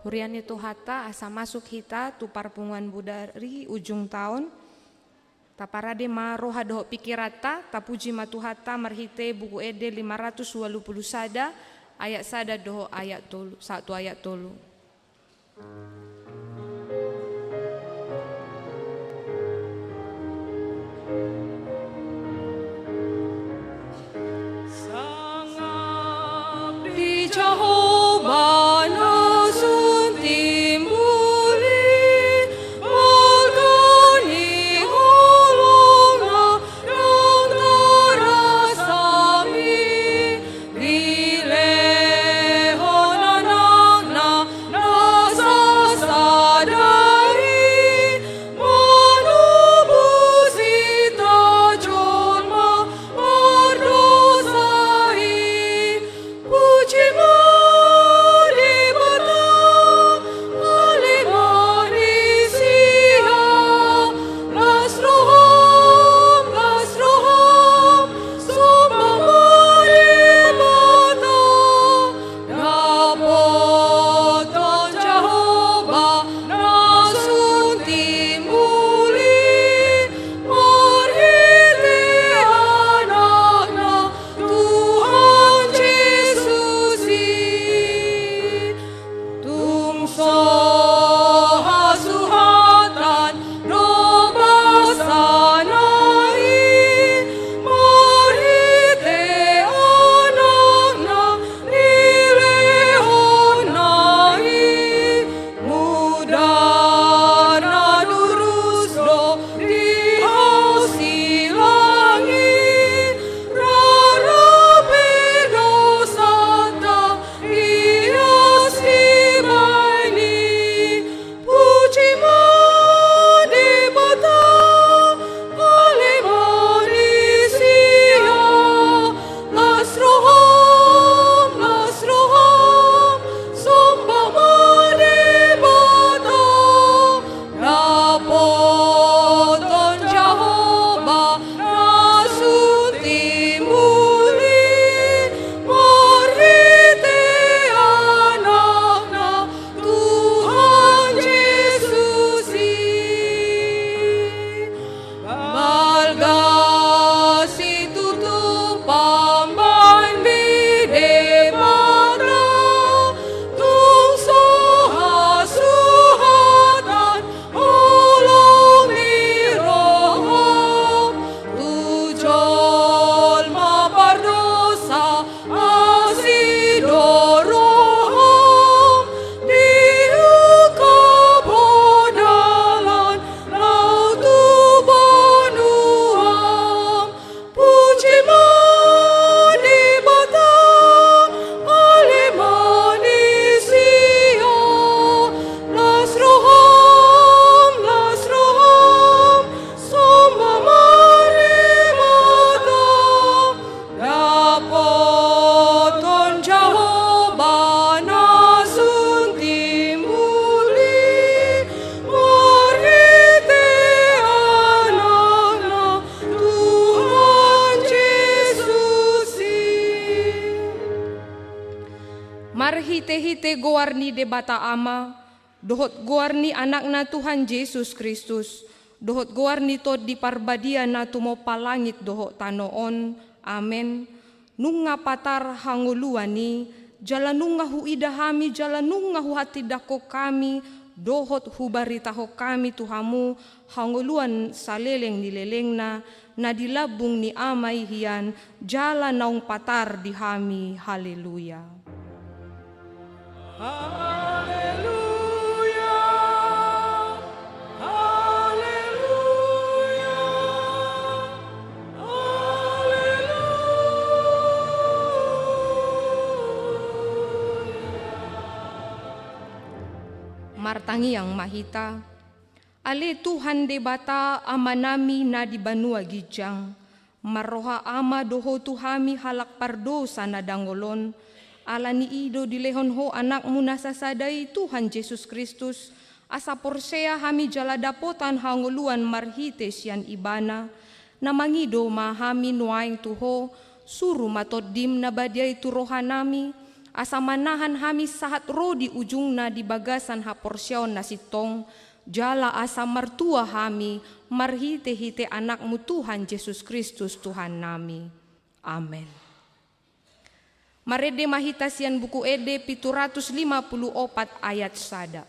Hurian itu hata asa masuk hita tu parpungan budari ujung tahun. Taparade maroha doho pikirata tapuji matuhata marhite buku ede 520 sada ayat sada doho ayat tolu satu ayat tolu. Di Jehovah nasun timbuli magani holongna yang terasami dilehonanakna nasasadari manubusita jolma mardosai puji Marhite-hite gowarni de bata ama, dohot gowarni anakna Tuhan Yesus Kristus, dohot gowarni to di parbadia na tumo palangit dohot tanoon, amen. Nunga patar hanguluani, jalanunga hu idahami, jalanunga hu hati dako kami, dohot hu baritaho kami Tuhamu, hanguluan saleleng nileleng na dilabung ni amay hiyan, jala naung patar di hami, haleluya. Haleluya, haleluya, haleluya. Martangi yang mahita, ale Tuhan de bata ama nami na di banua gijang, maroha ama doho tuhami halak pardosa na dangolon, ala ni ido dilehon ho anakmu nasasadai Tuhan Yesus Kristus, asa porsea hami jala dapotan hanguluan marhite sian ibana, na mangido mahami nuaing tuho, suru matodim na badiay turohanami, asa manahan hami sahat ro di ujungna di bagasan haporsyaon nasitong, jala asa mertua hami, marhite-hite anakmu Tuhan Yesus Kristus Tuhan nami. Amen. Marede mahitasian buku ede 754 ayat sada.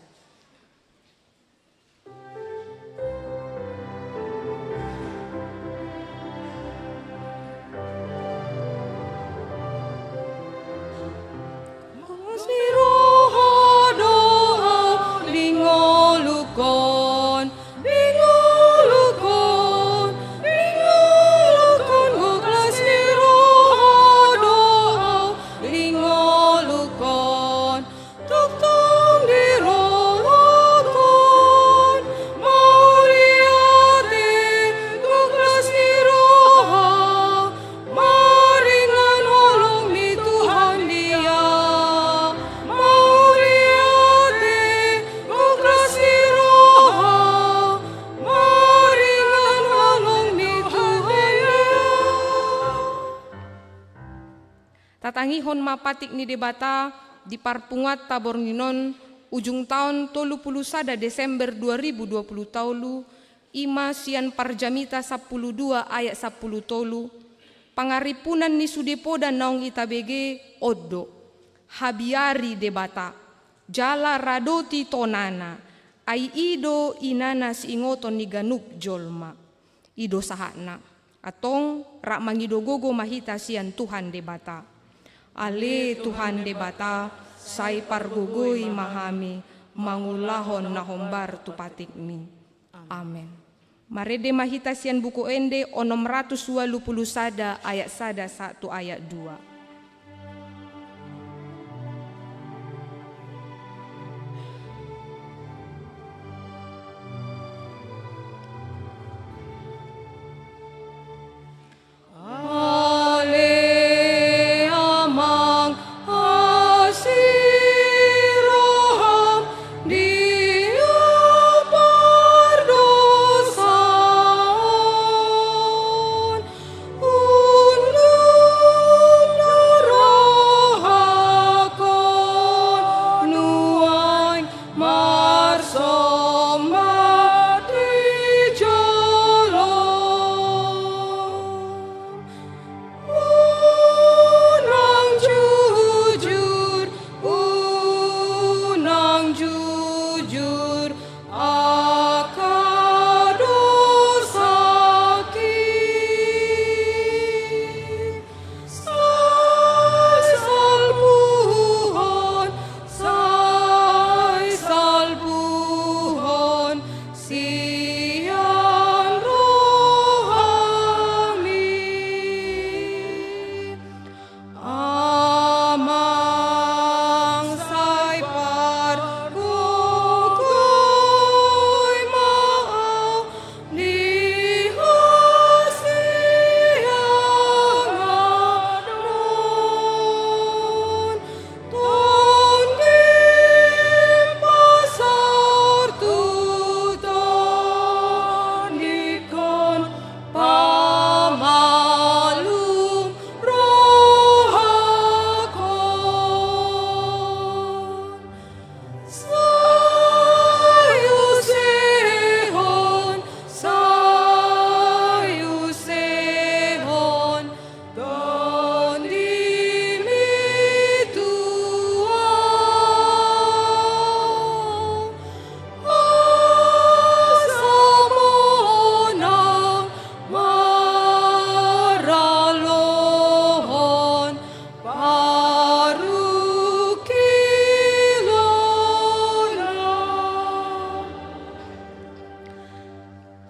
Tatangihon mapatik ni debata di Parpungat Taborninon ujung tahun 31 Desember 2020 taulu ima sian parjamita 12 ayat 10 tolu pangaripunan ni Sudepo dan naung itabege oddo habiari debata jala radoti tonana ai ido inana singoton ni ganuk jolma ido sahana atong rak mangidogogo mahita sian Tuhan debata. Ale Tuhan debata, sai pargugui mahami, mangulahon nahombar tupatikmi. Amen. Marede mahitasian buku ende onom 120 sada ayat sada 1 ayat 2.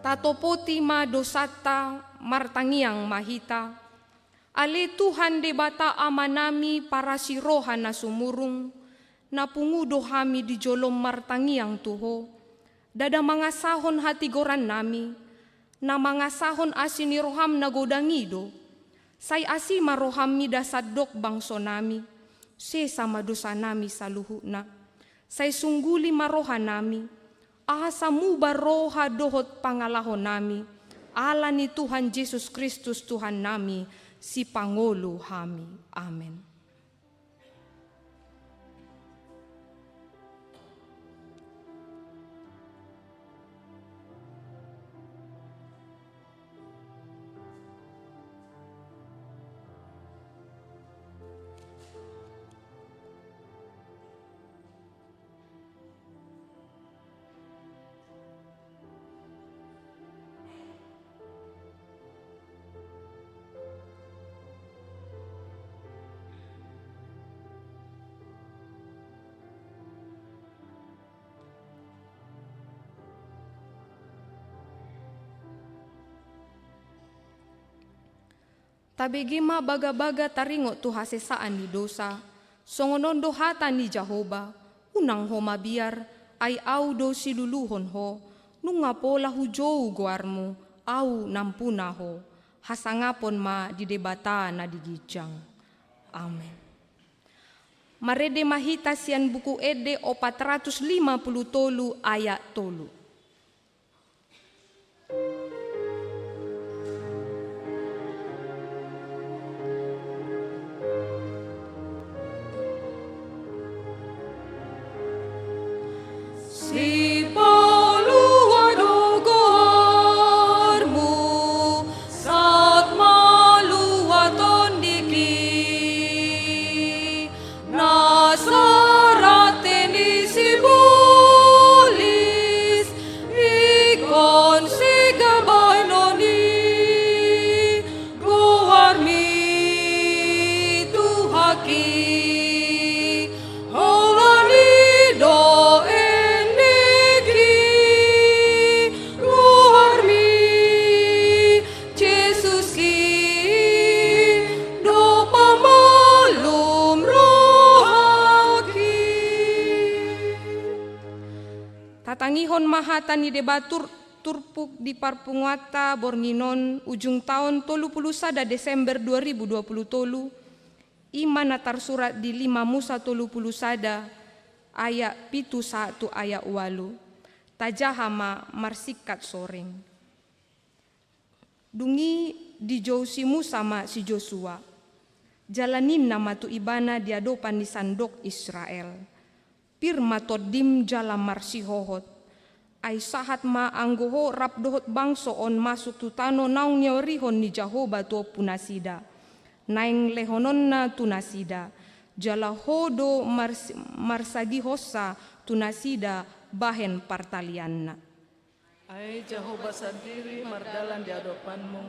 Tatopoti ma dosata martangiang mahita. Ale Tuhan debata amanami para sirohan na sumurung, napungudo hami di jolom martangiang tuho. Dada mangasahon hati goran nami, na mangasahon asini roham na godangido. Say asi maroham mi dasadok bangso nami, se sama dosa nami saluhu na. Say sungguli maroha nami, asa muba roha dohot pangalahon nami, ala ni Tuhan Yesus Kristus Tuhan nami, si Pangolo hami. Amen. Tabegema baga-baga taringo tu hasesaan ni dosa. Songonondo hata ni Jehovah, unang ho mabiar, ay au do siluluhon ho, nunga pola hujou guarmu, au nampuna ho, hasangapon ma di debata na digijang. Amen. Marede mahita sian buku ede o 450 tolu ayat tolu. Si paluado gormu saat maluaton diki nasarat ni sibulis ikon si gabay noni guarmi tuhaki holani do Tatangihon mahatan ni debatur turpuk di parpunguata Bornginon ujung tahun 31 Desember 2020 tolu iman natar surat di 5 Musa 31 ayat pitu 1 ayat walu tajahama marsikat soreng dungi di Jousi Musa ma si Joshua jalanin nama tu ibana di adopan di sandok Israel pirma todim jalan marsihohot ay sahat ma anggoho rap dohot bangso on masuk tutano naung nyaurihon ni Jehovah tu punasida naing lehonon na tunasida jala hodo marsagi hosa tunasida bahen partalianna ay Jehovah sendiri mardalan di hadapanmu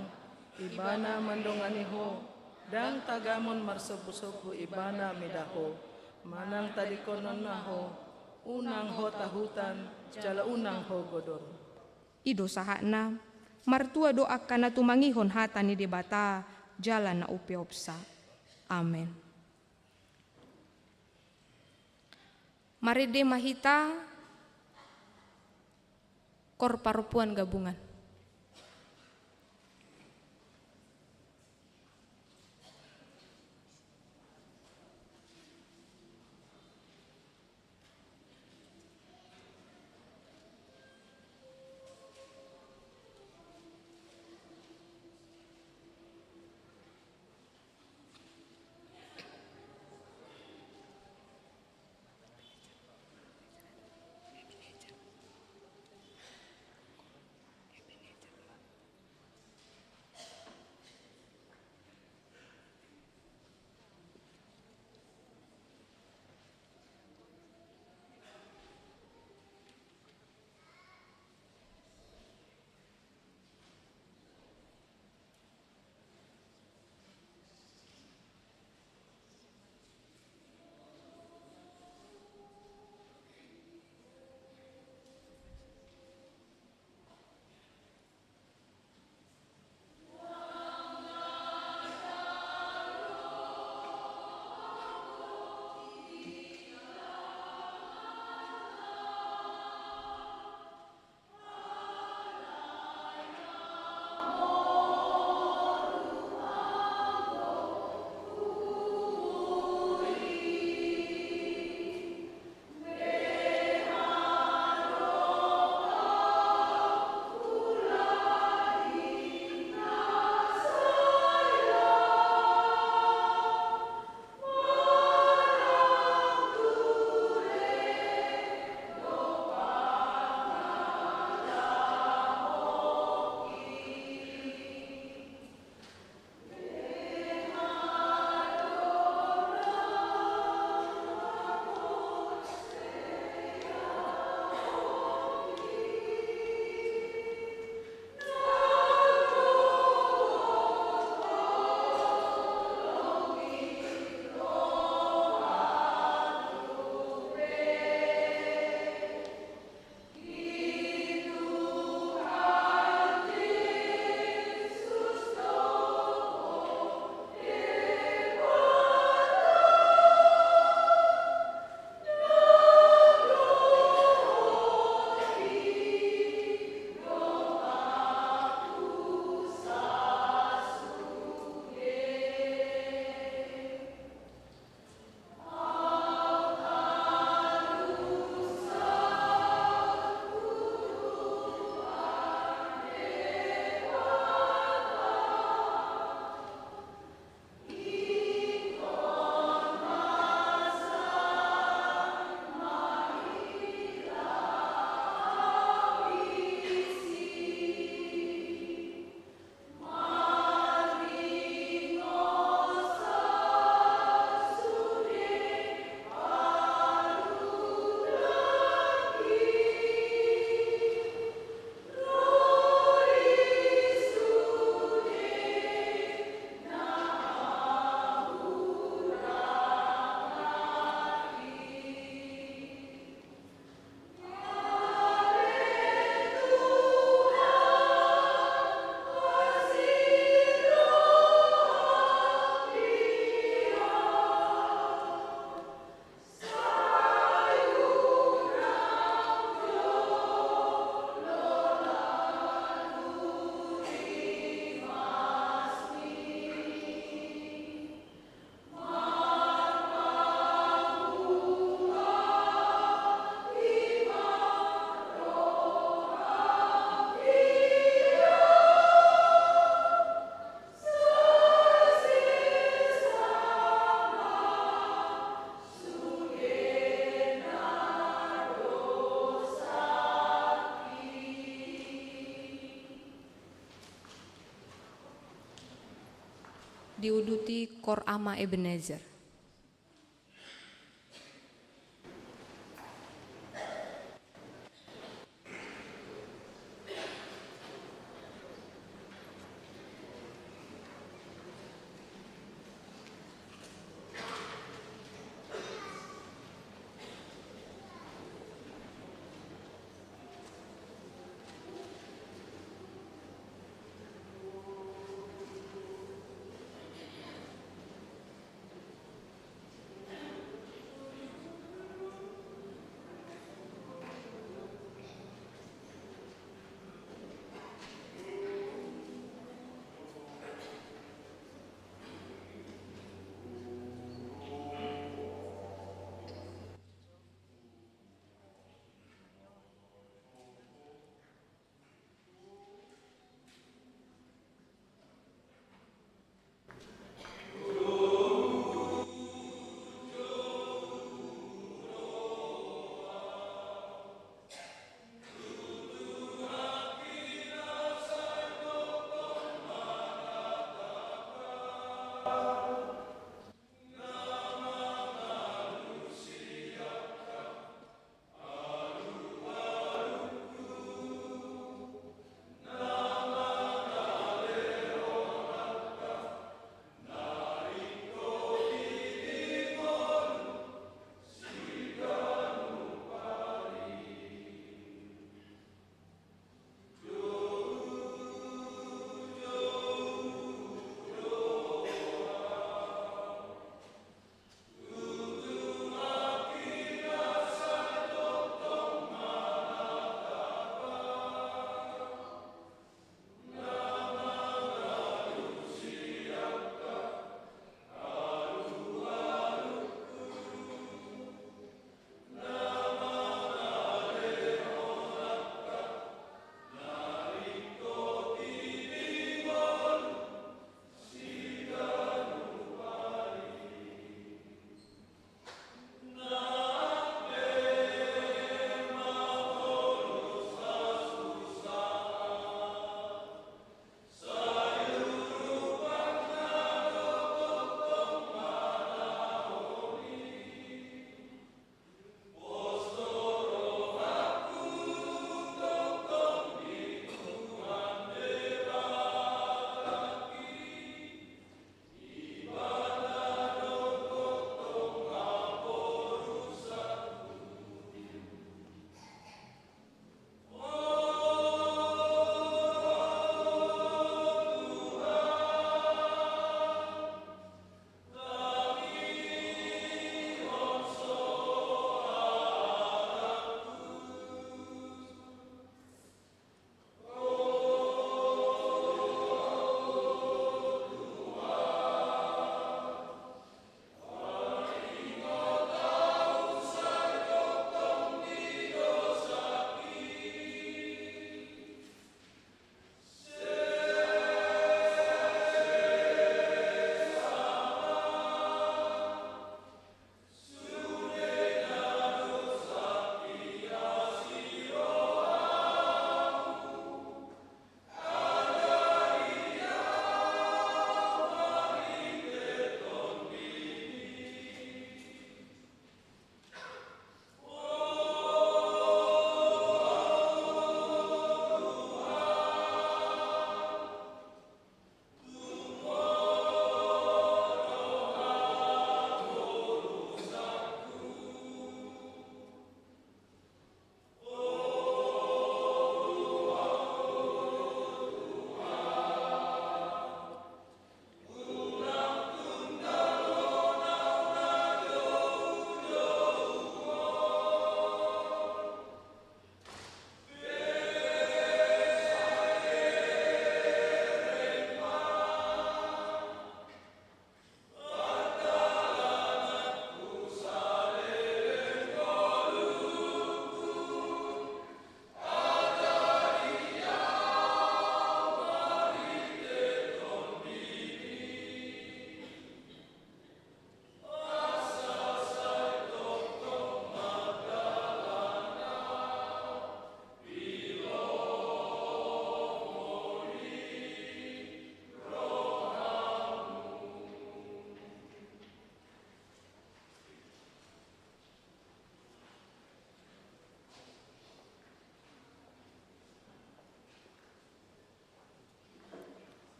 ibana mandonganiho dan tagamon marsobu-sobu ibana midaho manang tadi konon naho unang ho tahutan jala unang ho godon ido sahakna martua doakan na tumangihon hata ni debata jalan na upiopsa. Amen. Marede mahita korparupuan gabungan. Diuduti Kor Ama Ebenezer.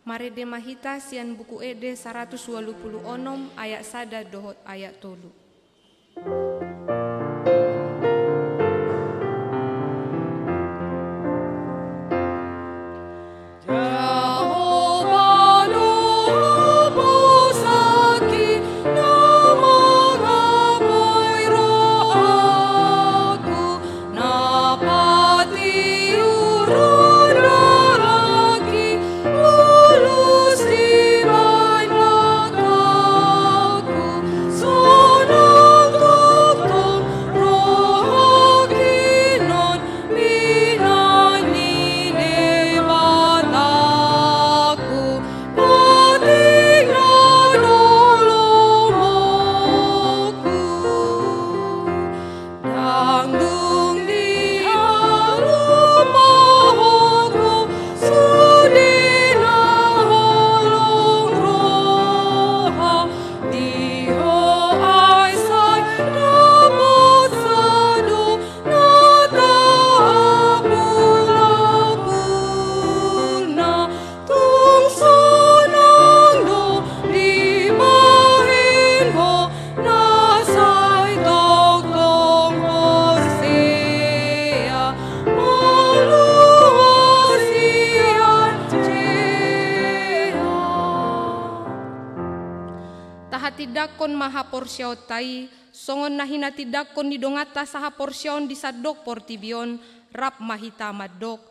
Mare de mahita sian buku ede 186 ayat sada dohot ayat tolu. Tidakon maha porsyaw tai, songon nahina tidakon ni dongata saha porsyaon di sadok portibion, rap mahita madok.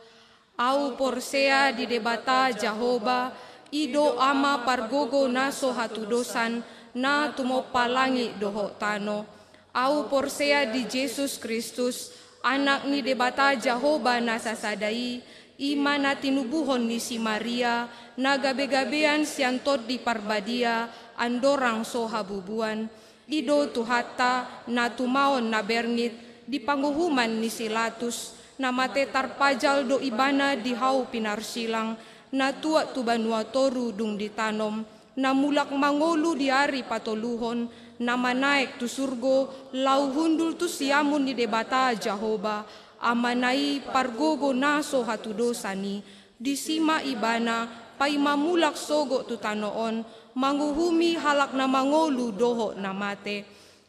Au porsea di debata Jahoba, ido ama pargogo naso hatudosan, na tumopalangi doho tano. Au porsea di Jesus Kristus, anak ni debata Jahoba nasasadai, ima na tinubuhon ni si Maria, na gabe-gabean siantod di parbadia, andorang soha bubuan, ido tuhata na tumaon na bernit, di panghuhuman ni Silatus, na mate tarpajal do ibana di hau pinarsilang, na tua tubanua toru dung ditanom, na mulak mangolu di ari patoluhon, na manaik tu surgo, lau hundul tu siamun ni debata Jahoba, amanai pargogo naso hatudosani, di sima ibana, pai mamulak sogo tu tanoon, manguhumi halak na mangolu doho na mate.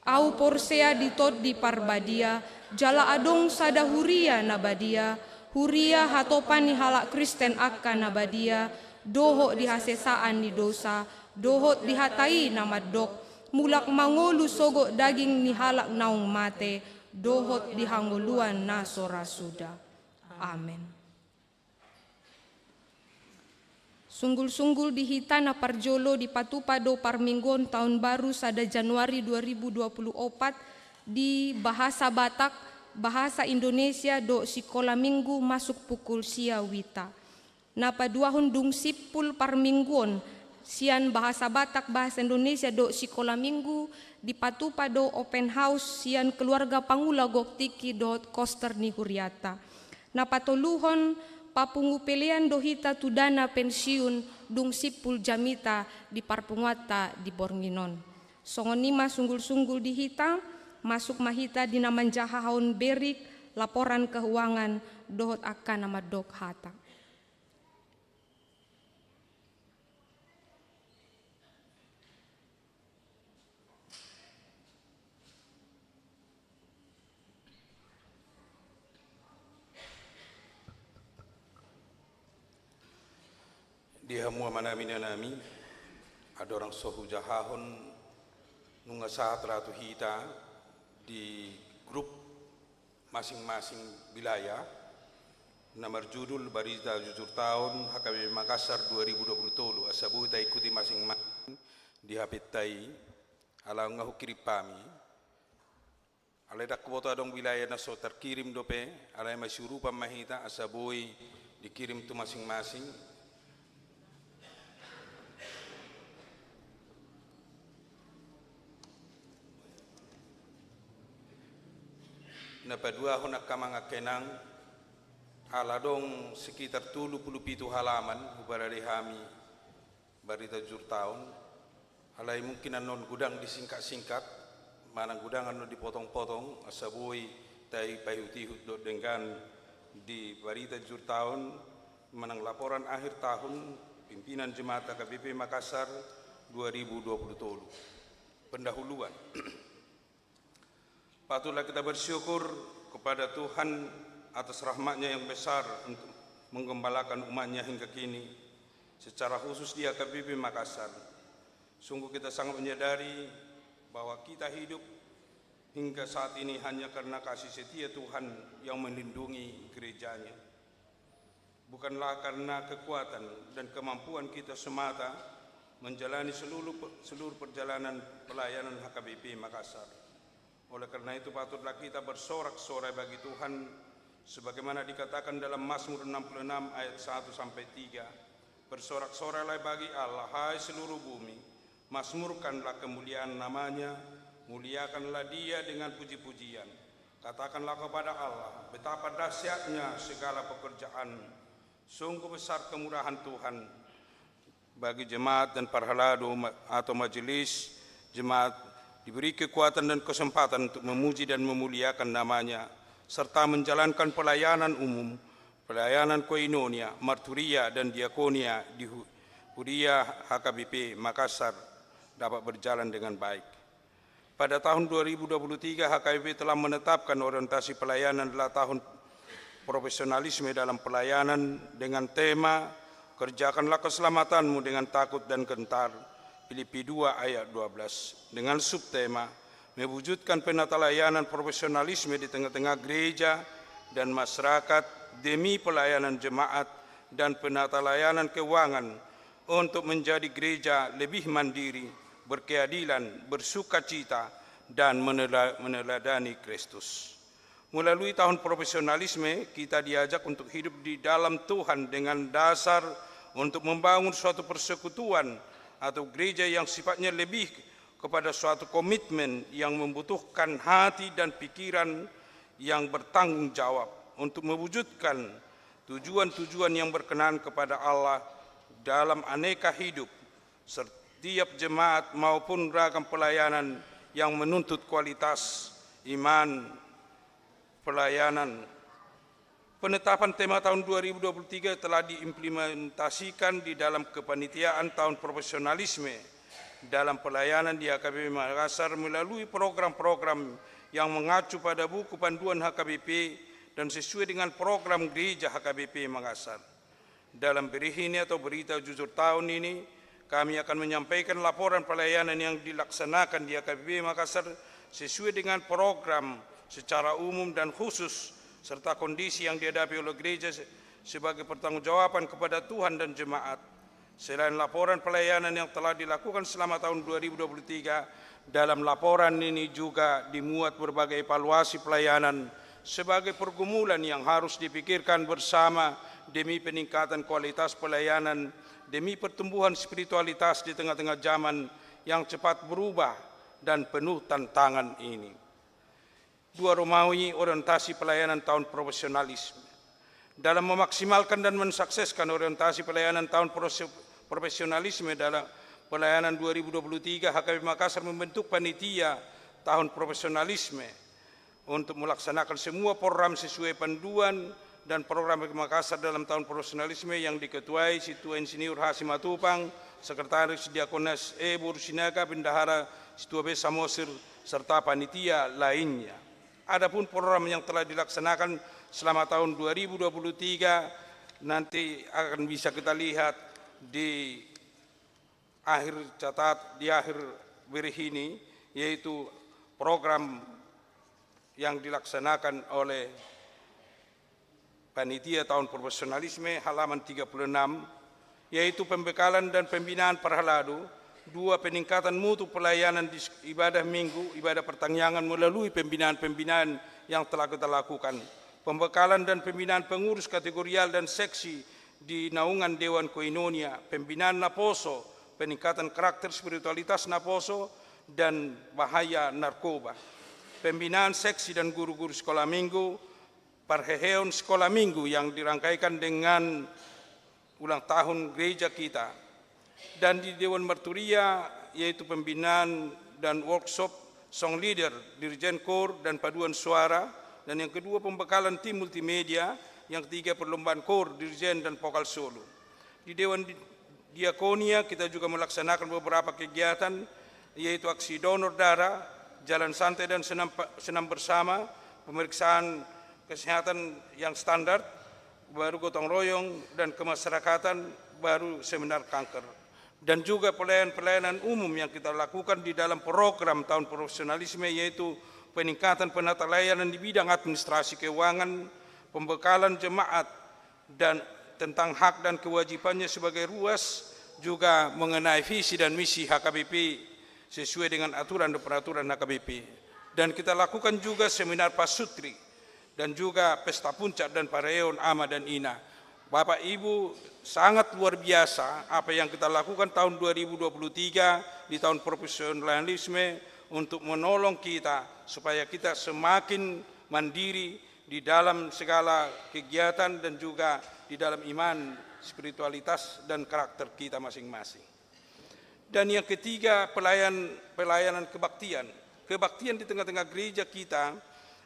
Au porsea ditod di parbadia, jala adong sada huria na badia, huria hatopan ni halak Kristen akka na badia, doho di hasesaan ni dosa, doho dihatai na madok, mulak mangolu sogo daging ni halak naung mate, dohot dihanguluan na sorasuda. Amen. Sunggul-sunggul dihita na parjolo di patupado parminggon tahun baru sada Januari 2024 di bahasa Batak, bahasa Indonesia do sikola minggu masuk pukul sia wita. Na paduahon dung sipul parminggon sian bahasa Batak, bahasa Indonesia do sikola minggu di patupado open house sian keluarga pangula goktiki do koster ni huriata. Na patoluhon papungu pelean dohita tudana pensiun dung sipul jamita di parpunguata di Bornginon. Songonima sunggul-sunggul dihita, masuk mahita di naman jahahaon berik, laporan keuangan dohot akan nama dok hata. Di hamua manami nanami ada orang sohu jahahon nunga saat ratu hita di grup masing-masing wilayah. Nomor judul Barita Jujur Tahun HKBP Makassar 2020 asabu ta ikuti masing-masing di hapit tai ala ngahu kiripami ala dak kota dong wilayah naso terkirim dope ala masyuru pamahita asabui dikirim tu masing-masing. Napadua honak kamanga kenang aladong sekitar 77 halaman hubarari hami Barita Jujur Tahun alai mungkin anon gudang disingkat-singkat manang gudang anon dipotong-potong asabui tai payutihut do dengan di Barita Jujur Tahun manang laporan akhir tahun Pimpinan Jemaat HKBP Makassar 2020. Pendahuluan. Patutlah kita bersyukur kepada Tuhan atas rahmat-Nya yang besar untuk menggembalakan umat-Nya hingga kini, secara khusus di HKBP Makassar. Sungguh kita sangat menyadari bahwa kita hidup hingga saat ini hanya karena kasih setia Tuhan yang melindungi gerejanya. Bukanlah karena kekuatan dan kemampuan kita semata menjalani seluruh perjalanan pelayanan HKBP Makassar. Oleh karena itu patutlah kita bersorak-sorai bagi Tuhan sebagaimana dikatakan dalam Mazmur 66 ayat 1-3. Bersorak-sorailah bagi Allah, hai seluruh bumi, mazmurkanlah kemuliaan namanya, muliakanlah Dia dengan puji-pujian. Katakanlah kepada Allah, betapa dahsyatnya segala pekerjaan. Sungguh besar kemurahan Tuhan bagi jemaat dan parhalado atau majelis jemaat diberi kekuatan dan kesempatan untuk memuji dan memuliakan namanya, serta menjalankan pelayanan umum, pelayanan koinonia, marturia dan diakonia di Huria HKBP Makassar dapat berjalan dengan baik. Pada tahun 2023, HKBP telah menetapkan orientasi pelayanan adalah tahun profesionalisme dalam pelayanan dengan tema kerjakanlah keselamatanmu dengan takut dan gentar, Filipi 2 ayat 12, dengan subtema mewujudkan penata layanan profesionalisme di tengah-tengah gereja dan masyarakat demi pelayanan jemaat dan penata layanan keuangan untuk menjadi gereja lebih mandiri, berkeadilan, bersukacita, dan meneladani Kristus. Melalui tahun profesionalisme, kita diajak untuk hidup di dalam Tuhan dengan dasar untuk membangun suatu persekutuan atau gereja yang sifatnya lebih kepada suatu komitmen yang membutuhkan hati dan pikiran yang bertanggung jawab untuk mewujudkan tujuan-tujuan yang berkenan kepada Allah dalam aneka hidup, setiap jemaat maupun ragam pelayanan yang menuntut kualitas iman pelayanan. Penetapan tema tahun 2023 telah diimplementasikan di dalam kepanitiaan tahun profesionalisme dalam pelayanan di HKBP Makassar melalui program-program yang mengacu pada buku panduan HKBP dan sesuai dengan program gereja HKBP Makassar. Dalam berita atau berita jujur tahun ini, kami akan menyampaikan laporan pelayanan yang dilaksanakan di HKBP Makassar sesuai dengan program secara umum dan khusus, serta kondisi yang dihadapi oleh gereja sebagai pertanggungjawaban kepada Tuhan dan jemaat. Selain laporan pelayanan yang telah dilakukan selama tahun 2023, dalam laporan ini juga dimuat berbagai evaluasi pelayanan sebagai pergumulan yang harus dipikirkan bersama demi peningkatan kualitas pelayanan, demi pertumbuhan spiritualitas di tengah-tengah zaman yang cepat berubah dan penuh tantangan ini. 2 Romawi orientasi pelayanan tahun profesionalisme. Dalam memaksimalkan dan mensukseskan orientasi pelayanan tahun profesionalisme dalam pelayanan 2023, HKBP Makassar membentuk panitia tahun profesionalisme untuk melaksanakan semua program sesuai panduan dan program HKBP Makassar dalam tahun profesionalisme yang diketuai Situa Insinyur Hasim Matupang, Sekretaris Diakonas Bur Sinaga, Bendahara Situa B Samosir, serta panitia lainnya. Adapun program yang telah dilaksanakan selama tahun 2023 nanti akan bisa kita lihat di akhir berita ini, yaitu program yang dilaksanakan oleh panitia tahun profesionalisme halaman 36, yaitu pembekalan dan pembinaan parhalado. 2, peningkatan mutu pelayanan di ibadah minggu, ibadah pertangyangan melalui pembinaan-pembinaan yang telah kita lakukan. Pembekalan dan pembinaan pengurus kategorial dan seksi di naungan Dewan Koinonia, pembinaan Naposo, peningkatan karakter spiritualitas Naposo dan bahaya narkoba. Pembinaan seksi dan guru-guru sekolah minggu, parheheon sekolah minggu yang dirangkaikan dengan ulang tahun gereja kita. Dan di Dewan Marturia, yaitu pembinaan dan workshop song leader, dirjen kor dan paduan suara. Dan yang kedua, pembekalan tim multimedia. Yang ketiga, perlombaan kor, dirjen dan vokal solo. Di Dewan diakonia kita juga melaksanakan beberapa kegiatan, yaitu aksi donor darah, jalan santai dan senam bersama, pemeriksaan kesehatan yang standar, baru gotong royong dan kemasyarakatan, baru seminar kanker. Dan juga pelayanan-pelayanan umum yang kita lakukan di dalam program tahun profesionalisme, yaitu peningkatan penata layanan di bidang administrasi keuangan, pembekalan jemaat, dan tentang hak dan kewajibannya sebagai ruas, juga mengenai visi dan misi HKBP sesuai dengan aturan dan peraturan HKBP. Dan kita lakukan juga seminar pasutri dan juga pesta puncak dan pareon ama dan ina. Bapak Ibu, sangat luar biasa apa yang kita lakukan tahun 2023 di tahun profesionalisme untuk menolong kita supaya kita semakin mandiri di dalam segala kegiatan dan juga di dalam iman, spiritualitas dan karakter kita masing-masing. Dan yang ketiga, pelayanan kebaktian. Kebaktian di tengah-tengah gereja kita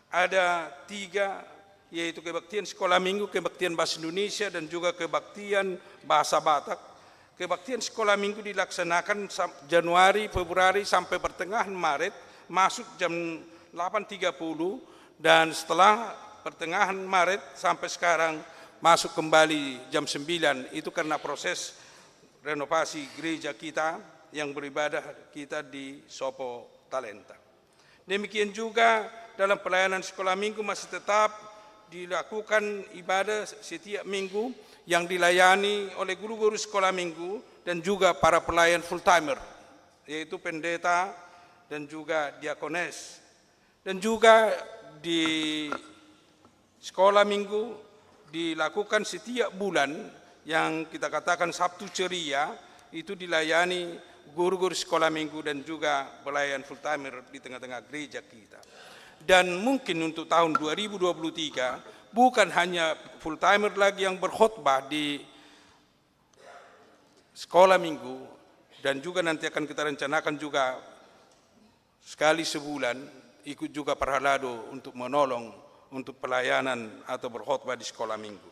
ada 3, yaitu kebaktian sekolah minggu, kebaktian bahasa Indonesia, dan juga kebaktian bahasa Batak. Kebaktian sekolah minggu dilaksanakan Januari, Februari sampai pertengahan Maret, masuk jam 8.30, dan setelah pertengahan Maret sampai sekarang masuk kembali jam 9, itu karena proses renovasi gereja kita yang beribadah kita di Sopo Talenta. Demikian juga dalam pelayanan sekolah minggu masih tetap dilakukan ibadah setiap minggu yang dilayani oleh guru-guru sekolah minggu dan juga para pelayan full timer, yaitu pendeta dan juga diakones. Dan juga di sekolah minggu dilakukan setiap bulan yang kita katakan Sabtu Ceria, itu dilayani guru-guru sekolah minggu dan juga pelayan full timer di tengah-tengah gereja kita. Dan mungkin untuk tahun 2023 bukan hanya full timer lagi yang berkhotbah di sekolah minggu, dan juga nanti akan kita rencanakan juga sekali sebulan ikut juga Parhalado untuk menolong untuk pelayanan atau berkhotbah di sekolah minggu.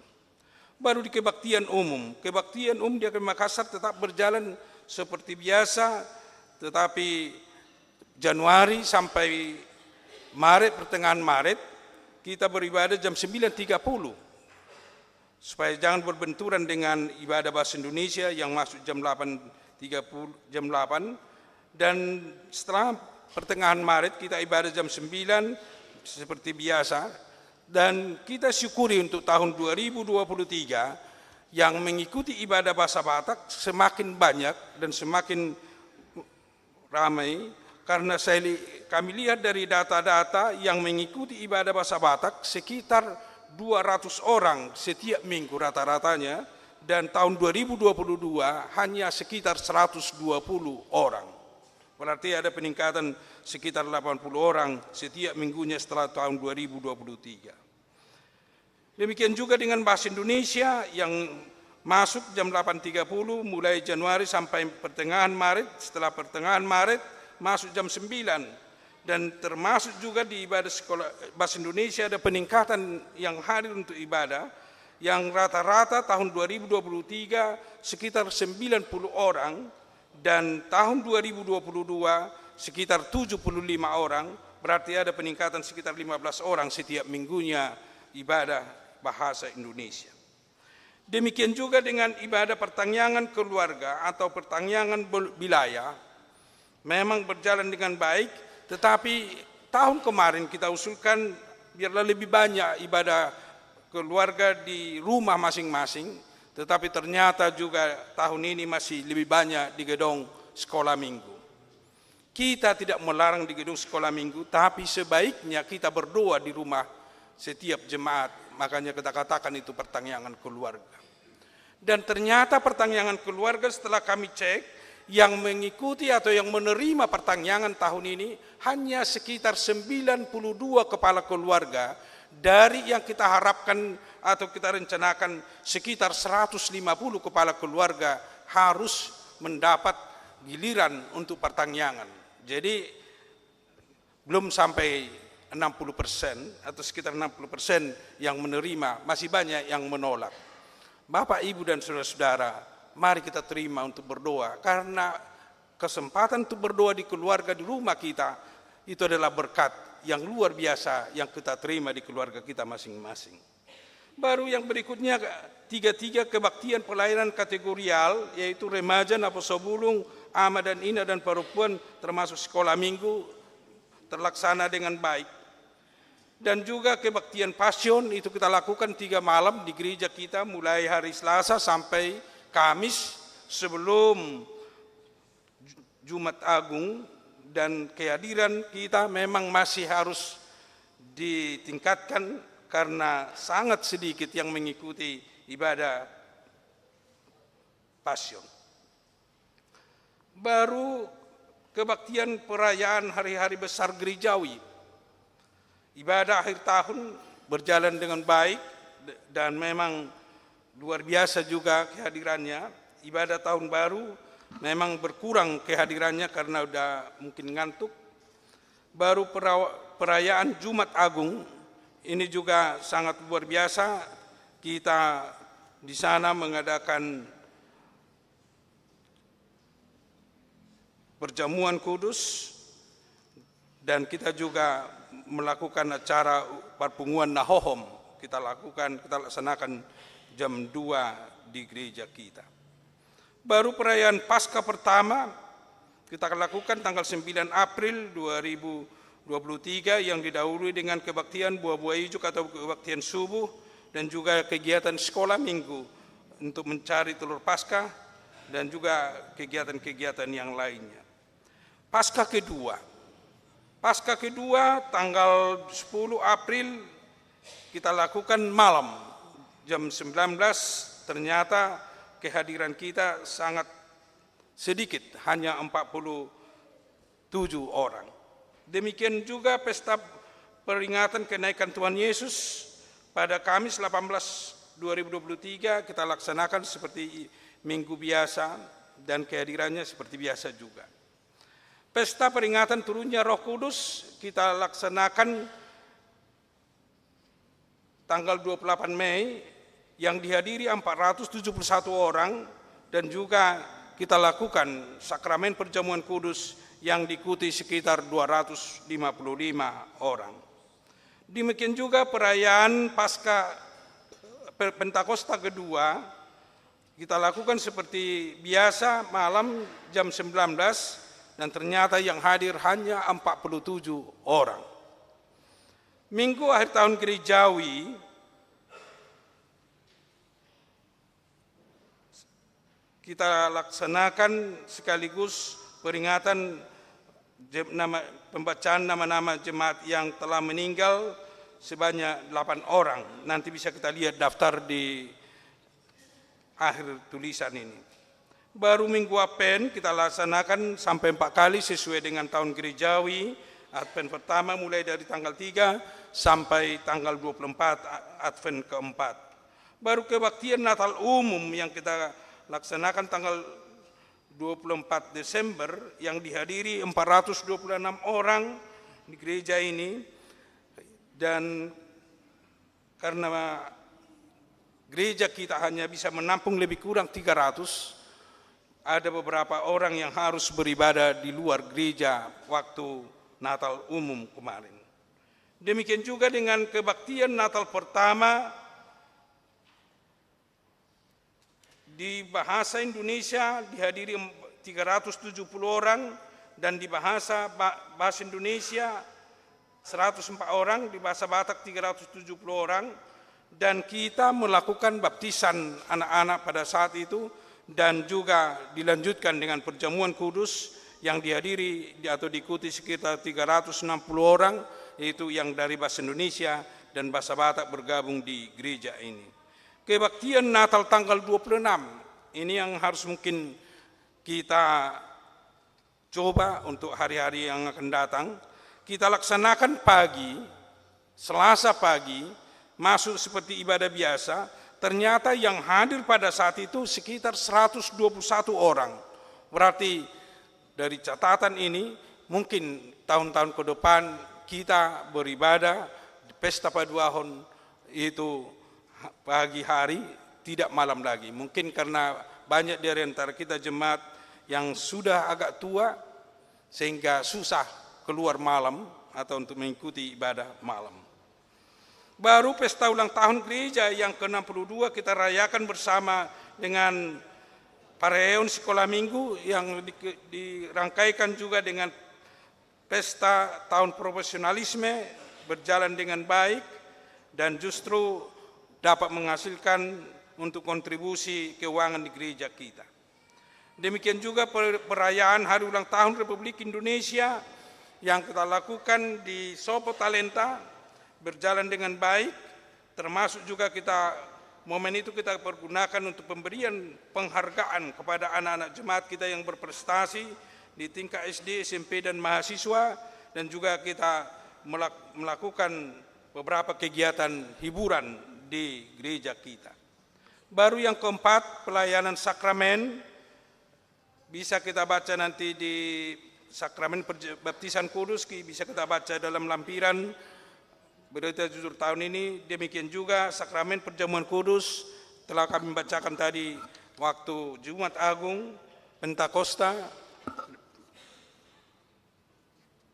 Baru di kebaktian umum di Makassar tetap berjalan seperti biasa, tetapi Januari sampai Maret, pertengahan Maret, kita beribadah jam 9.30, supaya jangan berbenturan dengan ibadah bahasa Indonesia yang masuk jam 8.30, jam 8, dan setelah pertengahan Maret kita ibadah jam 9 seperti biasa. Dan kita syukuri untuk tahun 2023 yang mengikuti ibadah bahasa Batak semakin banyak dan semakin ramai, karena kami lihat dari data-data yang mengikuti ibadah bahasa Batak sekitar 200 orang setiap minggu rata-ratanya, dan tahun 2022 hanya sekitar 120 orang. Berarti ada peningkatan sekitar 80 orang setiap minggunya setelah tahun 2023. Demikian juga dengan bahasa Indonesia yang masuk jam 8.30 mulai Januari sampai pertengahan Maret. Setelah pertengahan Maret masuk jam 9. Dan termasuk juga di ibadah sekolah bahasa Indonesia ada peningkatan yang hadir untuk ibadah, yang rata-rata tahun 2023 sekitar 90 orang, dan tahun 2022 sekitar 75 orang, berarti ada peningkatan sekitar 15 orang setiap minggunya ibadah bahasa Indonesia. Demikian juga dengan ibadah pertangyangan keluarga atau pertangyangan wilayah, memang berjalan dengan baik, tetapi tahun kemarin kita usulkan biarlah lebih banyak ibadah keluarga di rumah masing-masing, tetapi ternyata juga tahun ini masih lebih banyak di gedung sekolah minggu. Kita tidak melarang di gedung sekolah minggu, tapi sebaiknya kita berdoa di rumah setiap jemaat. Makanya kita katakan itu pertangyangan keluarga. Dan ternyata pertangyangan keluarga setelah kami cek, yang mengikuti atau yang menerima pertangyangan tahun ini hanya sekitar 92 kepala keluarga dari yang kita harapkan atau kita rencanakan sekitar 150 kepala keluarga harus mendapat giliran untuk pertangyangan. Jadi belum sampai 60% atau sekitar 60% yang menerima, masih banyak yang menolak. Bapak, Ibu, dan saudara-saudara, mari kita terima untuk berdoa. Karena kesempatan untuk berdoa di keluarga, di rumah kita, itu adalah berkat yang luar biasa yang kita terima di keluarga kita masing-masing. Baru yang berikutnya, tiga kebaktian pelayanan kategorial, yaitu remaja, naposobulung, ama dan ina dan perempuan, termasuk sekolah minggu, terlaksana dengan baik. Dan juga kebaktian pasion, itu kita lakukan 3 malam di gereja kita, mulai hari Selasa sampai Kamis, sebelum Jumat Agung. Dan kehadiran kita memang masih harus ditingkatkan, karena sangat sedikit yang mengikuti ibadah pasion. Baru kebaktian perayaan hari-hari besar gerejawi. Ibadah akhir tahun berjalan dengan baik dan memang luar biasa juga kehadirannya. Ibadah tahun baru memang berkurang kehadirannya karena udah mungkin ngantuk. Baru perayaan Jumat Agung, ini juga sangat luar biasa. Kita di sana mengadakan perjamuan kudus, dan kita juga melakukan acara perpunguan nahohom. Kita laksanakan jam 2 di gereja kita. Baru perayaan Paskah pertama kita lakukan tanggal 9 April 2023 yang didahului dengan kebaktian buah-buah ijuk atau kebaktian subuh, dan juga kegiatan sekolah minggu untuk mencari telur Paskah, dan juga kegiatan-kegiatan yang lainnya. Paskah kedua tanggal 10 April kita lakukan malam jam 19. Ternyata kehadiran kita sangat sedikit, hanya 47 orang. Demikian juga pesta peringatan kenaikan Tuhan Yesus pada Kamis 18 2023 kita laksanakan seperti minggu biasa, dan kehadirannya seperti biasa juga. Pesta peringatan turunnya Roh Kudus kita laksanakan tanggal 28 Mei yang dihadiri 471 orang, dan juga kita lakukan sakramen perjamuan kudus yang diikuti sekitar 255 orang. Demikian juga perayaan Paskah Pentakosta kedua kita lakukan seperti biasa malam jam 19, dan ternyata yang hadir hanya 47 orang. Minggu akhir tahun gerejawi kita laksanakan sekaligus peringatan pembacaan nama-nama jemaat yang telah meninggal sebanyak 8 orang. Nanti bisa kita lihat daftar di akhir tulisan ini. Baru minggu Advent kita laksanakan sampai 4 kali sesuai dengan tahun gerejawi. Advent pertama mulai dari tanggal 3 sampai tanggal 24 Advent keempat. Baru kebaktian Natal umum yang kita laksanakan tanggal 24 Desember yang dihadiri 426 orang di gereja ini, dan karena gereja kita hanya bisa menampung lebih kurang 300, ada beberapa orang yang harus beribadah di luar gereja waktu Natal umum kemarin. Demikian juga dengan kebaktian Natal pertama di bahasa Indonesia dihadiri 370 orang, dan di bahasa Indonesia 104 orang, di bahasa Batak 370 orang, dan kita melakukan baptisan anak-anak pada saat itu, dan juga dilanjutkan dengan perjamuan kudus yang dihadiri atau diikuti sekitar 360 orang, yaitu yang dari bahasa Indonesia dan bahasa Batak bergabung di gereja ini. Kebaktian Natal tanggal 26, ini yang harus mungkin kita coba untuk hari-hari yang akan datang. Kita laksanakan pagi, Selasa pagi, masuk seperti ibadah biasa. Ternyata yang hadir pada saat itu sekitar 121 orang. Berarti dari catatan ini mungkin tahun-tahun ke depan kita beribadah di Pesta Paduahon itu pagi hari, tidak malam lagi. Mungkin karena banyak dari antara kita jemaat yang sudah agak tua sehingga susah keluar malam atau untuk mengikuti ibadah malam. Baru pesta ulang tahun gereja yang ke-62 kita rayakan bersama dengan pareon sekolah minggu yang dirangkaikan juga dengan pesta tahun profesionalisme berjalan dengan baik dan justru dapat menghasilkan untuk kontribusi keuangan di gereja kita. Demikian juga perayaan Hari Ulang Tahun Republik Indonesia yang kita lakukan di Sopo Talenta berjalan dengan baik, termasuk juga momen itu kita pergunakan untuk pemberian penghargaan kepada anak-anak jemaat kita yang berprestasi di tingkat SD, SMP, dan mahasiswa, dan juga kita melakukan beberapa kegiatan hiburan di gereja kita. Baru yang keempat, pelayanan sakramen. Bisa kita baca nanti di sakramen baptisan kudus, bisa kita baca dalam lampiran berita jujur tahun ini. Demikian juga sakramen perjamuan kudus telah kami bacakan tadi waktu Jumat Agung, Pentakosta,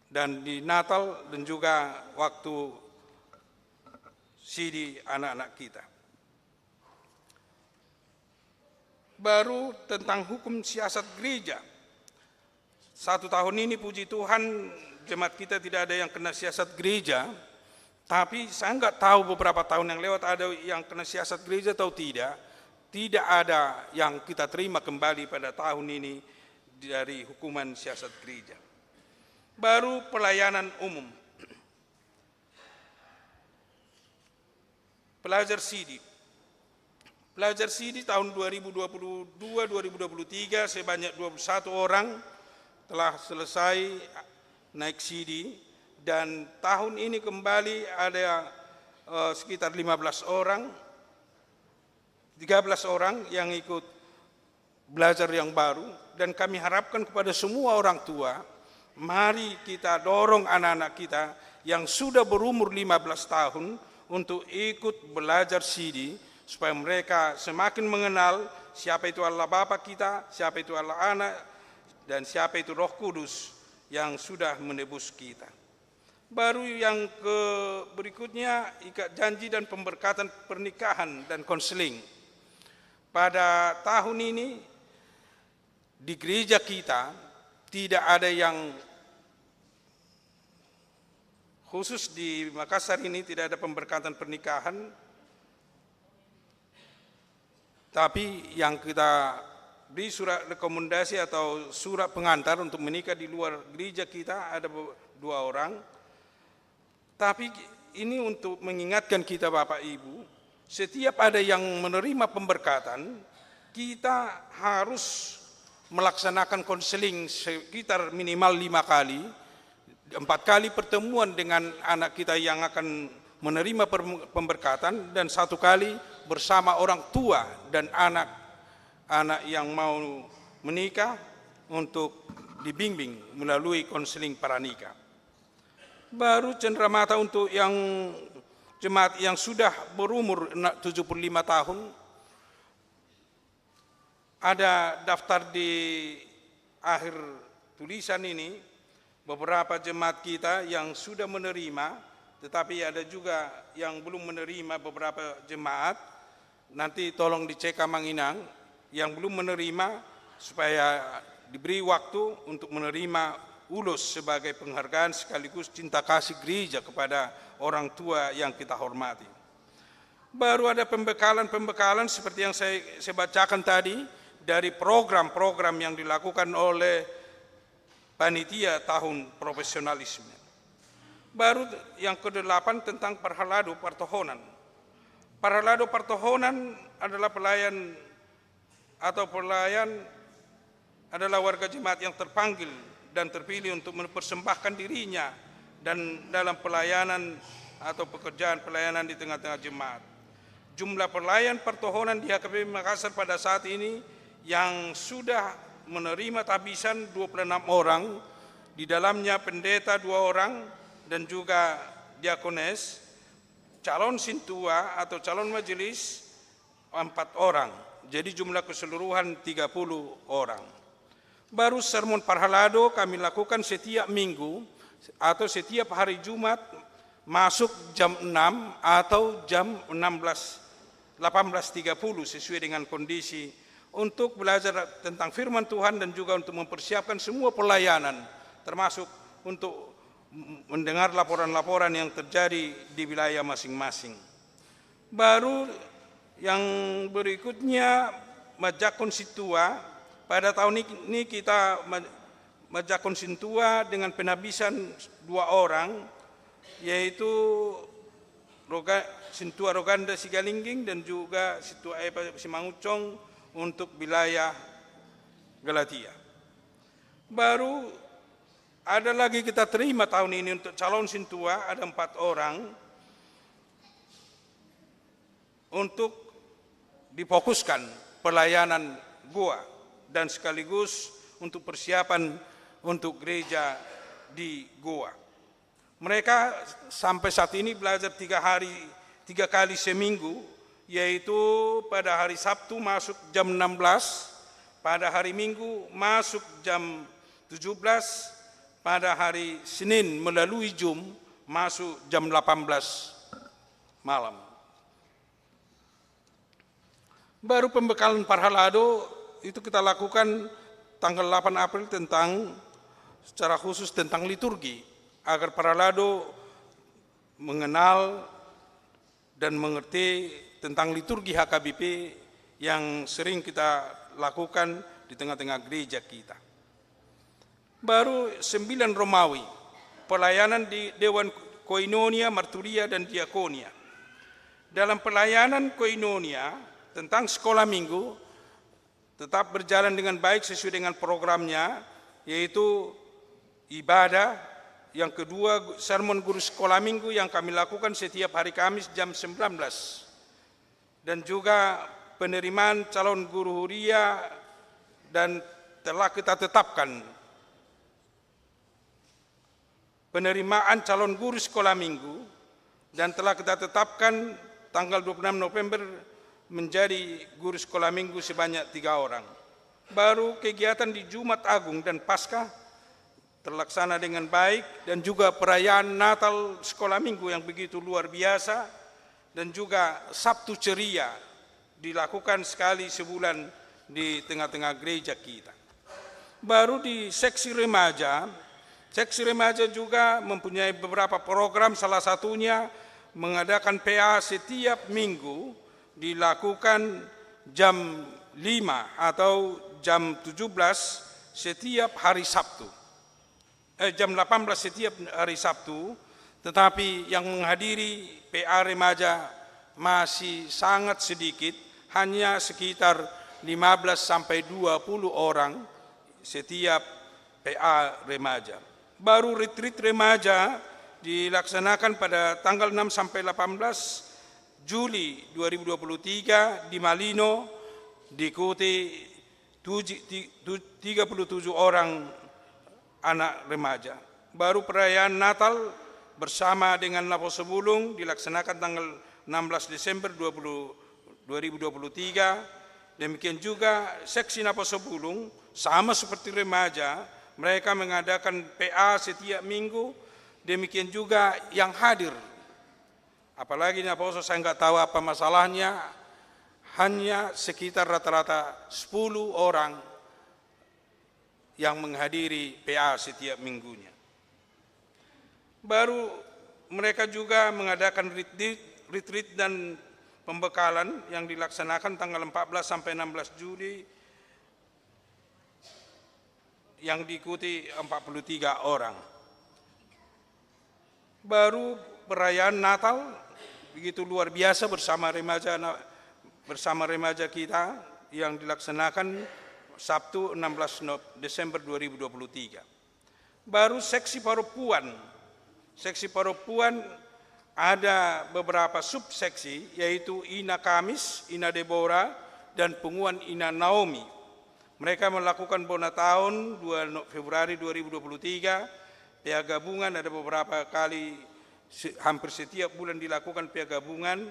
dan di Natal, dan juga waktu sidi anak-anak kita. Baru tentang hukum siasat gereja. 1 tahun ini puji Tuhan jemaat kita tidak ada yang kena siasat gereja, tapi saya enggak tahu beberapa tahun yang lewat ada yang kena siasat gereja atau tidak. Tidak ada yang kita terima kembali pada tahun ini dari hukuman siasat gereja. Baru pelayanan umum. Pelajar sidi. Pelajar sidi tahun 2022-2023 sebanyak 21 orang telah selesai naik sidi, dan tahun ini kembali ada sekitar 13 orang yang ikut belajar yang baru, dan kami harapkan kepada semua orang tua, mari kita dorong anak-anak kita yang sudah berumur 15 tahun untuk ikut belajar sidi, supaya mereka semakin mengenal siapa itu Allah Bapa kita, siapa itu Allah Anak, dan siapa itu Roh Kudus yang sudah menebus kita. Baru yang berikutnya, ikat janji dan pemberkatan pernikahan dan konseling. Pada tahun ini di gereja kita tidak ada yang khusus di Makassar ini, tidak ada pemberkatan pernikahan. Tapi yang kita beri surat rekomendasi atau surat pengantar untuk menikah di luar gereja kita ada 2 orang. Tapi ini untuk mengingatkan kita Bapak Ibu, setiap ada yang menerima pemberkatan, kita harus melaksanakan konseling sekitar minimal 5 kali, 4 kali pertemuan dengan anak kita yang akan menerima pemberkatan, dan 1 kali bersama orang tua dan anak yang mau menikah untuk dibimbing melalui konseling pranikah. Baru cenderamata untuk yang jemaat yang sudah berumur 75 tahun, ada daftar di akhir tulisan ini beberapa jemaat kita yang sudah menerima, tetapi ada juga yang belum menerima beberapa jemaat. Nanti tolong dicek Manginang yang belum menerima supaya diberi waktu untuk menerima ulus sebagai penghargaan sekaligus cinta kasih gereja kepada orang tua yang kita hormati. Baru ada pembekalan seperti yang saya bacakan tadi dari program-program yang dilakukan oleh panitia tahun profesionalisme. Baru yang ke-8 tentang Parhalado Partohonan. Parhalado Partohonan adalah pelayan adalah warga jemaat yang terpanggil dan terpilih untuk mempersembahkan dirinya dan dalam pelayanan atau pekerjaan pelayanan di tengah-tengah jemaat. Jumlah pelayan pertohonan di HKBP Makassar pada saat ini yang sudah menerima tabisan 26 orang, di dalamnya pendeta 2 orang dan juga diakones, calon sintua atau calon majelis 4 orang, jadi jumlah keseluruhan 30 orang. Baru sermon parhalado kami lakukan setiap minggu atau setiap hari Jumat masuk jam 6 atau jam 18.30 sesuai dengan kondisi, untuk belajar tentang firman Tuhan dan juga untuk mempersiapkan semua pelayanan, termasuk untuk mendengar laporan-laporan yang terjadi di wilayah masing-masing. Baru yang berikutnya Majak Konstitua. Pada tahun ini kita Majak Konstitua dengan penabisan 2 orang, yaitu Sintua Roganda Sigalingging dan juga Sintua Epa Simangucong untuk wilayah Galatia. Baru ada lagi kita terima tahun ini untuk calon Sintua, ada 4 orang untuk difokuskan pelayanan Goa dan sekaligus untuk persiapan untuk gereja di Goa. Mereka sampai saat ini belajar 3 kali seminggu, yaitu pada hari Sabtu masuk jam 16, pada hari Minggu masuk jam 17, pada hari Senin melalui Zoom masuk jam 18 malam. Baru pembekalan parhalado itu kita lakukan tanggal 8 April tentang secara khusus tentang liturgi, agar parhalado mengenal dan mengerti tentang liturgi HKBP yang sering kita lakukan di tengah-tengah gereja kita. Baru 9 Romawi, pelayanan di Dewan Koinonia, Marturia, dan Diakonia. Dalam pelayanan Koinonia tentang sekolah minggu tetap berjalan dengan baik sesuai dengan programnya, yaitu ibadah. Yang kedua, sermon guru sekolah minggu yang kami lakukan setiap hari Kamis jam 19. Dan juga penerimaan calon guru huria, dan telah kita tetapkan penerimaan calon guru sekolah minggu, dan telah kita tetapkan tanggal 26 November menjadi guru sekolah minggu sebanyak 3 orang. Baru kegiatan di Jumat Agung dan Paskah terlaksana dengan baik, dan juga perayaan Natal sekolah minggu yang begitu luar biasa, dan juga Sabtu ceria dilakukan sekali sebulan di tengah-tengah gereja kita. Baru di seksi remaja juga mempunyai beberapa program, salah satunya mengadakan PA setiap minggu dilakukan jam 5 atau jam 17 setiap hari Sabtu. Jam 18 setiap hari Sabtu, tetapi yang menghadiri PA remaja masih sangat sedikit, hanya sekitar 15 sampai 20 orang setiap PA remaja. Baru retreat remaja dilaksanakan pada tanggal 6 sampai 18 Juli 2023 di Malino, diikuti 37 orang anak remaja. Baru perayaan Natal bersama dengan Lapo Sebulung dilaksanakan tanggal 16 Desember 2023. Demikian juga seksi Lapo Sebulung sama seperti remaja, mereka mengadakan PA setiap minggu. Demikian juga yang hadir. Apalagi Lapo saya nggak tahu apa masalahnya, hanya sekitar rata-rata 10 orang yang menghadiri PA setiap minggunya. Baru mereka juga mengadakan retreat dan pembekalan yang dilaksanakan tanggal 14 sampai 16 Juli yang diikuti 43 orang. Baru perayaan Natal begitu luar biasa bersama remaja kita yang dilaksanakan Sabtu 16 Desember 2023. Baru seksi perempuan. Seksi perempuan ada beberapa subseksi, yaitu Ina Kamis, Ina Deborah, dan Penguan Ina Naomi. Mereka melakukan bona tahun 2 Februari 2023. PA gabungan ada beberapa kali, hampir setiap bulan dilakukan PA gabungan.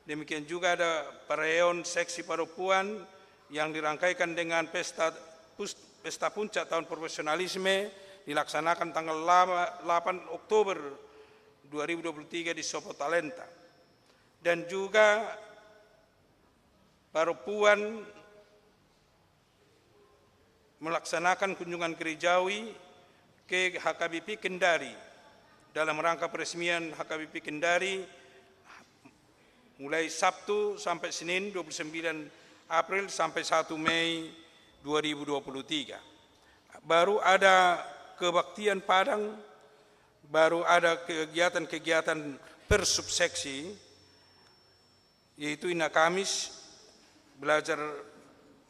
Demikian juga ada perayaan seksi perempuan yang dirangkaikan dengan pesta puncak tahun profesionalisme dilaksanakan tanggal 8 Oktober 2023 di Sopo Talenta. Dan juga Paro Puan melaksanakan kunjungan gerejawi ke HKBP Kendari dalam rangka peresmian HKBP Kendari mulai Sabtu sampai Senin 29 April sampai 1 Mei 2023. Baru ada kebaktian Padang, baru ada kegiatan-kegiatan per subseksi, yaitu Ina Kamis belajar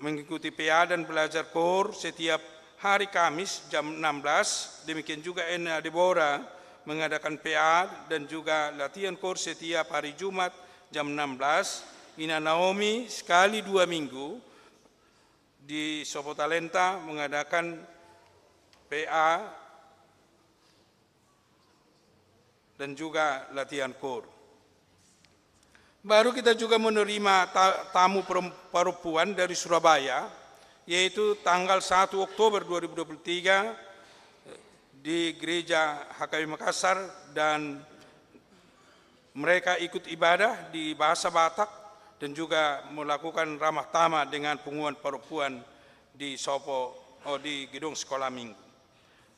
mengikuti PA dan belajar KOR setiap hari Kamis jam 16. Demikian juga Ina Deborah mengadakan PA dan juga latihan KOR setiap hari Jumat jam 16. Ina Naomi sekali 2 minggu di Sopo Talenta mengadakan PA dan juga latihan KOR. Baru kita juga menerima tamu perempuan dari Surabaya, yaitu tanggal 1 Oktober 2023 di Gereja HKBP Makassar, dan mereka ikut ibadah di bahasa Batak dan juga melakukan ramah tamah dengan pengumuman perempuan di di gedung sekolah minggu.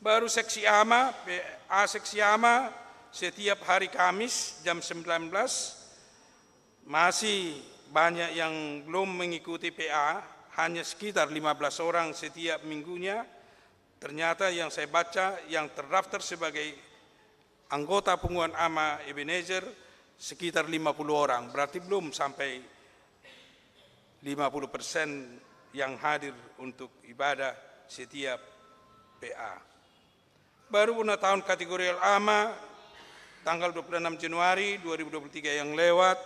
Baru seksi AMA, seksi AMA setiap hari Kamis jam 19. Masih banyak yang belum mengikuti PA, hanya sekitar 15 orang setiap minggunya. Ternyata yang saya baca yang terdaftar sebagai anggota pengumuman AMA Ebenezer sekitar 50 orang, berarti belum sampai 50% yang hadir untuk ibadah setiap PA. Baru guna tahun kategorial AMA tanggal 26 Januari 2023 yang lewat,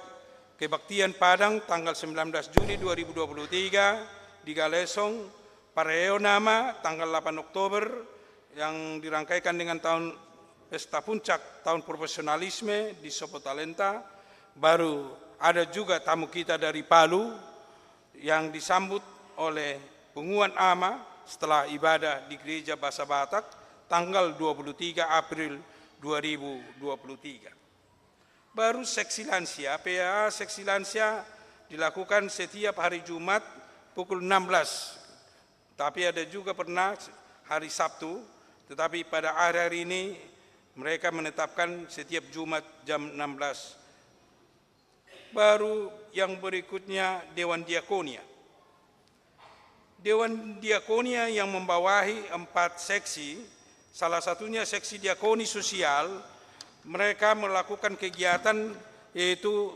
kebaktian Padang tanggal 19 Juli 2023 di Galesong, Pareo Nama tanggal 8 Oktober yang dirangkaikan dengan tahun pesta puncak tahun profesionalisme di Sopo Talenta. Baru ada juga tamu kita dari Palu yang disambut oleh pengumuman AMA setelah ibadah di Gereja Bahasa Batak tanggal 23 April 2023. Baru seksi lansia, PA seksi lansia dilakukan setiap hari Jumat pukul 16. Tapi ada juga pernah hari Sabtu, tetapi pada hari ini mereka menetapkan setiap Jumat jam 16. Baru yang berikutnya Dewan Diakonia. Dewan Diakonia yang membawahi 4 seksi, salah satunya seksi diakoni sosial. Mereka melakukan kegiatan yaitu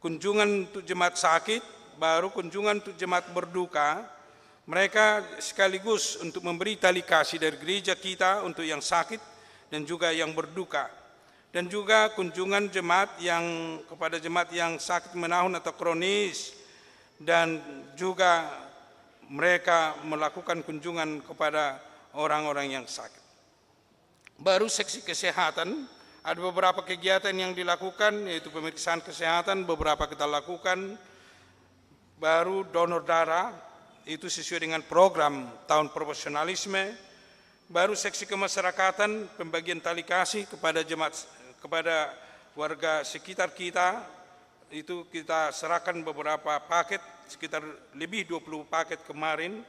kunjungan untuk jemaat sakit, baru kunjungan untuk jemaat berduka. Mereka sekaligus untuk memberi tali kasih dari gereja kita untuk yang sakit dan juga yang berduka. Dan juga kunjungan jemaat yang kepada jemaat yang sakit menahun atau kronis, dan juga mereka melakukan kunjungan kepada orang-orang yang sakit. Baru seksi kesehatan, ada beberapa kegiatan yang dilakukan, yaitu pemeriksaan kesehatan, beberapa kita lakukan. Baru donor darah, itu sesuai dengan program tahun profesionalisme. Baru seksi kemasyarakatan, pembagian tali kasih kepada jemaat, kepada warga sekitar kita. Itu kita serahkan beberapa paket, sekitar lebih 20 paket kemarin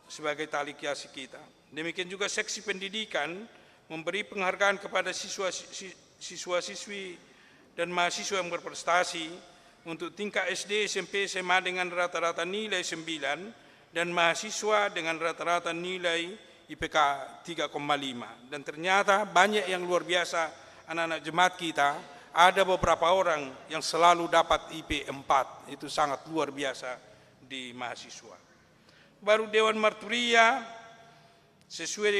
sebagai tali kasih kita. Demikian juga seksi pendidikan, memberi penghargaan kepada siswa-siswi dan mahasiswa yang berprestasi untuk tingkat SD, SMP, SMA dengan rata-rata nilai 9 dan mahasiswa dengan rata-rata nilai IPK 3,5. Dan ternyata banyak yang luar biasa anak-anak jemaat kita, ada beberapa orang yang selalu dapat IP 4, itu sangat luar biasa di mahasiswa. Baru Dewan Marturia sesuai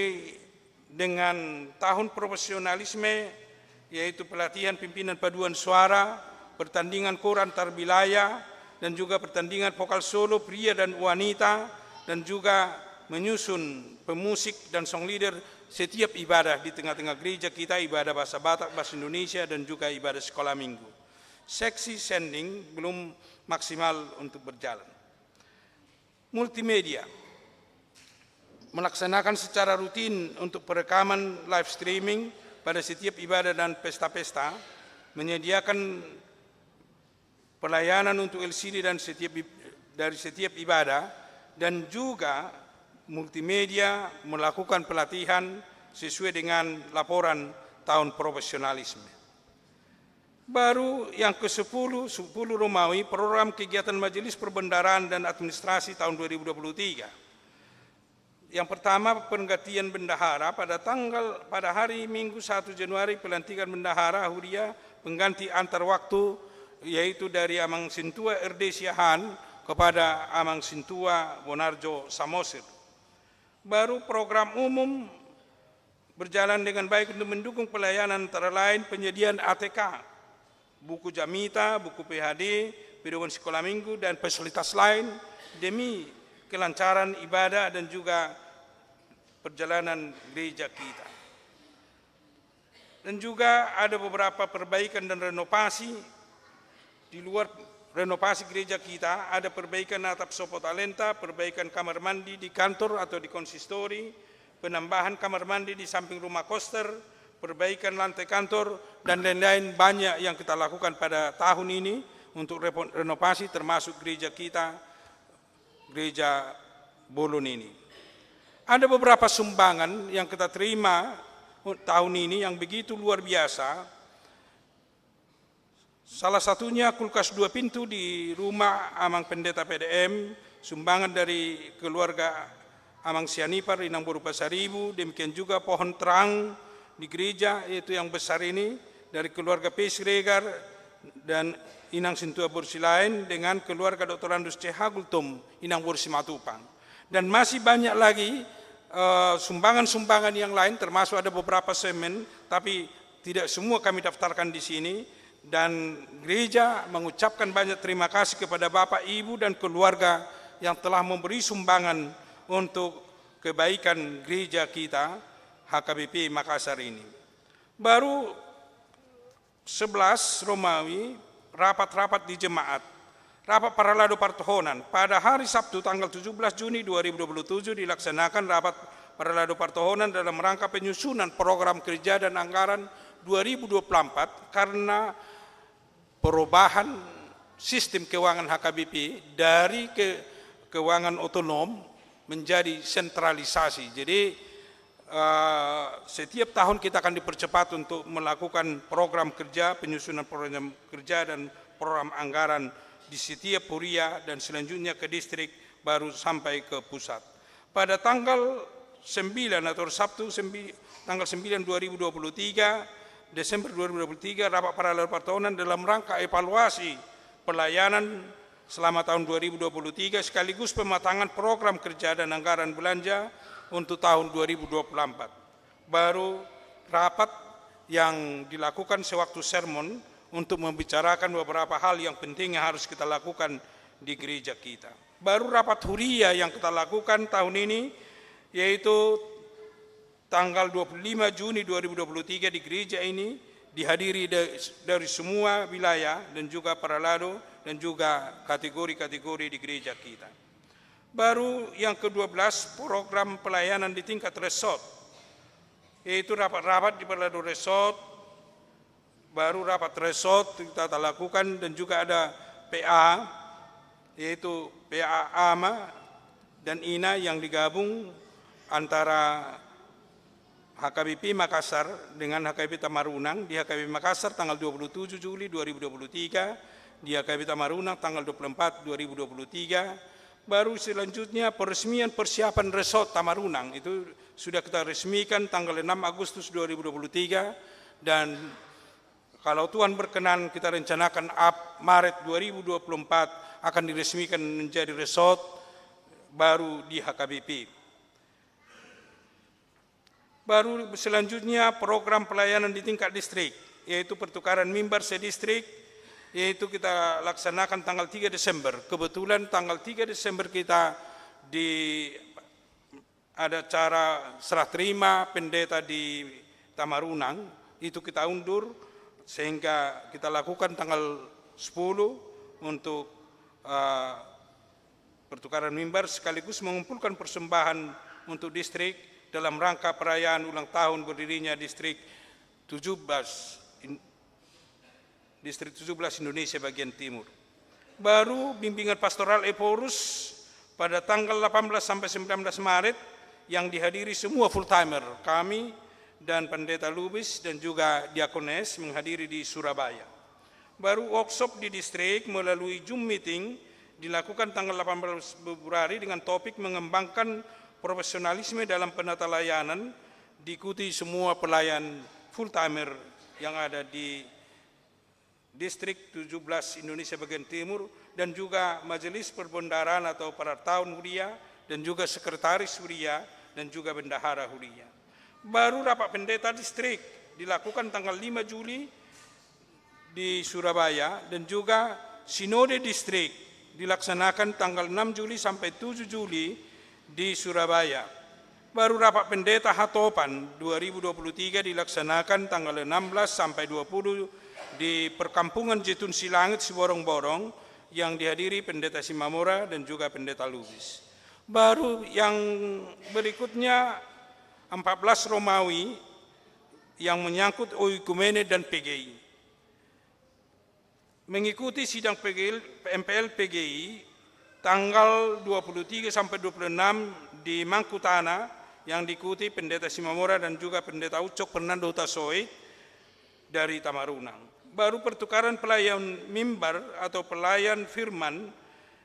dengan tahun profesionalisme, yaitu pelatihan pimpinan paduan suara, pertandingan KOR antar wilayah, dan juga pertandingan vokal solo pria dan wanita, dan juga menyusun pemusik dan song leader setiap ibadah di tengah-tengah gereja kita, ibadah bahasa Batak, bahasa Indonesia, dan juga ibadah sekolah minggu. Seksi sending belum maksimal untuk berjalan. Multimedia, melaksanakan secara rutin untuk perekaman live streaming pada setiap ibadah dan pesta-pesta, menyediakan pelayanan untuk LCD dari setiap ibadah, dan juga multimedia melakukan pelatihan sesuai dengan laporan tahun profesionalisme. Baru yang ke-10, 10 Romawi, program kegiatan Majelis Perbendaharaan dan Administrasi tahun 2023. Yang pertama, penggantian bendahara pada hari Minggu 1 Januari, pelantikan bendahara Huria pengganti antar waktu, yaitu dari Amang Sintua RD Siahan kepada Amang Sintua Bonarjo Samosir. Baru program umum berjalan dengan baik untuk mendukung pelayanan antara lain penyediaan ATK, buku Jamita, buku PHD, pedoman sekolah minggu, dan fasilitas lain demi kelancaran ibadah dan juga perjalanan gereja kita. Dan juga ada beberapa perbaikan dan renovasi di luar renovasi gereja kita, ada perbaikan atap Sopo Talenta, perbaikan kamar mandi di kantor atau di konsistori, penambahan kamar mandi di samping rumah koster, perbaikan lantai kantor, dan lain-lain banyak yang kita lakukan pada tahun ini untuk renovasi, termasuk gereja kita, gereja Bolon ini. Ada beberapa sumbangan yang kita terima tahun ini yang begitu luar biasa. Salah satunya kulkas 2 pintu di rumah Amang Pendeta PDM, sumbangan dari keluarga Amang Sianipar Inang Boru Pasaribu, demikian juga pohon terang di gereja, yaitu yang besar ini, dari keluarga P. Siregar dan Inang Sintua Borsilain dengan keluarga Dr. Andus C. Hagultum Inang Borsi Matupang. Dan masih banyak lagi sumbangan-sumbangan yang lain, termasuk ada beberapa semen, tapi tidak semua kami daftarkan di sini. Dan gereja mengucapkan banyak terima kasih kepada Bapak, Ibu, dan keluarga yang telah memberi sumbangan untuk kebaikan gereja kita, HKBP Makassar ini. Baru 11 Romawi, rapat-rapat di jemaat. Rapat Paralado Partohonan. Pada hari Sabtu tanggal 17 Juni 2027 dilaksanakan rapat Paralado Partohonan dalam rangka penyusunan program kerja dan anggaran 2024 karena perubahan sistem keuangan HKBP dari keuangan otonom menjadi sentralisasi. Jadi setiap tahun kita akan dipercepat untuk melakukan program kerja, penyusunan program kerja dan program anggaran di setiap Huria dan selanjutnya ke distrik baru sampai ke pusat. Pada tanggal 9 atau Sabtu tanggal 9 2023 Desember 2023 rapat paralel partonan dalam rangka evaluasi pelayanan selama tahun 2023 sekaligus pematangan program kerja dan anggaran belanja untuk tahun 2024. Baru rapat yang dilakukan sewaktu sermon untuk membicarakan beberapa hal yang penting yang harus kita lakukan di gereja kita. Baru rapat Huria yang kita lakukan tahun ini, yaitu tanggal 25 Juni 2023 di gereja ini, dihadiri dari semua wilayah dan juga Paralado dan juga kategori-kategori di gereja kita. Baru yang ke-12 program pelayanan di tingkat resort, yaitu rapat-rapat di Paralado Resort. Baru rapat resort kita lakukan dan juga ada PA, yaitu PA AMA dan INA yang digabung antara HKBP Makassar dengan HKBP Tamarunang. Di HKBP Makassar tanggal 27 Juli 2023, di HKBP Tamarunang tanggal 24 2023. Baru selanjutnya peresmian persiapan resort Tamarunang, itu sudah kita resmikan tanggal 6 Agustus 2023, dan kalau Tuhan berkenan kita rencanakan Maret 2024 akan diresmikan menjadi resort baru di HKBP. Baru selanjutnya program pelayanan di tingkat distrik, yaitu pertukaran mimbar sedistrik, yaitu kita laksanakan tanggal 3 Desember. Kebetulan tanggal 3 Desember kita ada acara serah terima pendeta di Tamarunang, itu kita undur sehingga kita lakukan tanggal 10 untuk pertukaran mimbar sekaligus mengumpulkan persembahan untuk distrik dalam rangka perayaan ulang tahun berdirinya distrik 17 Indonesia bagian timur. Baru bimbingan pastoral Eporus pada tanggal 18 sampai 19 Maret yang dihadiri semua full timer kami dan Pendeta Lubis dan juga Diakones menghadiri di Surabaya. Baru workshop di distrik melalui Zoom meeting dilakukan tanggal 18 Februari dengan topik mengembangkan profesionalisme dalam penata layanan, diikuti semua pelayan full timer yang ada di distrik 17 Indonesia bagian timur dan juga majelis perbendaharaan atau para tahun Huria dan juga sekretaris Huria dan juga bendahara Huria. Baru rapat pendeta distrik dilakukan tanggal 5 Juli di Surabaya dan juga sinode distrik dilaksanakan tanggal 6 Juli sampai 7 Juli di Surabaya. Baru rapat pendeta Hatopan 2023 dilaksanakan tanggal 16 sampai 20 di perkampungan Jetun Silangit Siborong-Borong yang dihadiri pendeta Simamora dan juga pendeta Lubis. Baru yang berikutnya 14 Romawi yang menyangkut oikumene dan PGI. Mengikuti sidang MPL PGI tanggal 23 sampai 26 di Mangkutana yang diikuti pendeta Simamora dan juga pendeta Ucok Fernando Tasoy dari Tamarunang. Baru pertukaran pelayan mimbar atau pelayan firman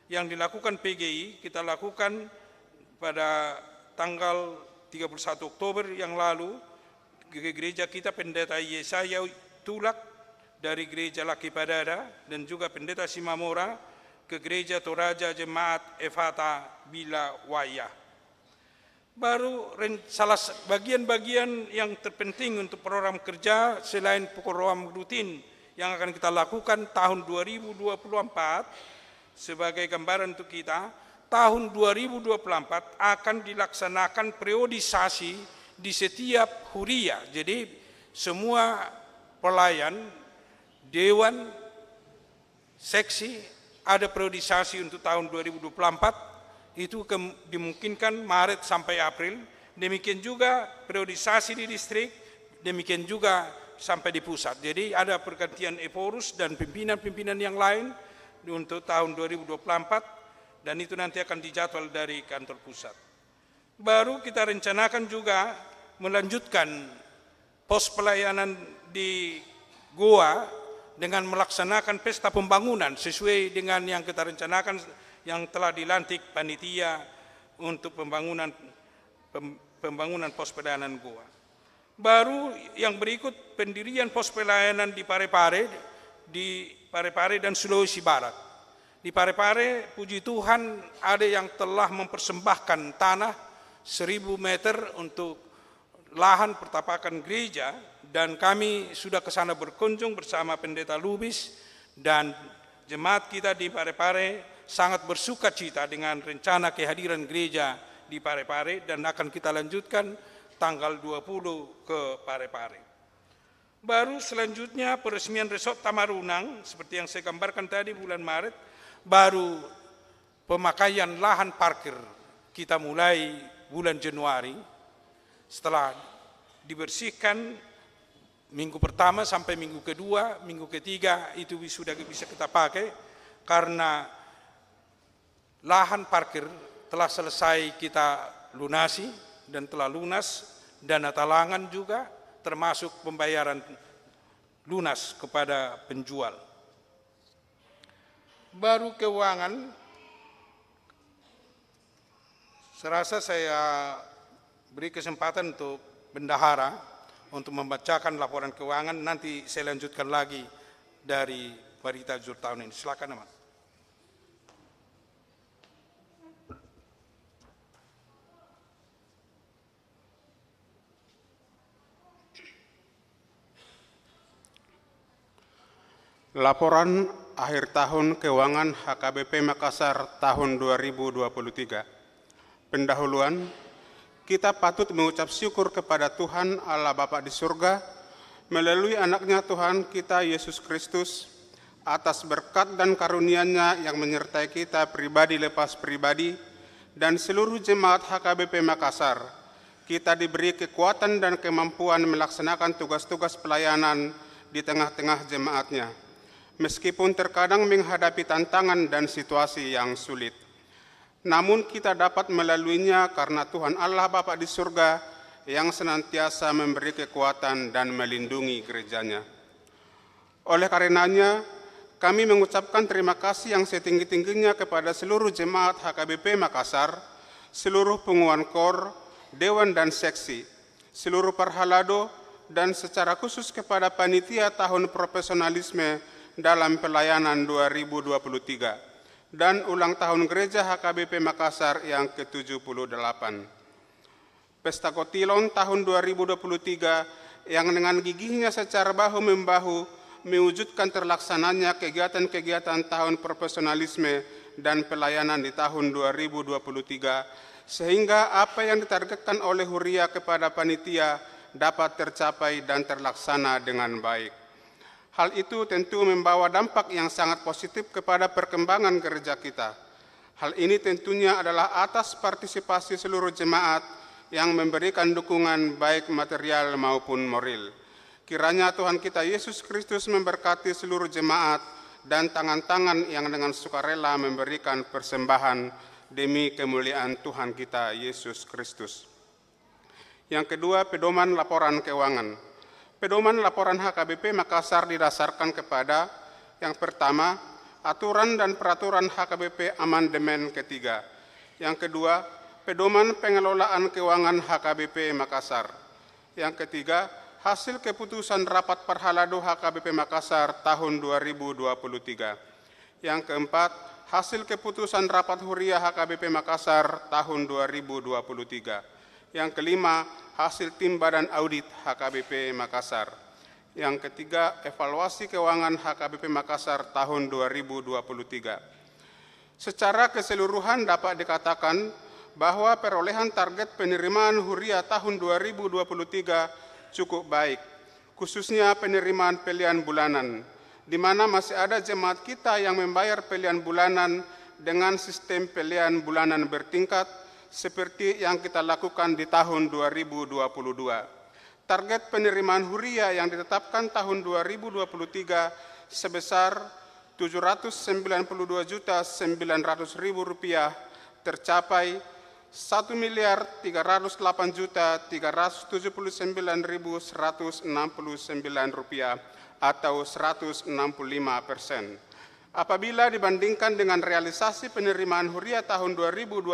yang dilakukan PGI kita lakukan pada tanggal 31 Oktober yang lalu ke gereja kita pendeta Yesaya Tulak dari gereja Laki Padada dan juga pendeta Simamora ke gereja Toraja Jemaat Efata Bila Wayah. Baru salah bagian-bagian yang terpenting untuk program kerja selain program rutin yang akan kita lakukan tahun 2024 sebagai gambaran untuk kita, tahun 2024 akan dilaksanakan periodisasi di setiap huria. Jadi semua pelayan Dewan, seksi, ada periodisasi untuk tahun 2024, itu dimungkinkan Maret sampai April, demikian juga periodisasi di distrik, demikian juga sampai di pusat. Jadi ada pergantian Eporus dan pimpinan-pimpinan yang lain untuk tahun 2024, dan itu nanti akan dijadwal dari kantor pusat. Baru kita rencanakan juga melanjutkan pos pelayanan di Goa, dengan melaksanakan pesta pembangunan sesuai dengan yang kita rencanakan yang telah dilantik panitia untuk pembangunan pos pelayanan Goa. Baru yang berikut pendirian pos pelayanan di Parepare dan Sulawesi Barat. Di Parepare, puji Tuhan ada yang telah mempersembahkan tanah 1000 meter untuk lahan pertapakan gereja, dan kami sudah ke sana berkunjung bersama pendeta Lubis dan jemaat kita di Parepare sangat bersuka cita dengan rencana kehadiran gereja di Parepare dan akan kita lanjutkan tanggal 20 ke Parepare. Baru selanjutnya peresmian resort Tamarunang seperti yang saya gambarkan tadi bulan Maret, baru pemakaian lahan parkir kita mulai bulan Januari. Setelah dibersihkan minggu pertama sampai minggu kedua, minggu ketiga itu sudah bisa kita pakai karena lahan parkir telah selesai kita lunasi dan telah lunas, dana talangan juga termasuk pembayaran lunas kepada penjual. Baru keuangan, serasa saya beri kesempatan untuk bendahara untuk membacakan laporan keuangan, nanti saya lanjutkan lagi dari berita Jur tahun ini. Silakan, Mas. Laporan akhir tahun keuangan HKBP Makassar tahun 2023. Pendahuluan, kita patut mengucap syukur kepada Tuhan Allah Bapa di surga melalui anaknya Tuhan kita Yesus Kristus atas berkat dan karunia-Nya yang menyertai kita pribadi lepas pribadi dan seluruh jemaat HKBP Makassar. Kita diberi kekuatan dan kemampuan melaksanakan tugas-tugas pelayanan di tengah-tengah jemaatnya, meskipun terkadang menghadapi tantangan dan situasi yang sulit. Namun kita dapat melaluinya karena Tuhan Allah Bapa di surga yang senantiasa memberi kekuatan dan melindungi gerejanya. Oleh karenanya, kami mengucapkan terima kasih yang setinggi-tingginya kepada seluruh jemaat HKBP Makassar, seluruh pengumuman KOR, Dewan dan Seksi, seluruh parhalado, dan secara khusus kepada panitia tahun profesionalisme dalam pelayanan 2023 dan ulang tahun gereja HKBP Makassar yang ke-78. Pesta Kotilon tahun 2023 yang dengan gigihnya secara bahu-membahu mewujudkan terlaksananya kegiatan-kegiatan tahun profesionalisme dan pelayanan di tahun 2023, sehingga apa yang ditargetkan oleh Huria kepada panitia dapat tercapai dan terlaksana dengan baik. Hal itu tentu membawa dampak yang sangat positif kepada perkembangan gereja kita. Hal ini tentunya adalah atas partisipasi seluruh jemaat yang memberikan dukungan baik material maupun moral. Kiranya Tuhan kita Yesus Kristus memberkati seluruh jemaat dan tangan-tangan yang dengan sukarela memberikan persembahan demi kemuliaan Tuhan kita Yesus Kristus. Yang kedua, pedoman laporan keuangan. Pedoman laporan HKBP Makassar didasarkan kepada yang pertama, aturan dan peraturan HKBP amandemen ketiga. Yang kedua, pedoman pengelolaan keuangan HKBP Makassar. Yang ketiga, hasil keputusan rapat parhalado HKBP Makassar tahun 2023. Yang keempat, hasil keputusan rapat Huria HKBP Makassar tahun 2023. Yang kelima, hasil tim badan audit HKBP Makassar. Yang ketiga, evaluasi keuangan HKBP Makassar tahun 2023. Secara keseluruhan dapat dikatakan bahwa perolehan target penerimaan Huria tahun 2023 cukup baik, khususnya penerimaan pelian bulanan, di mana masih ada jemaat kita yang membayar pelian bulanan dengan sistem pelian bulanan bertingkat seperti yang kita lakukan di tahun 2022. Target penerimaan Huria yang ditetapkan tahun 2023 sebesar Rp792.900.000 tercapai Rp1.308.379.169 atau 165%. Apabila dibandingkan dengan realisasi penerimaan Huria tahun 2022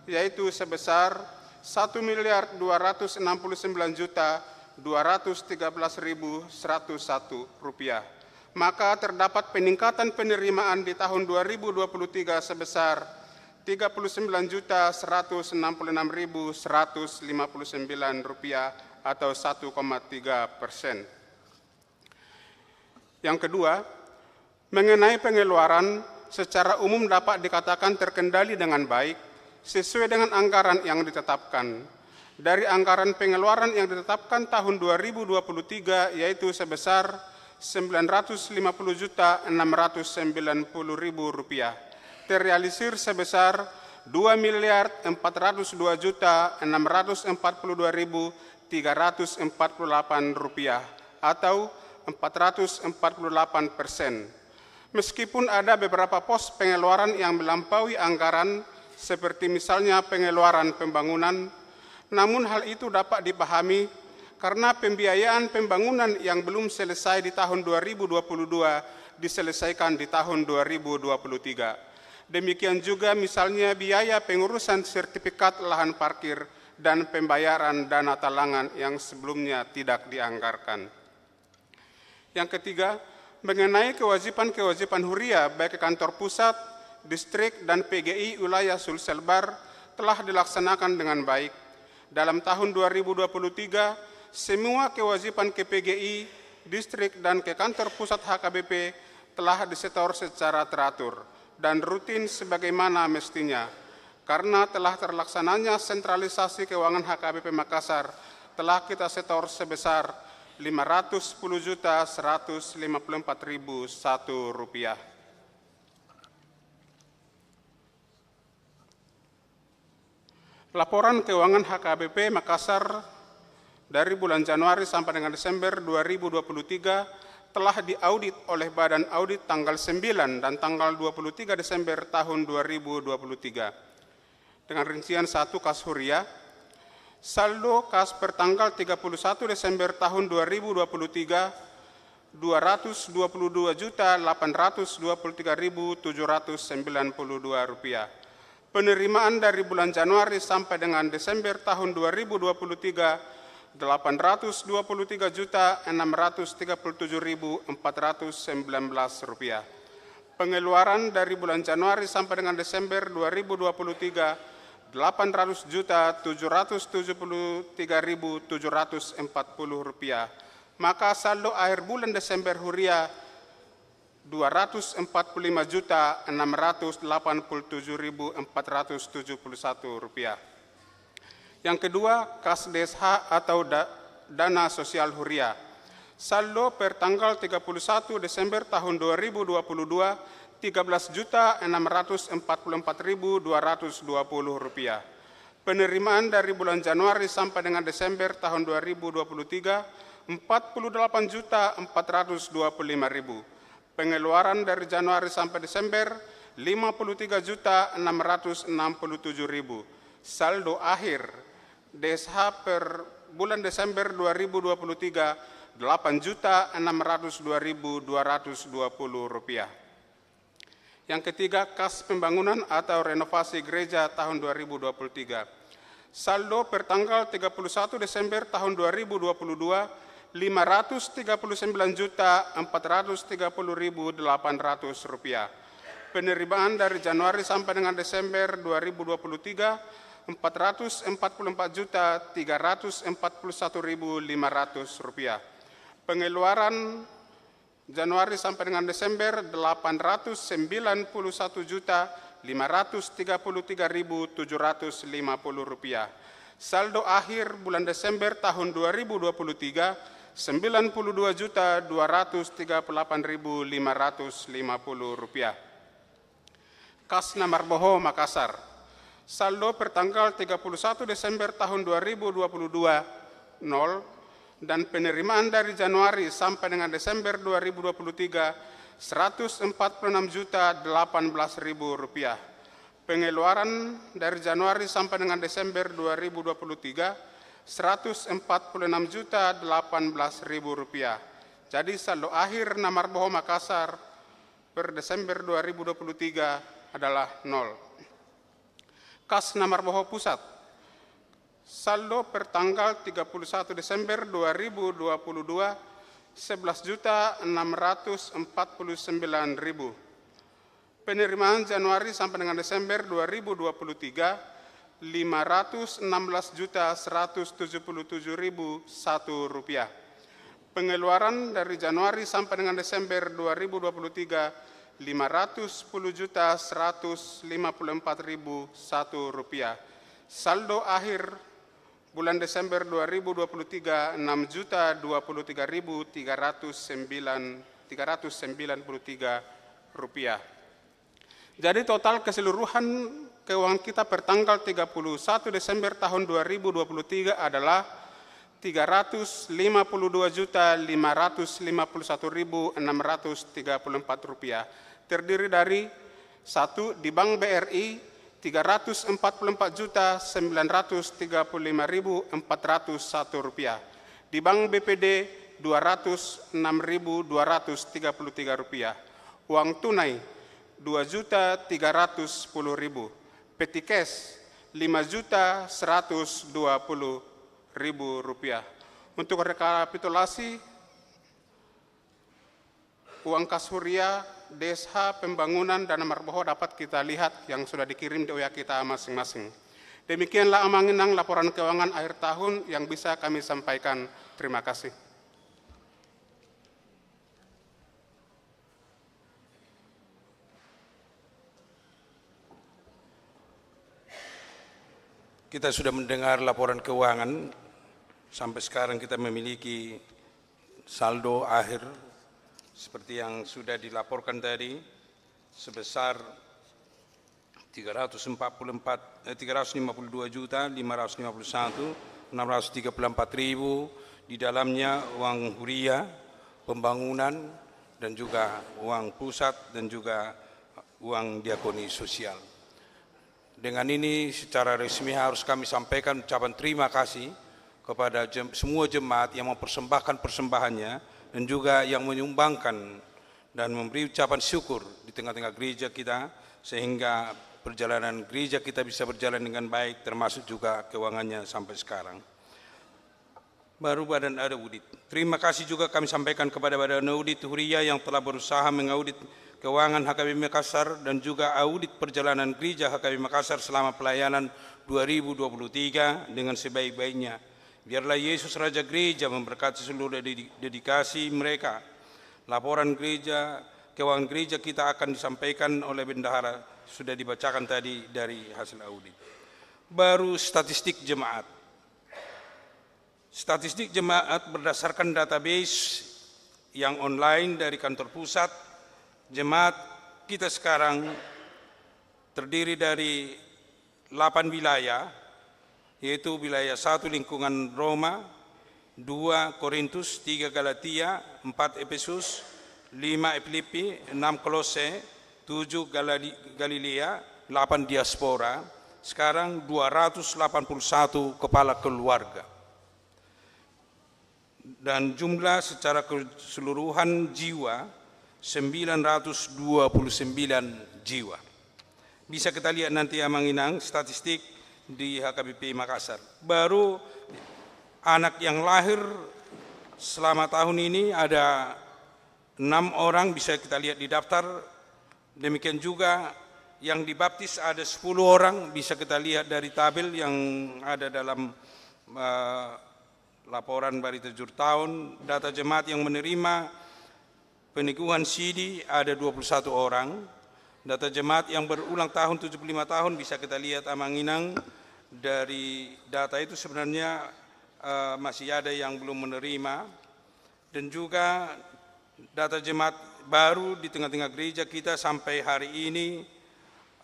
yaitu sebesar Rp1.269.213.101, maka terdapat peningkatan penerimaan di tahun 2023 sebesar Rp39.166.159 atau 1,3%. Yang kedua, mengenai pengeluaran secara umum dapat dikatakan terkendali dengan baik sesuai dengan anggaran yang ditetapkan. Dari anggaran pengeluaran yang ditetapkan tahun 2023 yaitu sebesar Rp950.690.000, terrealisir sebesar Rp2.442.642.348 atau 448%. Meskipun ada beberapa pos pengeluaran yang melampaui anggaran seperti misalnya pengeluaran pembangunan, namun hal itu dapat dipahami karena pembiayaan pembangunan yang belum selesai di tahun 2022 diselesaikan di tahun 2023. Demikian juga misalnya biaya pengurusan sertifikat lahan parkir dan pembayaran dana talangan yang sebelumnya tidak dianggarkan. Yang ketiga, mengenai kewajiban-kewajiban Huria baik kantor pusat, distrik, dan PGI wilayah Sulselbar telah dilaksanakan dengan baik. Dalam tahun 2023, semua kewajiban ke PGI, distrik, dan ke kantor pusat HKBP telah disetor secara teratur dan rutin sebagaimana mestinya. Karena telah terlaksananya sentralisasi keuangan HKBP Makassar, telah kita setor sebesar 510.154.001 rupiah. Laporan keuangan HKBP Makassar dari bulan Januari sampai dengan Desember 2023 telah diaudit oleh Badan Audit tanggal 9 dan tanggal 23 Desember tahun 2023. Dengan rincian 1 kas Huria, saldo kas per tanggal 31 Desember tahun 2023 Rp222.823.792 rupiah. Penerimaan dari bulan Januari sampai dengan Desember tahun 2023 Rp823.637.419 rupiah. Pengeluaran dari bulan Januari sampai dengan Desember 2023 Rp800.773.740 rupiah. Maka saldo akhir bulan Desember Huria Rp245.687.471 Yang kedua, kas DSH atau dana sosial Huria. Saldo per tanggal 31 Desember tahun 2022 Rp13.644.220. Penerimaan dari bulan Januari sampai dengan Desember tahun 2023 Rp48.425.000. Pengeluaran dari Januari sampai Desember Rp53.667.000. Saldo akhir DSH per bulan Desember 2023 Rp8.602.220. Yang ketiga, kas pembangunan atau renovasi gereja tahun 2023. Saldo per tanggal 31 Desember tahun 2022 Rp539.430.800. Penerimaan dari Januari sampai dengan Desember 2023 Rp444.341.500. Pengeluaran Januari sampai dengan Desember Rp809.533.750. Saldo akhir bulan Desember tahun 2023 Rp92.238.550. Kas Namarboho Makassar. Saldo per tanggal 31 Desember tahun 2022 0 dan penerimaan dari Januari sampai dengan Desember 2023 Rp146.018.000. Pengeluaran dari Januari sampai dengan Desember 2023 Rp146.018.000. Jadi saldo akhir Namarboho Makassar per Desember 2023 adalah 0. Kas Namarboho Pusat. Saldo per tanggal 31 Desember 2022 Rp11.649.000. Penerimaan Januari sampai dengan Desember 2023 Rp516.177.001. Pengeluaran dari Januari sampai dengan Desember 2023 Rp510.154.001. Saldo akhir bulan Desember 2023 Rp6.023.393. Jadi total keseluruhan keuangan kita per tanggal 31 Desember tahun 2023 adalah Rp355.551.634. Terdiri dari 1 di Bank BRI Rp345.401. Di Bank BPD Rp206.233. Uang tunai Rp2.310.000. Peti cash Rp5.120.000. Untuk rekapitulasi, uang kas Huria, DSH, pembangunan, dan Namarboho dapat kita lihat yang sudah dikirim di WA kita masing-masing. Demikianlah amanginang laporan keuangan akhir tahun yang bisa kami sampaikan. Terima kasih. Kita sudah mendengar laporan keuangan. Sampai sekarang kita memiliki saldo akhir seperti yang sudah dilaporkan tadi sebesar 352.551.634.000, di dalamnya uang huria, pembangunan, dan juga uang pusat dan juga uang diakoni sosial. Dengan ini secara resmi harus kami sampaikan ucapan terima kasih kepada semua jemaat yang mempersembahkan persembahannya dan juga yang menyumbangkan dan memberi ucapan syukur di tengah-tengah gereja kita sehingga perjalanan gereja kita bisa berjalan dengan baik, termasuk juga keuangannya sampai sekarang. Baru Badan Audit. Terima kasih juga kami sampaikan kepada Badan Audit Huria yang telah berusaha mengaudit keuangan HKBP Makassar dan juga audit perjalanan gereja HKBP Makassar selama pelayanan 2023 dengan sebaik-baiknya. Biarlah Yesus Raja Gereja memberkati seluruh dedikasi mereka. Laporan gereja, keuangan gereja kita akan disampaikan oleh bendahara, sudah dibacakan tadi dari hasil audit. Baru statistik jemaat. Statistik jemaat berdasarkan database yang online dari kantor pusat. Jemaat kita sekarang terdiri dari 8 wilayah, yaitu wilayah 1 lingkungan Roma, 2 Korintus, 3 Galatia, 4 Efesus, 5 Filipi, 6 Kolose, 7 Galilea, 8 diaspora, sekarang 281 kepala keluarga. Dan jumlah secara keseluruhan jiwa 929 jiwa. Bisa kita lihat nanti ya Manginang statistik di HKBP Makassar. Baru anak yang lahir selama tahun ini ada 6 orang, bisa kita lihat di daftar. Demikian juga yang dibaptis ada 10 orang, bisa kita lihat dari tabel yang ada dalam laporan Barita Juru Tahun. Data jemaat yang menerima peneguhan CD ada 21 orang. Data jemaat yang berulang tahun 75 tahun bisa kita lihat Amanginang. Dari data itu sebenarnya masih ada yang belum menerima. Dan juga data jemaat baru di tengah-tengah gereja kita sampai hari ini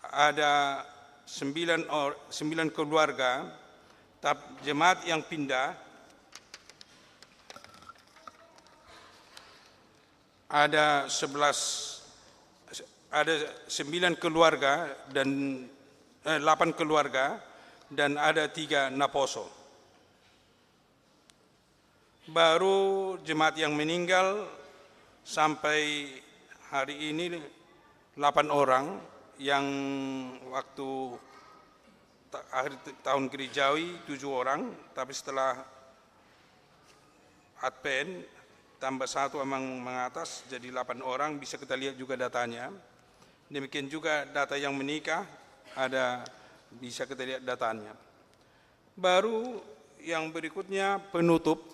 ada 9 keluarga. Jemaat yang pindah ada 9 keluarga dan 8 keluarga dan ada 3 naposo. Baru jemaat yang meninggal sampai hari ini 8 orang yang waktu akhir tahun gerejawi 7 orang, tapi setelah Advent tambah 1 emang mengatas jadi 8 orang, bisa kita lihat juga datanya. Demikian juga data yang menikah ada, bisa kita lihat datanya. Baru yang berikutnya penutup.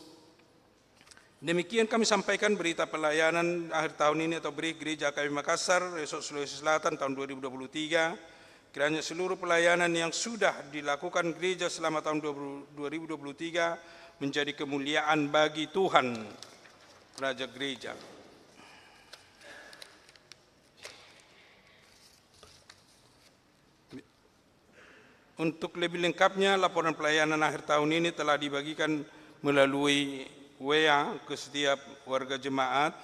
Demikian kami sampaikan berita pelayanan akhir tahun ini atau BRIK Gereja HKBP Makassar, Resort Sulawesi Selatan tahun 2023. Kiranya seluruh pelayanan yang sudah dilakukan gereja selama tahun 2023 menjadi kemuliaan bagi Tuhan Raja Gereja. Untuk lebih lengkapnya, laporan pelayanan akhir tahun ini telah dibagikan melalui WA ke setiap warga jemaat.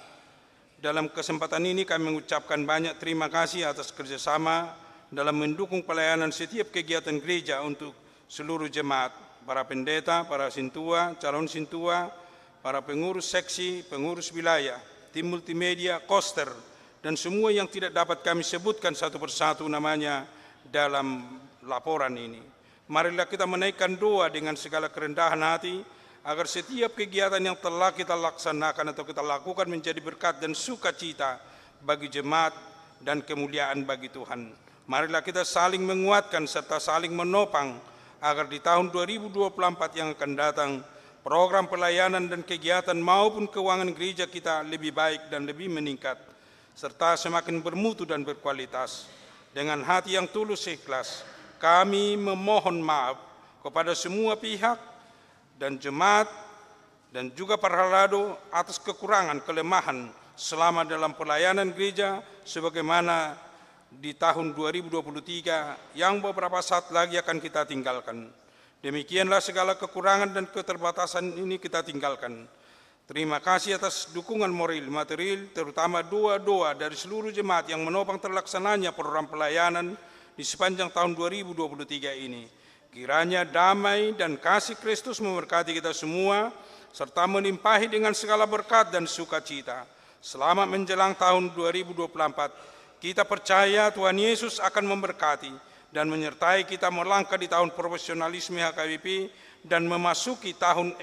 Dalam kesempatan ini kami mengucapkan banyak terima kasih atas kerjasama dalam mendukung pelayanan setiap kegiatan gereja untuk seluruh jemaat, para pendeta, para sintua, calon sintua, para pengurus seksi, pengurus wilayah, tim multimedia, koster, dan semua yang tidak dapat kami sebutkan satu persatu namanya dalam laporan ini. Marilah kita menaikkan doa dengan segala kerendahan hati, agar setiap kegiatan yang telah kita laksanakan atau kita lakukan menjadi berkat dan sukacita bagi jemaat dan kemuliaan bagi Tuhan. Marilah kita saling menguatkan serta saling menopang, agar di tahun 2024 yang akan datang, program pelayanan dan kegiatan maupun keuangan gereja kita lebih baik dan lebih meningkat, serta semakin bermutu dan berkualitas. Dengan hati yang tulus ikhlas, kami memohon maaf kepada semua pihak dan jemaat dan juga parhalado atas kekurangan kelemahan selama dalam pelayanan gereja sebagaimana di tahun 2023 yang beberapa saat lagi akan kita tinggalkan. Demikianlah segala kekurangan dan keterbatasan ini kita tinggalkan. Terima kasih atas dukungan moral material, terutama doa-doa dari seluruh jemaat yang menopang terlaksananya program pelayanan di sepanjang tahun 2023 ini. Kiranya damai dan kasih Kristus memberkati kita semua, serta melimpahi dengan segala berkat dan sukacita. Selama menjelang tahun 2024, kita percaya Tuhan Yesus akan memberkati dan menyertai kita melangkah di tahun profesionalisme HKBP dan memasuki tahun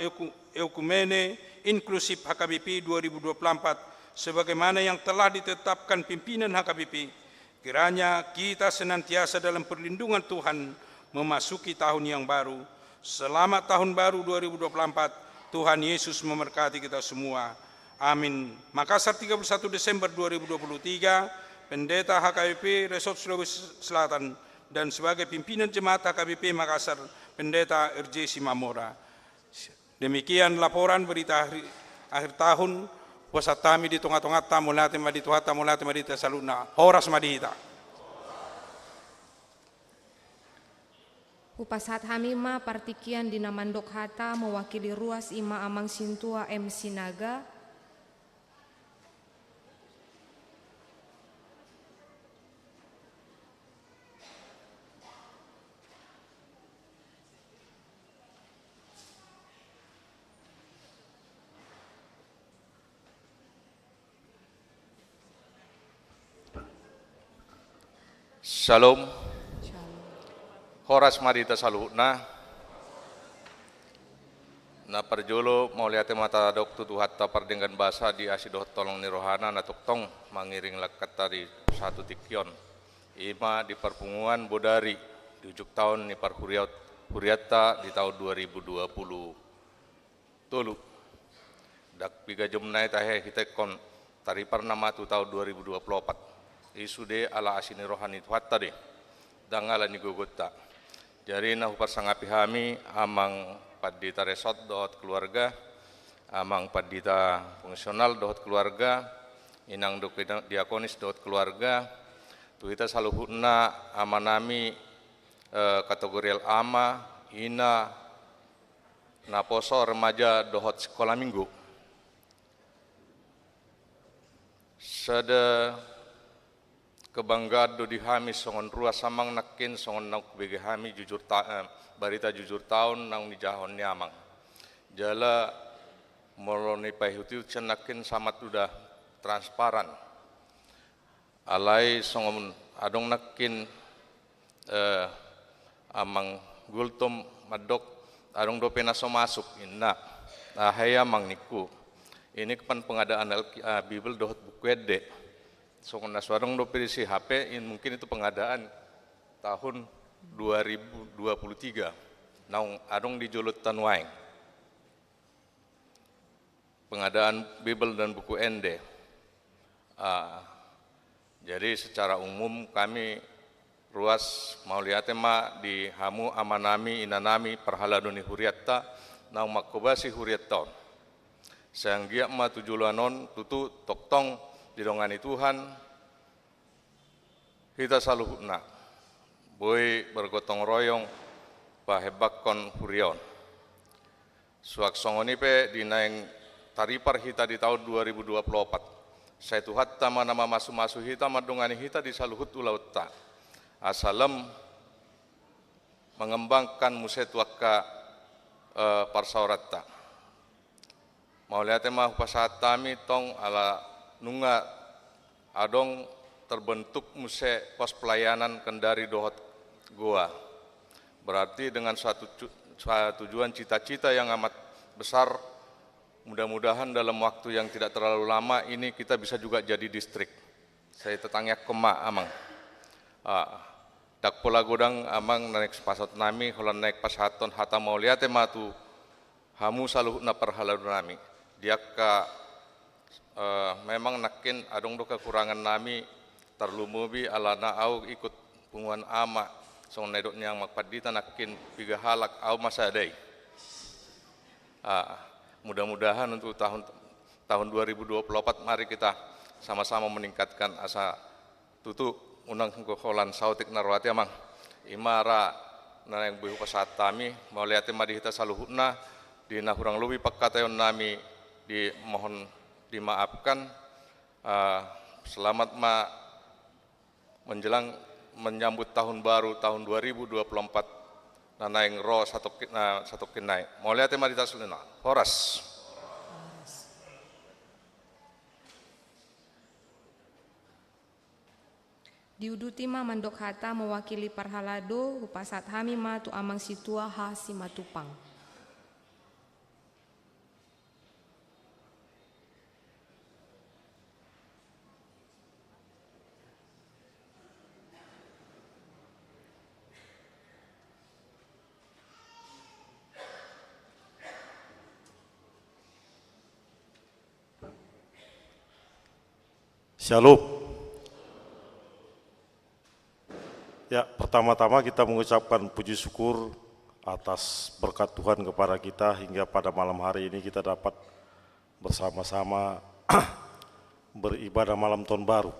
Ekumene Inklusif HKBP 2024 sebagaimana yang telah ditetapkan pimpinan HKBP. Kiranya kita senantiasa dalam perlindungan Tuhan memasuki tahun yang baru. Selamat tahun baru 2024. Tuhan Yesus memberkati kita semua. Amin. Makassar 31 Desember 2023, Pendeta HKBP Resort Sulawesi Selatan dan sebagai pimpinan jemaat HKBP Makassar, Pendeta RJ Simamora. Demikian laporan berita akhir tahun. Pusat kami di tengah-tengah tamu latih madi tuhata mulati madi saluna horas madihita. Upasat Hamima Partikian Dina Mandok Hata mewakili ruas Ima Amang Sintua M. Sinaga. Shalom. Horas marita saluhna. Na perjolo mau lihat mata dok tutu hatta pardenggan bahasa di asidoh tolong nirohana na toktong mangiring lekat dari satu tikion. Ima di perpunguan Bodari di ujuk tahun ni parhuriata di tahun 2020. Tolu. Dak piga jomnai tahe hitekon taripar nama tu tahun 2024. Isude ala asini rohani tuhatta deh. Dangala ni gugutta. Jadi nah sangapi hami amang padita resort dot keluarga, amang padita fungsional dot keluarga, inang dok diakonis dot keluarga, tu kita saluhuna amanami kategorial ama, ina, naposo remaja dohot sekolah minggu. Sada kebanggaan do dihami songon ruas samang nakin songon nak bege hami jujur barita jujur tahun nang ni jahon nyamang jala moloni pahuti cenakin samat udah transparan alai songon adong nakin amang gultom madok adong do penaso masuk inna ahaya mang niku ini kepan pengadaan Bible dohot buku ede. Songon naswarong do perisi HP mungkin itu pengadaan tahun 2023 naung adong di Jolut Tanwaing pengadaan Bible dan buku ende. Jadi secara umum kami ruas mau lihat tema di hamu amanami inanami perhaladoni huriatta naung makobasi huriatta sanggia ma tujulanon tutu toktong didongani Tuhan, kita saluhna, boy bergotong royong, pahebakon hurion. Suak songonipe dinaeng taripar hita di tahun 2024. Saya tuhat tama nama masu-masu hita madongani hita di saluhut ulautta. Asalem mengembangkan musetuaka parsauratta. Mau lihat mah pasatami tong ala nunga adong terbentuk muse pos pelayanan kendari dohot goa. Berarti dengan suatu tujuan cita-cita yang amat besar, mudah-mudahan dalam waktu yang tidak terlalu lama ini kita bisa juga jadi distrik. Saya tetangnya kema amang. Dak pola godang amang naik pasat nami, kalau naik pasaton hata mau lihat matu hamu saluh na perhalan nami. Dia memang nakin adong do kekurangan nami terlumubi alana au ikut punguan ama song nedok nyang makpadita nakin piga halak au masadai Mudah-mudahan untuk tahun 2024 mari kita sama-sama meningkatkan asa tutu unang kokolan sautik narwati amang imara na yang buhu pasatami mau lihat madi kita saluhuna di kurang lebih pakatayon nami dimohon dimaafkan. Selamat menjelang menyambut tahun baru tahun 2024 na yang roh satu kinai mau lihat madi kita saluhuna horas. Diuduti ma mandok hata mewakili parhalado upasat hami ma tu amang situa ha si matupang. Shalom. Ya, pertama-tama kita mengucapkan puji syukur atas berkat Tuhan kepada kita hingga pada malam hari ini kita dapat bersama-sama beribadah malam tahun baru.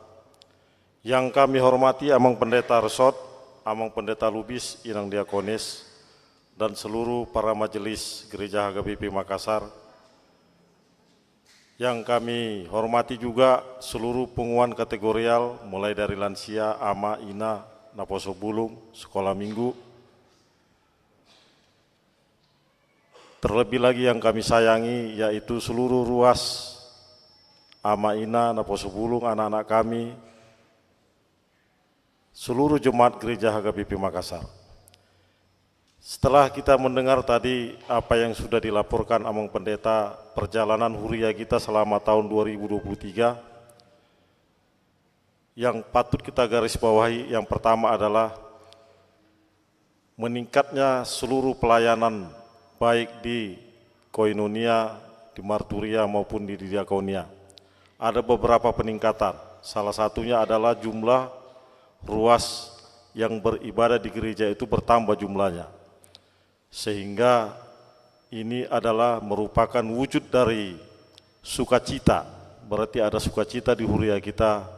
Yang kami hormati Amang Pendeta Resort, Amang Pendeta Lubis, Inang Diakonis, dan seluruh para majelis Gereja HKBP Makassar. Yang kami hormati juga seluruh pengumuman kategorial mulai dari lansia, ama, ina, Naposo Bulung, sekolah minggu. Terlebih lagi yang kami sayangi yaitu seluruh ruas ama, ina, Naposo Bulung, anak-anak kami, seluruh jemaat gereja HKBP Makassar. Setelah kita mendengar tadi apa yang sudah dilaporkan Amang Pendeta perjalanan huria kita selama tahun 2023, yang patut kita garis bawahi yang pertama adalah meningkatnya seluruh pelayanan baik di koinonia, di marturia maupun di diakonia. Ada beberapa peningkatan, salah satunya adalah jumlah ruas yang beribadah di gereja itu bertambah jumlahnya. Sehingga ini adalah merupakan wujud dari sukacita, berarti ada sukacita di huria kita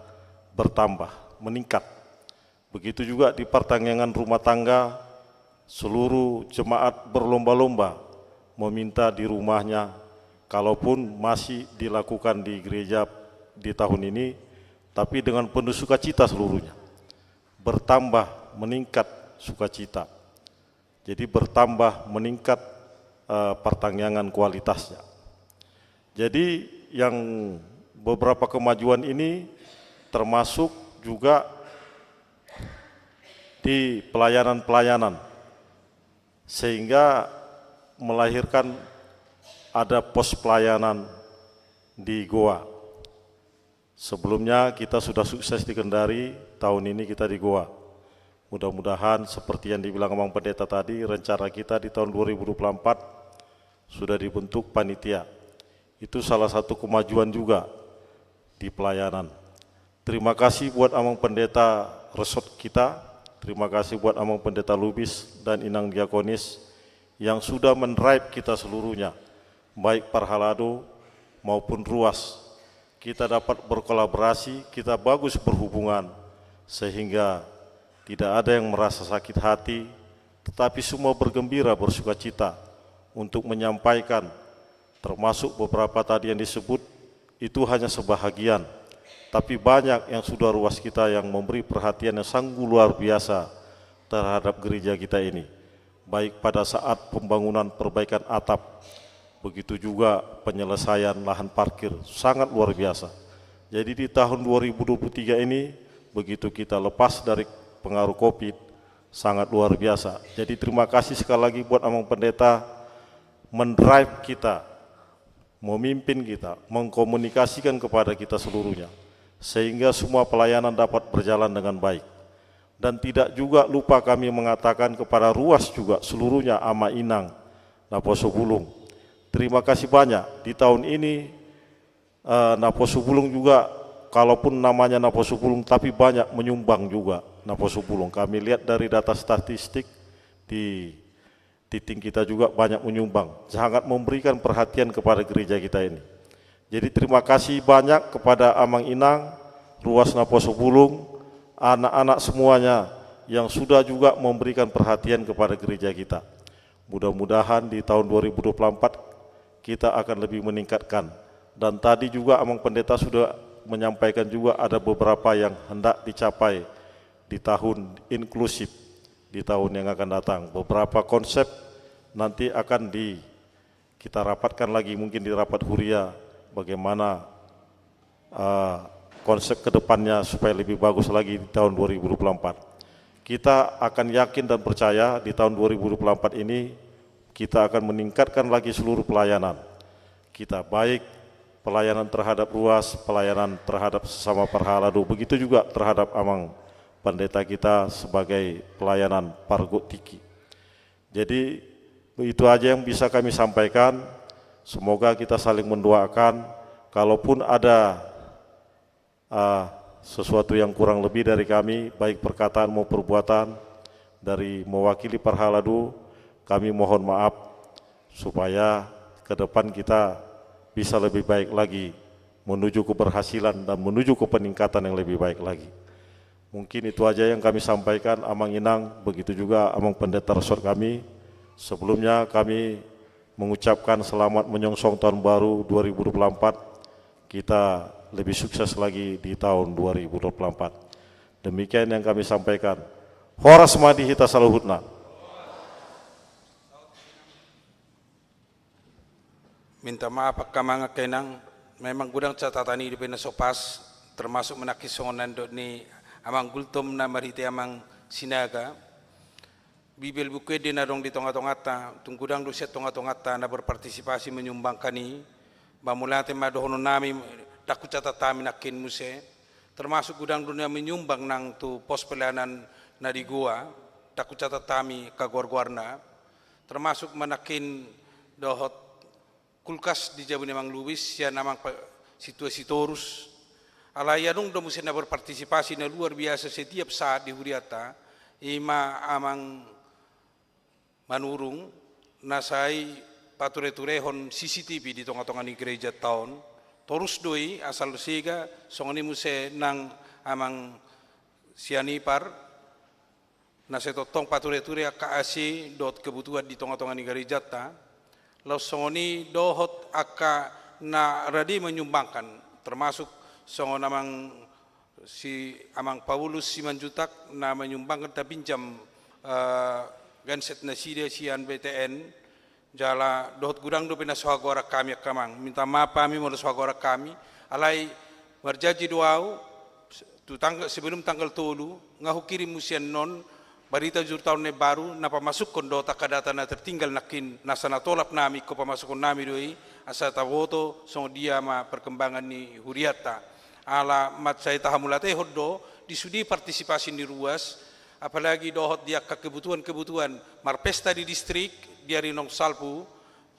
bertambah, meningkat. Begitu juga di pertanggungan rumah tangga, seluruh jemaat berlomba-lomba meminta di rumahnya, kalaupun masih dilakukan di gereja di tahun ini, tapi dengan penuh sukacita seluruhnya. Bertambah, meningkat sukacita. Jadi bertambah, meningkat pertanggungan kualitasnya. Jadi yang beberapa kemajuan ini termasuk juga di pelayanan-pelayanan, sehingga melahirkan ada pos pelayanan di Goa. Sebelumnya kita sudah sukses di Kendari, tahun ini kita di Goa. Mudah-mudahan seperti yang dibilang Amang Pendeta tadi, rencana kita di tahun 2024 sudah dibentuk panitia. Itu salah satu kemajuan juga di pelayanan. Terima kasih buat Amang Pendeta Resort kita, terima kasih buat Amang Pendeta Lubis dan Inang Diakonis yang sudah mendrive kita seluruhnya, baik Parhalado maupun ruas. Kita dapat berkolaborasi, kita bagus berhubungan, sehingga tidak ada yang merasa sakit hati, tetapi semua bergembira, bersukacita untuk menyampaikan, termasuk beberapa tadi yang disebut, itu hanya sebahagian. Tapi banyak yang sudah ruas kita yang memberi perhatian yang sangat luar biasa terhadap gereja kita ini. Baik pada saat pembangunan perbaikan atap, begitu juga penyelesaian lahan parkir, sangat luar biasa. Jadi di tahun 2023 ini, begitu kita lepas dari pengaruh COVID, sangat luar biasa. Jadi terima kasih sekali lagi buat Amang Pendeta, mendrive kita, memimpin kita, mengkomunikasikan kepada kita seluruhnya, sehingga semua pelayanan dapat berjalan dengan baik. Dan tidak juga lupa kami mengatakan kepada ruas juga seluruhnya ama, inang, Naposo Bulung. Terima kasih banyak. Di tahun ini Naposo Bulung juga, kalaupun namanya Naposo Bulung, tapi banyak menyumbang juga Naposo Bulung. Kami lihat dari data statistik di Titing kita juga banyak menyumbang, sangat memberikan perhatian kepada gereja kita ini. Jadi terima kasih banyak kepada Amang Inang, Ruas Naposo Bulung, anak-anak semuanya yang sudah juga memberikan perhatian kepada gereja kita. Mudah-mudahan di tahun 2024 kita akan lebih meningkatkan. Dan tadi juga Amang Pendeta sudah menyampaikan juga ada beberapa yang hendak dicapai di tahun inklusif, di tahun yang akan datang. Beberapa konsep nanti akan kita rapatkan lagi, mungkin di rapat huria, bagaimana konsep kedepannya supaya lebih bagus lagi di tahun 2024. Kita akan yakin dan percaya di tahun 2024 ini kita akan meningkatkan lagi seluruh pelayanan kita, baik pelayanan terhadap Ruas, pelayanan terhadap sesama Parhaladu, begitu juga terhadap Amang Pendeta kita sebagai pelayanan Pargo Tiki. Jadi itu aja yang bisa kami sampaikan. Semoga kita saling mendoakan. Kalaupun ada sesuatu yang kurang lebih dari kami, baik perkataan maupun perbuatan dari mewakili Parhaladu, kami mohon maaf supaya ke depan kita bisa lebih baik lagi, menuju keberhasilan dan menuju ke peningkatan yang lebih baik lagi. Mungkin itu aja yang kami sampaikan, Amang Inang, begitu juga Amang Pendeta Resort kami. Sebelumnya kami mengucapkan selamat menyongsong tahun baru 2024. Kita lebih sukses lagi di tahun 2024. Demikian yang kami sampaikan. Horas madi hita saluhutna. Minta maaf kamanga kenang, memang gudang catatan ini di penasopas, termasuk menakisongan ni Amang Gultom na marite Amang Sinaga. Bibel buku di narong di tonga-tongata, tunggudang dosia tonga-tongata na berpartisipasi menyumbangkan ini. Bamulate madohono nami takut catatan nakin muse, termasuk gudang dunia menyumbang nang tu pos pelayanan na di gua, takut catatan kagor-gorna, termasuk menakin dohot kulkas di Jabun Emang Luwis ya namang situasi torus. Alayanung do musim na berpartisipasi na luar biasa setiap saat di Huriata, ima amang manurung nasai pature-turehon CCTV di tengah-tengah di gereja tahun. Torus doi asal siga songoni muse nang amang sianipar nasetotong pature-ture akaasi dot kebutuhan di tengah-tengah di gereja ta. Lalu songoni dohot aka na radi menyumbangkan termasuk songon amang si Amang Paulus Simanjutak na menyumbangkan ta pinjam ganset na sian BTN jala dohot gudang do pina sohagora kami akamang minta maaf kami mo sohagora kami alai marjaji doau tu tanggal sebelum tanggal 3 ngahu kirim musian non barita jur tahun ne baru na pamasuk kondota kadata na tertinggal nakin nasana tolap nami ko pamasukon nami doi asa tawoto song dia ma perkembangan ni Huriata ala mat saya tahamulate hoddo disudi partisipasi di Ruas, apalagi dohot dia ke kebutuhan marpesta di distrik dia rinong salpu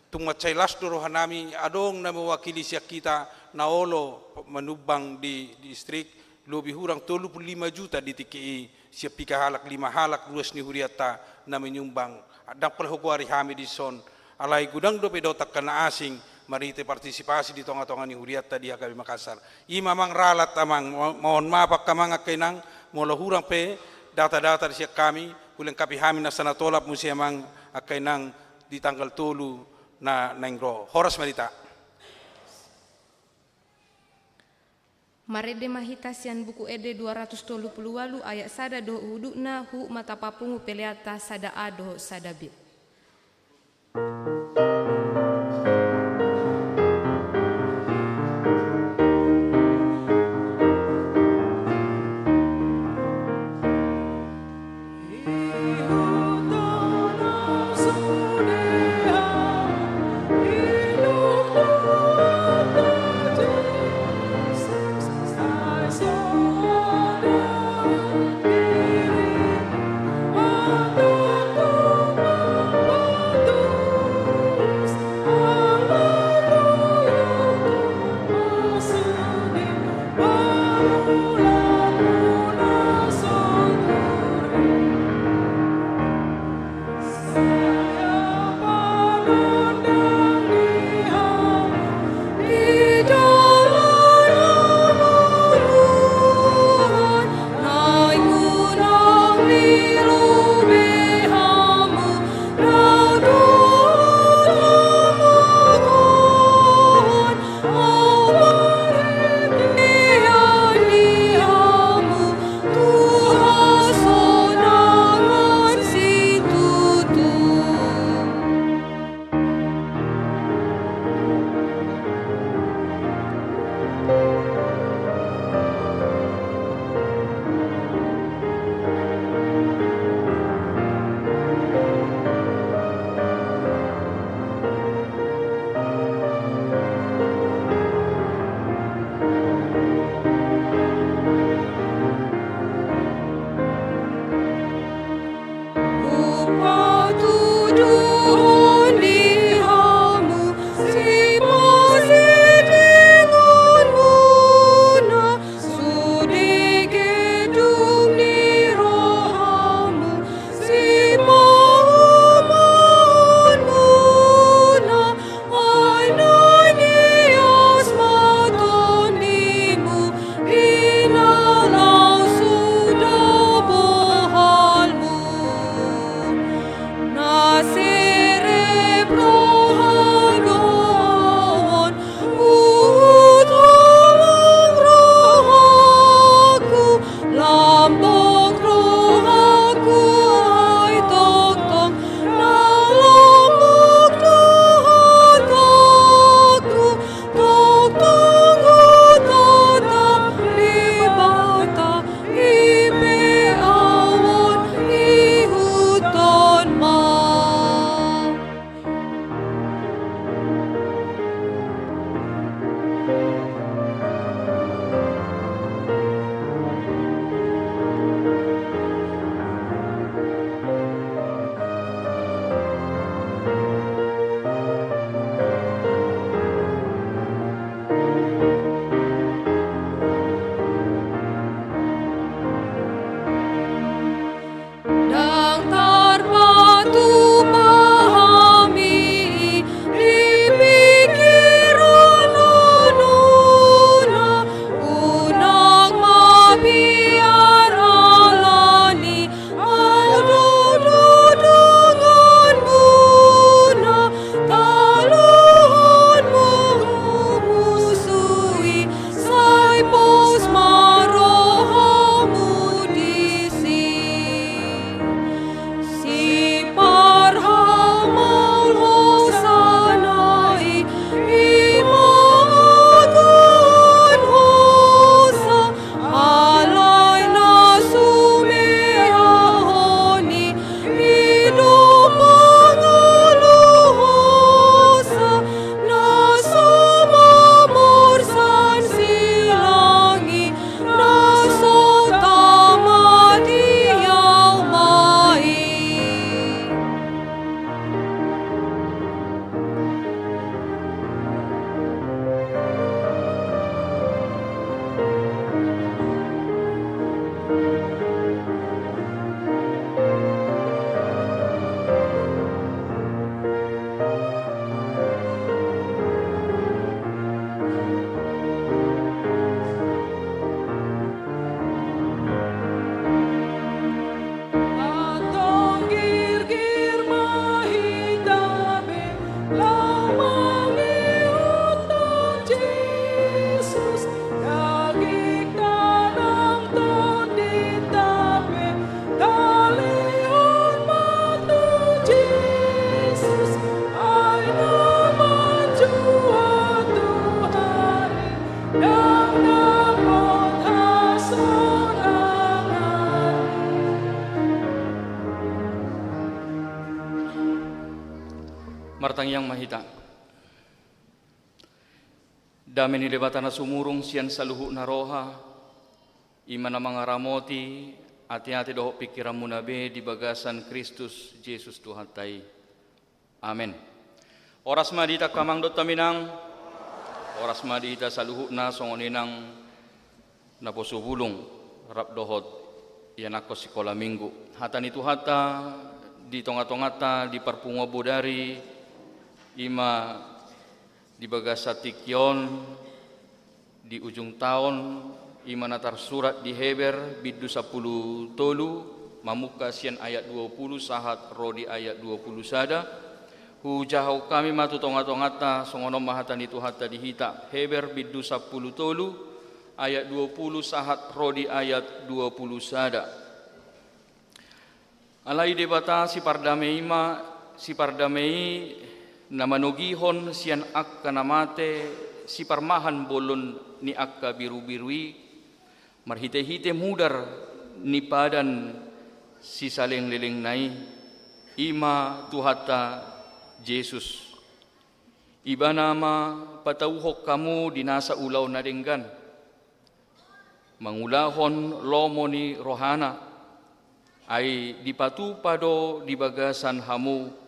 tumat saya las rohanami adong na mewakili siak kita naolo menubang di distrik lebih kurang 35 juta di TKI siap pika halak 5 halak Ruas ni Huriata na menyumbang adang perhugwari hamidison alai gudang do pedotak kana asing marite partisipasi di tengah-tengah ni Huriata di HKB Makassar. Mamang ralat amang mohon maaf kamang kenang mula hurang pe data-data di siak kami ulang kapi hamin na sana tolap musi amang kenang di tanggal 3 na nengro. Horas marita. Marede mahitasian buku ede 230 walu ayat sada do hudukna hu mata papungu peleata sada ado sada bit. Oh partang yang mahita. Dameni debatana sumurung sian saluhu naroha, imana mangaramoti, hati-hati dohok pikiranmu nabe di bagasan Kristus Yesus Tuhan tai. Amin. Oras madita kamang dota minang, oras madita saluhu na songoninang naposo bulung rap dohot yanako sekolah minggu. Hatan itu hata di tonga-tongata di parpungo bodari ima di bagasatikion di ujung tahun ima natar surat di Heber bidu 10 tolu mamuka sian ayat 20 sahat rodi ayat 20 sada hujahau kami matu tonga-tongata songonom mahatan itu hata dihita Heber bidu 10 tolu ayat 20 sahat rodi ayat 20 sada. Alai debata si pardamei namanugihon sian akka namate si parmahan bolon ni akka biru-birui marhite-hite mudar ni padan si saleng leleng nai ima tuhata Yesus iba nama patauhok kamu dinasa ulaw na denggan mangulahon lomo ni rohana ai dipatu pado di bagasan hamu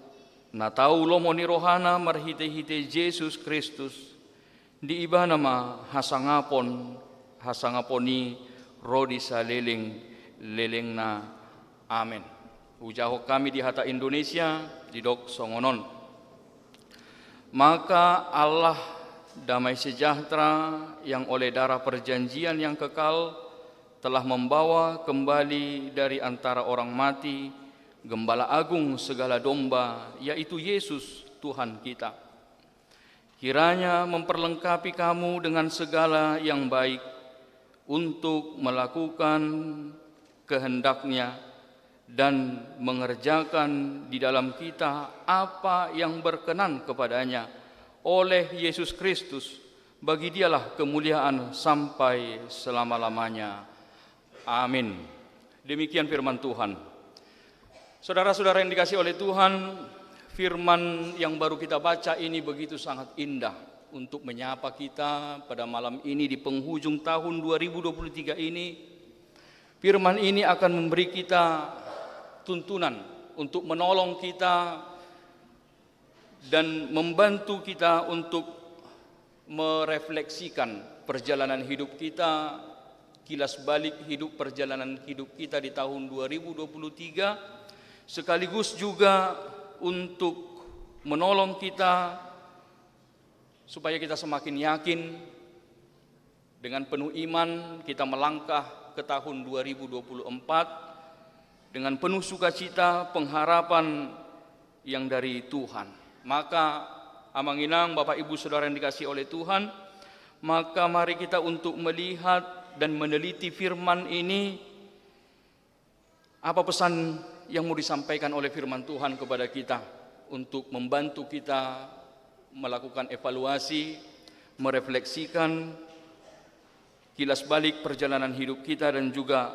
na tau lomo ni rohana marhite-hite Yesus Kristus di iba nama hasangaponi rodi sa leleng na amen. Ujaho kami di hata Indonesia di dok songonon. Maka Allah damai sejahtera yang oleh darah perjanjian yang kekal telah membawa kembali dari antara orang mati Gembala Agung segala domba, yaitu Yesus Tuhan kita. Kiranya memperlengkapi kamu dengan segala yang baik untuk melakukan kehendaknya dan mengerjakan di dalam kita apa yang berkenan kepadanya oleh Yesus Kristus. Bagi dialah kemuliaan sampai selama-lamanya. Amin. Demikian firman Tuhan. Saudara-saudara yang dikasihi oleh Tuhan, firman yang baru kita baca ini begitu sangat indah untuk menyapa kita pada malam ini di penghujung tahun 2023 ini. Firman ini akan memberi kita tuntunan untuk menolong kita dan membantu kita untuk merefleksikan perjalanan hidup kita, kilas balik hidup perjalanan hidup kita di tahun 2023, sekaligus juga untuk menolong kita supaya kita semakin yakin dengan penuh iman kita melangkah ke tahun 2024 dengan penuh sukacita pengharapan yang dari Tuhan. Maka amanginang Bapak Ibu Saudara yang dikasihi oleh Tuhan, maka mari kita untuk melihat dan meneliti firman ini. Apa pesan yang mau disampaikan oleh firman Tuhan kepada kita untuk membantu kita melakukan evaluasi, merefleksikan kilas balik perjalanan hidup kita dan juga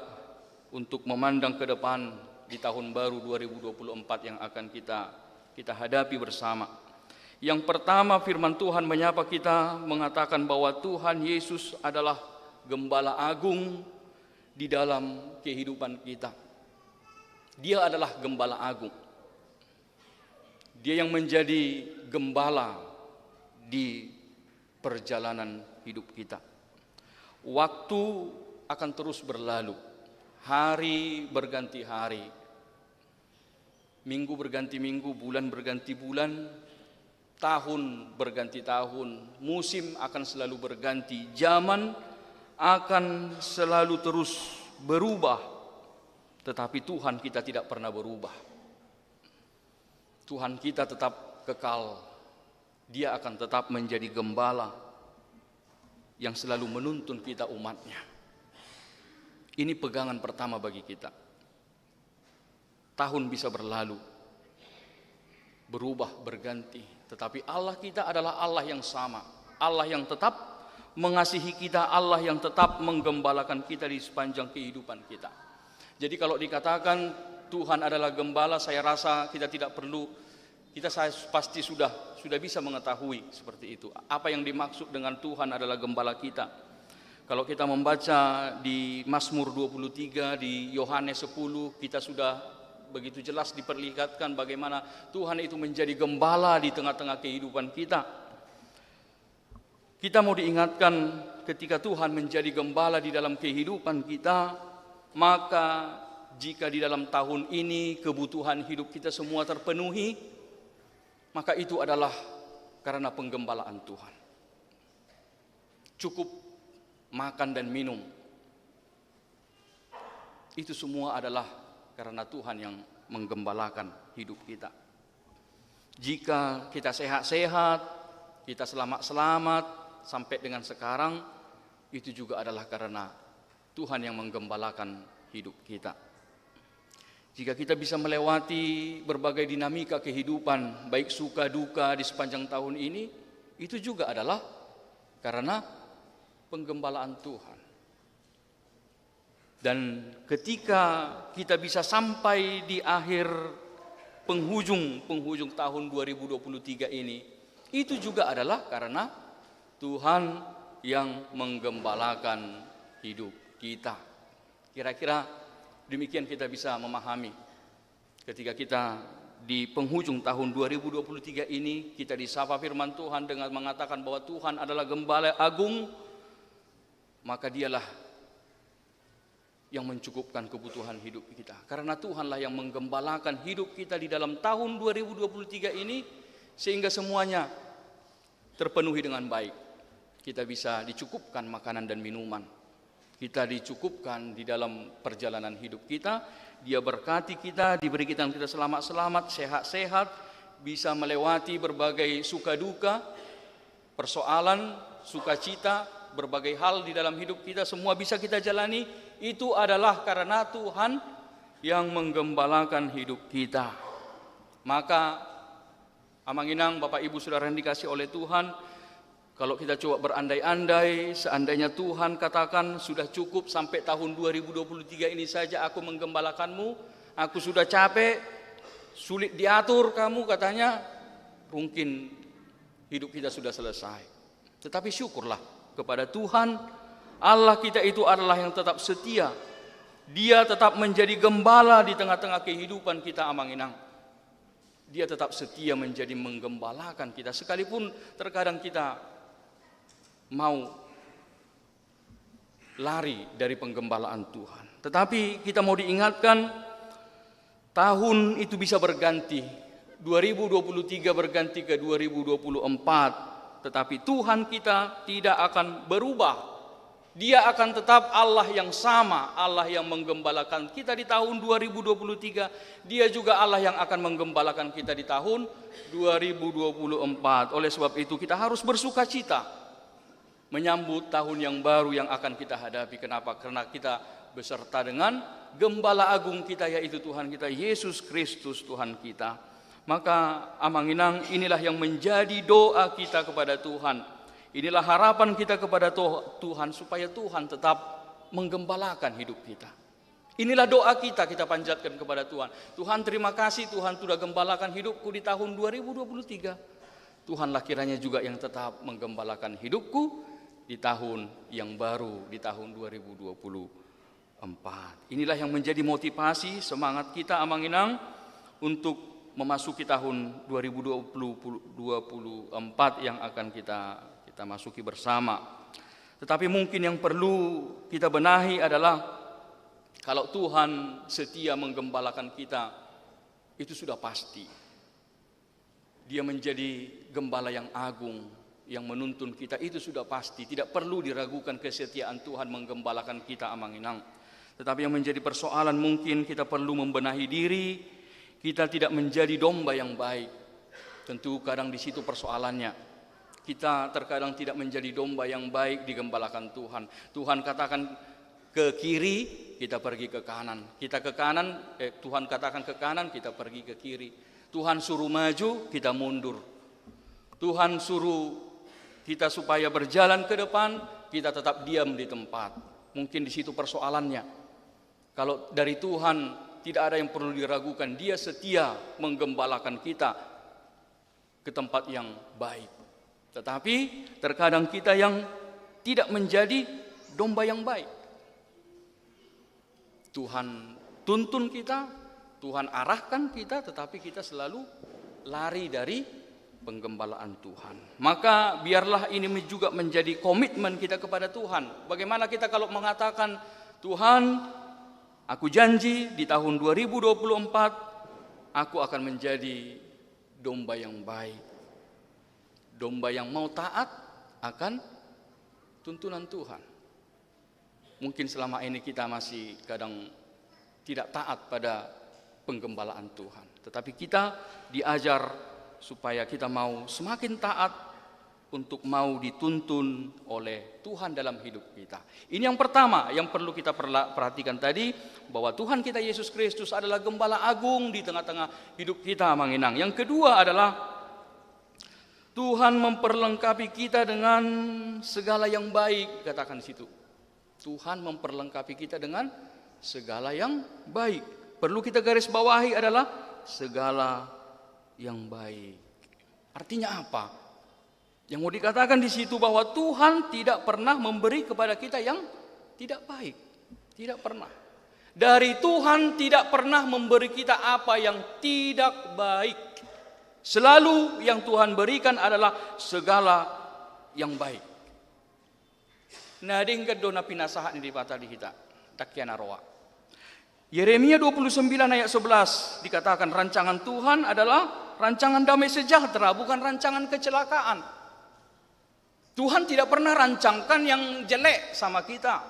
untuk memandang ke depan di tahun baru 2024 yang akan kita hadapi bersama. Yang pertama, firman Tuhan menyapa kita mengatakan bahwa Tuhan Yesus adalah Gembala Agung di dalam kehidupan kita. Dia adalah Gembala Agung. Dia yang menjadi gembala di perjalanan hidup kita. Waktu akan terus berlalu, hari berganti hari, minggu berganti minggu, bulan berganti bulan, tahun berganti tahun, musim akan selalu berganti, zaman akan selalu terus berubah. Tetapi Tuhan kita tidak pernah berubah. Tuhan kita tetap kekal. Dia akan tetap menjadi gembala yang selalu menuntun kita umatnya. Ini pegangan pertama bagi kita. Tahun bisa berlalu, berubah, berganti. Tetapi Allah kita adalah Allah yang sama. Allah yang tetap mengasihi kita, Allah yang tetap menggembalakan kita di sepanjang kehidupan kita. Jadi kalau dikatakan Tuhan adalah gembala, saya rasa kita tidak perlu Kita pasti sudah bisa mengetahui seperti itu. Apa yang dimaksud dengan Tuhan adalah gembala kita. Kalau kita membaca di Mazmur 23, di Yohanes 10, kita sudah begitu jelas diperlihatkan bagaimana Tuhan itu menjadi gembala di tengah-tengah kehidupan kita. Kita mau diingatkan ketika Tuhan menjadi gembala di dalam kehidupan kita, maka jika di dalam tahun ini kebutuhan hidup kita semua terpenuhi, maka itu adalah karena penggembalaan Tuhan. Cukup makan dan minum. Itu semua adalah karena Tuhan yang menggembalakan hidup kita. Jika kita sehat-sehat, kita selamat-selamat sampai dengan sekarang, itu juga adalah karena Tuhan yang menggembalakan hidup kita. Jika kita bisa melewati berbagai dinamika kehidupan, baik suka duka di sepanjang tahun ini, itu juga adalah karena penggembalaan Tuhan. Dan ketika kita bisa sampai di akhir penghujung tahun 2023 ini, itu juga adalah karena Tuhan yang menggembalakan hidup kita. Kira-kira demikian kita bisa memahami ketika kita di penghujung tahun 2023 ini, kita disapa firman Tuhan dengan mengatakan bahwa Tuhan adalah gembala agung, maka dialah yang mencukupkan kebutuhan hidup kita. Karena Tuhanlah yang menggembalakan hidup kita di dalam tahun 2023 ini, sehingga semuanya terpenuhi dengan baik. Kita bisa dicukupkan makanan dan minuman. Kita dicukupkan di dalam perjalanan hidup kita. Dia berkati kita, diberi kita selamat-selamat, sehat-sehat, bisa melewati berbagai suka duka, persoalan, sukacita, berbagai hal di dalam hidup kita, semua bisa kita jalani. Itu adalah karena Tuhan yang menggembalakan hidup kita. Maka Amanginang, Bapak Ibu Saudara yang dikasih oleh Tuhan, kalau kita coba berandai-andai, seandainya Tuhan katakan sudah cukup sampai tahun 2023 ini saja aku menggembalakanmu, aku sudah capek, sulit diatur kamu katanya, mungkin hidup kita sudah selesai. Tetapi syukurlah kepada Tuhan, Allah kita itu adalah yang tetap setia. Dia tetap menjadi gembala di tengah-tengah kehidupan kita, Amanginang. Dia tetap setia menjadi menggembalakan kita, sekalipun terkadang kita mau lari dari penggembalaan Tuhan. Tetapi kita mau diingatkan, tahun itu bisa berganti. 2023 berganti ke 2024. Tetapi Tuhan kita tidak akan berubah. Dia akan tetap Allah yang sama, Allah yang menggembalakan kita di tahun 2023. Dia juga Allah yang akan menggembalakan kita di tahun 2024. Oleh sebab itu kita harus bersukacita menyambut tahun yang baru yang akan kita hadapi. Kenapa? Karena kita beserta dengan gembala agung kita, yaitu Tuhan kita Yesus Kristus, Tuhan kita. Maka Amanginang, inilah yang menjadi doa kita kepada Tuhan. Inilah harapan kita kepada Tuhan, supaya Tuhan tetap menggembalakan hidup kita. Inilah doa kita panjatkan kepada Tuhan. Tuhan, terima kasih Tuhan sudah gembalakan hidupku di tahun 2023. Tuhanlah kiranya juga yang tetap menggembalakan hidupku di tahun yang baru, di tahun 2024. Inilah yang menjadi motivasi semangat kita, Amanginang, untuk memasuki tahun 2024 yang akan kita masuki bersama. Tetapi mungkin yang perlu kita benahi adalah, kalau Tuhan setia menggembalakan kita, itu sudah pasti. Dia menjadi gembala yang agung, yang menuntun kita, itu sudah pasti. Tidak perlu diragukan kesetiaan Tuhan menggembalakan kita, Amanginang. Tetapi yang menjadi persoalan, mungkin kita perlu membenahi diri, kita tidak menjadi domba yang baik. Tentu kadang di situ persoalannya. Kita terkadang tidak menjadi domba yang baik digembalakan Tuhan. Tuhan katakan ke kiri, kita pergi ke kanan. Kita ke kanan, Tuhan katakan ke kanan, kita pergi ke kiri. Tuhan suruh maju, kita mundur. Tuhan suruh kita supaya berjalan ke depan, kita tetap diam di tempat. Mungkin di situ persoalannya. Kalau dari Tuhan tidak ada yang perlu diragukan, Dia setia menggembalakan kita. ke tempat yang baik. Tetapi terkadang kita yang tidak menjadi domba yang baik. Tuhan tuntun kita, Tuhan arahkan kita, tetapi kita selalu lari dari penggembalaan Tuhan. Maka biarlah ini juga menjadi komitmen kita kepada Tuhan. Bagaimana kita kalau mengatakan, Tuhan, aku janji di tahun 2024 aku akan menjadi domba yang baik. Domba yang mau taat akan tuntunan Tuhan. Mungkin selama ini kita masih kadang tidak taat pada penggembalaan Tuhan. Tetapi kita diajar supaya kita mau semakin taat untuk mau dituntun oleh Tuhan dalam hidup kita. Ini yang pertama yang perlu kita perhatikan tadi, bahwa Tuhan kita Yesus Kristus adalah gembala agung di tengah-tengah hidup kita, Manginang. Yang kedua adalah Tuhan memperlengkapi kita dengan segala yang baik, katakan di situ. Tuhan memperlengkapi kita dengan segala yang baik. Perlu kita garis bawahi adalah segala yang baik. Artinya apa? Yang mau dikatakan di situ bahwa Tuhan tidak pernah memberi kepada kita yang tidak baik. Tidak pernah. Dari Tuhan tidak pernah memberi kita apa yang tidak baik. Selalu yang Tuhan berikan adalah segala yang baik. Nah, dingkat dona pinasahan di patah di kita. Takiana roa. Yeremia 29 ayat 11 dikatakan rancangan Tuhan adalah rancangan damai sejahtera, bukan rancangan kecelakaan. Tuhan tidak pernah rancangkan yang jelek sama kita.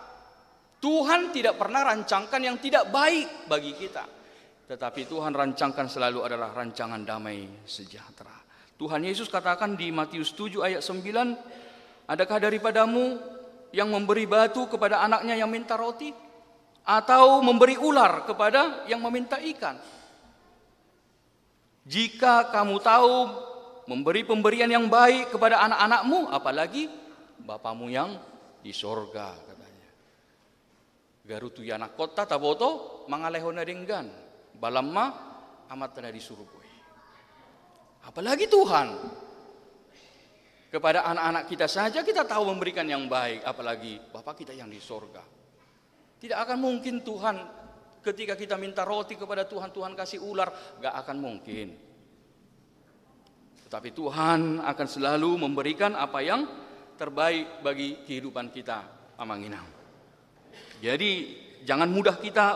Tuhan tidak pernah rancangkan yang tidak baik bagi kita. Tetapi Tuhan rancangkan selalu adalah rancangan damai sejahtera. Tuhan Yesus katakan di Matius 7 ayat 9, adakah daripadamu yang memberi batu kepada anaknya yang minta roti? Atau memberi ular kepada yang meminta ikan? Jika kamu tahu memberi pemberian yang baik kepada anak-anakmu, apalagi Bapamu yang di sorga, katanya. Garutu yana kota taboto mangalehona denggan, balamma amat tanda disurugoi. Apalagi Tuhan. Kepada anak-anak kita saja kita tahu memberikan yang baik, apalagi Bapa kita yang di sorga. Tidak akan mungkin Tuhan ketika kita minta roti kepada Tuhan, Tuhan kasih ular, gak akan mungkin. Tetapi Tuhan akan selalu memberikan apa yang terbaik bagi kehidupan kita, Amanginang. Jadi jangan mudah kita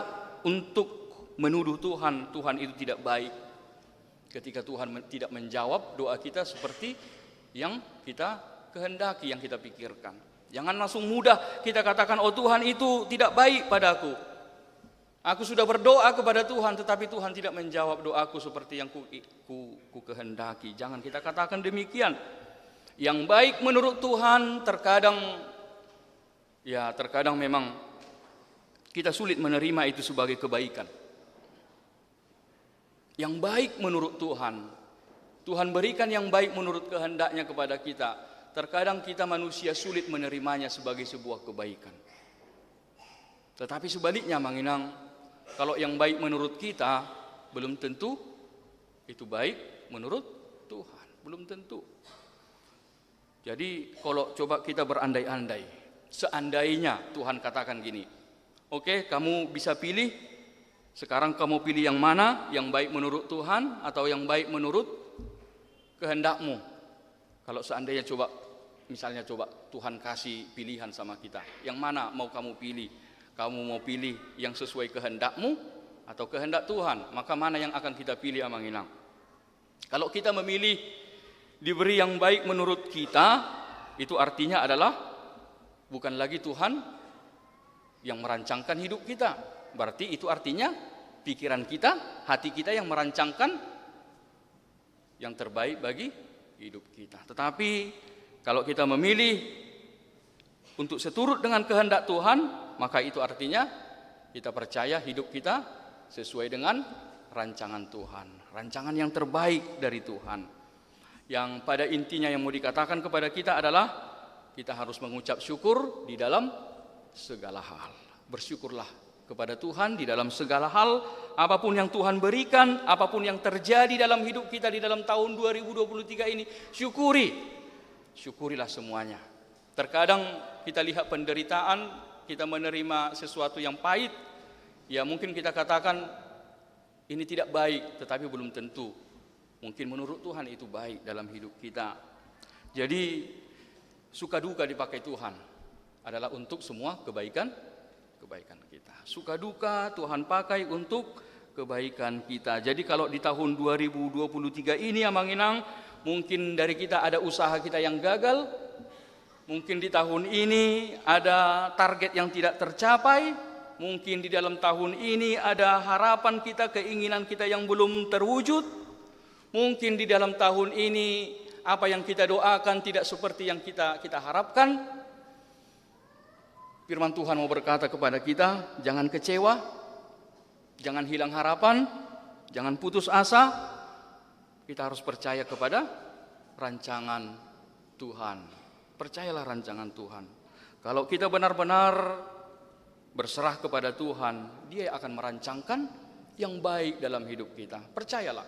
untuk menuduh Tuhan, Tuhan itu tidak baik. Ketika Tuhan tidak menjawab doa kita seperti yang kita kehendaki, yang kita pikirkan. Jangan langsung mudah kita katakan, oh Tuhan itu tidak baik padaku. Aku sudah berdoa kepada Tuhan, tetapi Tuhan tidak menjawab doaku seperti yang ku kehendaki. Jangan kita katakan demikian. Yang baik menurut Tuhan terkadang memang kita sulit menerima itu sebagai kebaikan. Yang baik menurut Tuhan, Tuhan berikan yang baik menurut kehendaknya kepada kita. Terkadang kita manusia sulit menerimanya sebagai sebuah kebaikan. Tetapi sebaliknya, Manginang, kalau yang baik menurut kita, belum tentu itu baik menurut Tuhan. Belum tentu. Jadi kalau coba kita berandai-andai, seandainya Tuhan katakan gini, oke, kamu bisa pilih, sekarang kamu pilih yang mana, yang baik menurut Tuhan atau yang baik menurut kehendakmu. Kalau seandainya misalnya Tuhan kasih pilihan sama kita, yang mana mau kamu pilih? Kamu mau pilih yang sesuai kehendakmu atau kehendak Tuhan? Maka mana yang akan kita pilih, Amanginang? Kalau kita memilih diberi yang baik menurut kita, itu artinya adalah bukan lagi Tuhan yang merancangkan hidup kita. Berarti itu artinya pikiran kita, hati kita yang merancangkan yang terbaik bagi hidup kita. Tetapi kalau kita memilih untuk seturut dengan kehendak Tuhan, maka itu artinya kita percaya hidup kita sesuai dengan rancangan Tuhan. Rancangan yang terbaik dari Tuhan. Yang pada intinya yang mau dikatakan kepada kita adalah kita harus mengucap syukur di dalam segala hal. Bersyukurlah kepada Tuhan di dalam segala hal. Apapun yang Tuhan berikan, apapun yang terjadi dalam hidup kita di dalam tahun 2023 ini, syukurilah semuanya. Terkadang kita lihat penderitaan, kita menerima sesuatu yang pahit, ya mungkin kita katakan ini tidak baik, tetapi belum tentu. Mungkin menurut Tuhan itu baik dalam hidup kita. Jadi suka duka dipakai Tuhan adalah untuk semua kebaikan kita. Suka duka Tuhan pakai untuk kebaikan kita. Jadi kalau di tahun 2023 ini Amang Inang, mungkin dari kita ada usaha kita yang gagal, mungkin di tahun ini ada target yang tidak tercapai, mungkin di dalam tahun ini ada harapan kita, keinginan kita yang belum terwujud, mungkin di dalam tahun ini apa yang kita doakan tidak seperti yang kita harapkan. Firman Tuhan mau berkata kepada kita, jangan kecewa, jangan hilang harapan, jangan putus asa. Kita harus percaya kepada rancangan Tuhan. Percayalah rancangan Tuhan. Kalau kita benar-benar berserah kepada Tuhan, Dia akan merancangkan yang baik dalam hidup kita. Percayalah,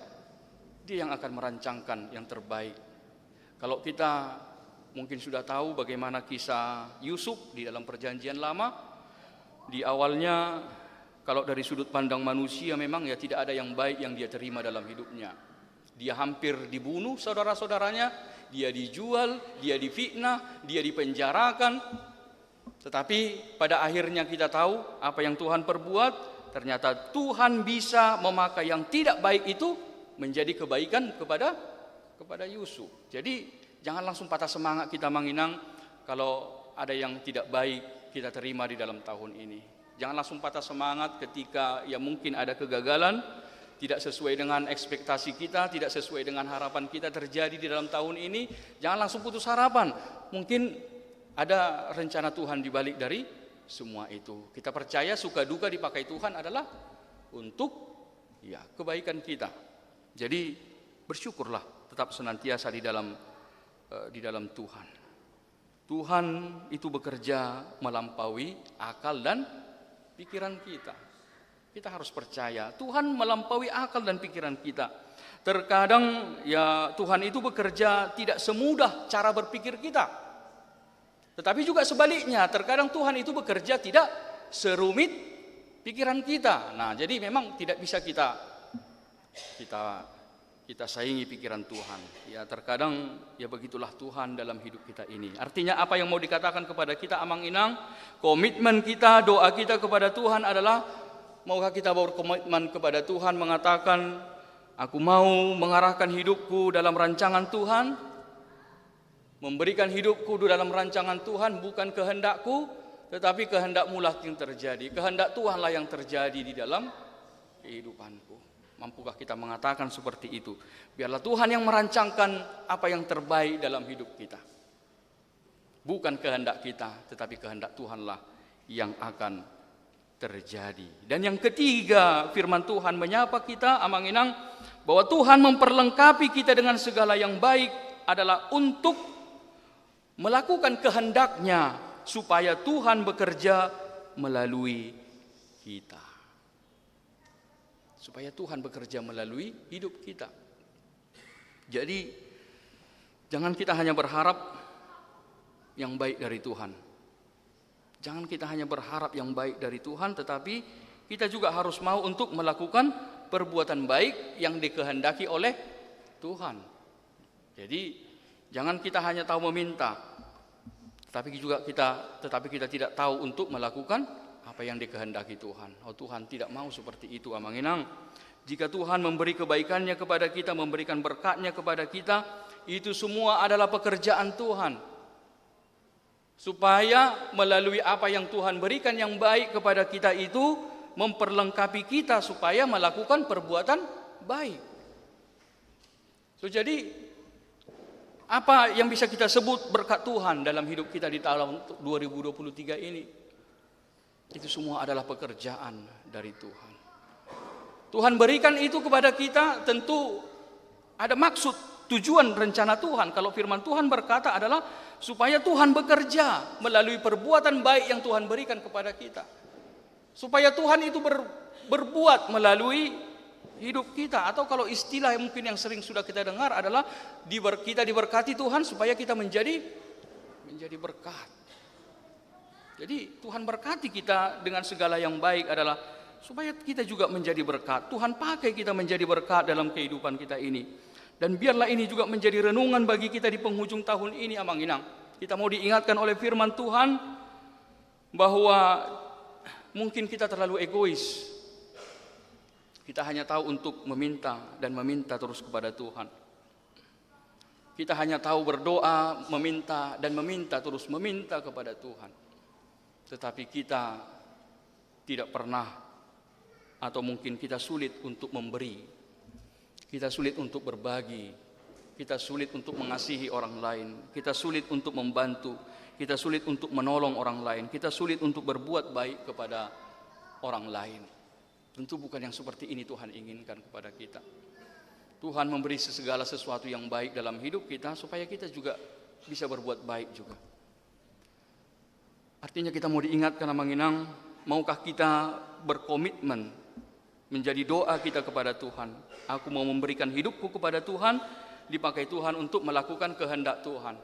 Dia yang akan merancangkan yang terbaik. Kalau kita mungkin sudah tahu bagaimana kisah Yusuf di dalam Perjanjian Lama. Di awalnya kalau dari sudut pandang manusia memang ya tidak ada yang baik yang dia terima dalam hidupnya. Dia hampir dibunuh saudara-saudaranya, dia dijual, dia difitnah, dia dipenjarakan. Tetapi pada akhirnya kita tahu apa yang Tuhan perbuat. Ternyata Tuhan bisa memakai yang tidak baik itu menjadi kebaikan kepada Yusuf. Jadi jangan langsung patah semangat kita menginang kalau ada yang tidak baik kita terima di dalam tahun ini. Jangan langsung patah semangat ketika ya mungkin ada kegagalan, tidak sesuai dengan ekspektasi kita, tidak sesuai dengan harapan kita terjadi di dalam tahun ini. Jangan langsung putus harapan. Mungkin ada rencana Tuhan di balik dari semua itu. Kita percaya suka duka dipakai Tuhan adalah untuk ya kebaikan kita. Jadi bersyukurlah tetap senantiasa di dalam Tuhan. Tuhan itu bekerja melampaui akal dan pikiran kita. Kita harus percaya Tuhan melampaui akal dan pikiran kita. Terkadang ya Tuhan itu bekerja tidak semudah cara berpikir kita. Tetapi juga sebaliknya, terkadang Tuhan itu bekerja tidak serumit pikiran kita. Nah, jadi memang tidak bisa kita saingi pikiran Tuhan. Ya terkadang ya begitulah Tuhan dalam hidup kita ini. Artinya apa yang mau dikatakan kepada kita Amang Inang, komitmen kita, doa kita kepada Tuhan adalah maukah kita berkomitmen kepada Tuhan mengatakan, aku mau mengarahkan hidupku dalam rancangan Tuhan, memberikan hidupku dalam rancangan Tuhan, bukan kehendakku, tetapi kehendak-Mu lah yang terjadi. Kehendak Tuhanlah yang terjadi di dalam kehidupanku. Mampukah kita mengatakan seperti itu? Biarlah Tuhan yang merancangkan apa yang terbaik dalam hidup kita. Bukan kehendak kita, tetapi kehendak Tuhanlah yang akan terjadi. Dan yang ketiga, firman Tuhan menyapa kita, Amang Inang, bahwa Tuhan memperlengkapi kita dengan segala yang baik adalah untuk melakukan kehendak-Nya supaya Tuhan bekerja melalui kita. Supaya Tuhan bekerja melalui hidup kita. Jadi jangan kita hanya berharap yang baik dari Tuhan. Jangan kita hanya berharap yang baik dari Tuhan, tetapi kita juga harus mau untuk melakukan perbuatan baik yang dikehendaki oleh Tuhan. Jadi jangan kita hanya tahu meminta, tetapi kita tidak tahu untuk melakukan apa yang dikehendaki Tuhan. Oh, Tuhan tidak mau seperti itu, Amang Inang. Jika Tuhan memberi kebaikannya kepada kita, memberikan berkatnya kepada kita, itu semua adalah pekerjaan Tuhan. Supaya melalui apa yang Tuhan berikan yang baik kepada kita itu, memperlengkapi kita supaya melakukan perbuatan baik. Jadi, apa yang bisa kita sebut berkat Tuhan dalam hidup kita di tahun 2023 ini? Itu semua adalah pekerjaan dari Tuhan. Tuhan berikan itu kepada kita, tentu ada maksud, tujuan, rencana Tuhan. Kalau firman Tuhan berkata adalah supaya Tuhan bekerja melalui perbuatan baik yang Tuhan berikan kepada kita. supaya Tuhan itu berbuat melalui hidup kita. Atau kalau istilah yang mungkin yang sering sudah kita dengar adalah kita diberkati Tuhan supaya kita menjadi berkat. Jadi Tuhan berkati kita dengan segala yang baik adalah supaya kita juga menjadi berkat. Tuhan pakai kita menjadi berkat dalam kehidupan kita ini. Dan biarlah ini juga menjadi renungan bagi kita di penghujung tahun ini, Amang Inang. Kita mau diingatkan oleh firman Tuhan bahwa mungkin kita terlalu egois. Kita hanya tahu untuk meminta dan meminta terus kepada Tuhan. Kita hanya tahu berdoa, meminta dan meminta terus meminta kepada Tuhan. Tetapi kita tidak pernah, atau mungkin kita sulit untuk memberi. Kita sulit untuk berbagi. Kita sulit untuk mengasihi orang lain. Kita sulit untuk membantu. Kita sulit untuk menolong orang lain. Kita sulit untuk berbuat baik kepada orang lain. Tentu bukan yang seperti ini Tuhan inginkan kepada kita. Tuhan memberi segala sesuatu yang baik dalam hidup kita supaya kita juga bisa berbuat baik juga. Artinya kita mau diingatkan, Amang Inang, maukah kita berkomitmen menjadi doa kita kepada Tuhan. Aku mau memberikan hidupku kepada Tuhan, dipakai Tuhan untuk melakukan kehendak Tuhan.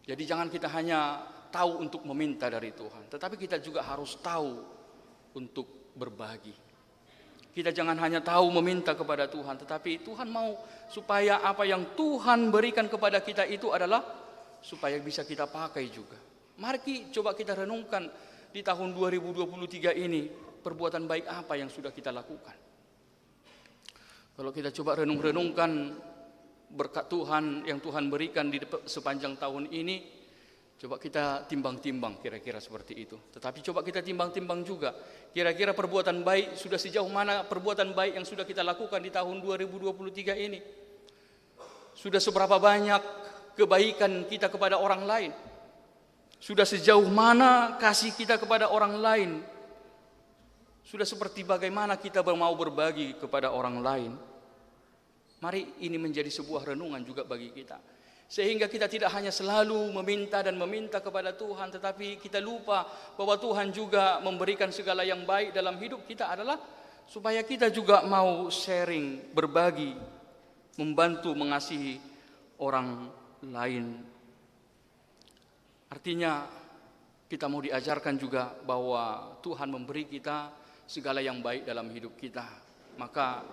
Jadi jangan kita hanya tahu untuk meminta dari Tuhan, tetapi kita juga harus tahu untuk berbagi. Kita jangan hanya tahu meminta kepada Tuhan, tetapi Tuhan mau supaya apa yang Tuhan berikan kepada kita itu adalah supaya bisa kita pakai juga. Mari coba kita renungkan di tahun 2023 ini, perbuatan baik apa yang sudah kita lakukan. Kalau kita coba renungkan berkat Tuhan yang Tuhan berikan di sepanjang tahun ini, coba kita timbang-timbang kira-kira seperti itu. Tetapi coba kita timbang-timbang juga, kira-kira perbuatan baik sudah sejauh mana perbuatan baik yang sudah kita lakukan di tahun 2023 ini. Sudah seberapa banyak kebaikan kita kepada orang lain. Sudah sejauh mana kasih kita kepada orang lain. Sudah seperti bagaimana kita mau berbagi kepada orang lain. Mari ini menjadi sebuah renungan juga bagi kita. Sehingga kita tidak hanya selalu meminta dan meminta kepada Tuhan, tetapi kita lupa bahwa Tuhan juga memberikan segala yang baik dalam hidup kita adalah supaya kita juga mau sharing, berbagi, membantu, mengasihi orang lain. Artinya kita mau diajarkan juga bahwa Tuhan memberi kita segala yang baik dalam hidup kita. Maka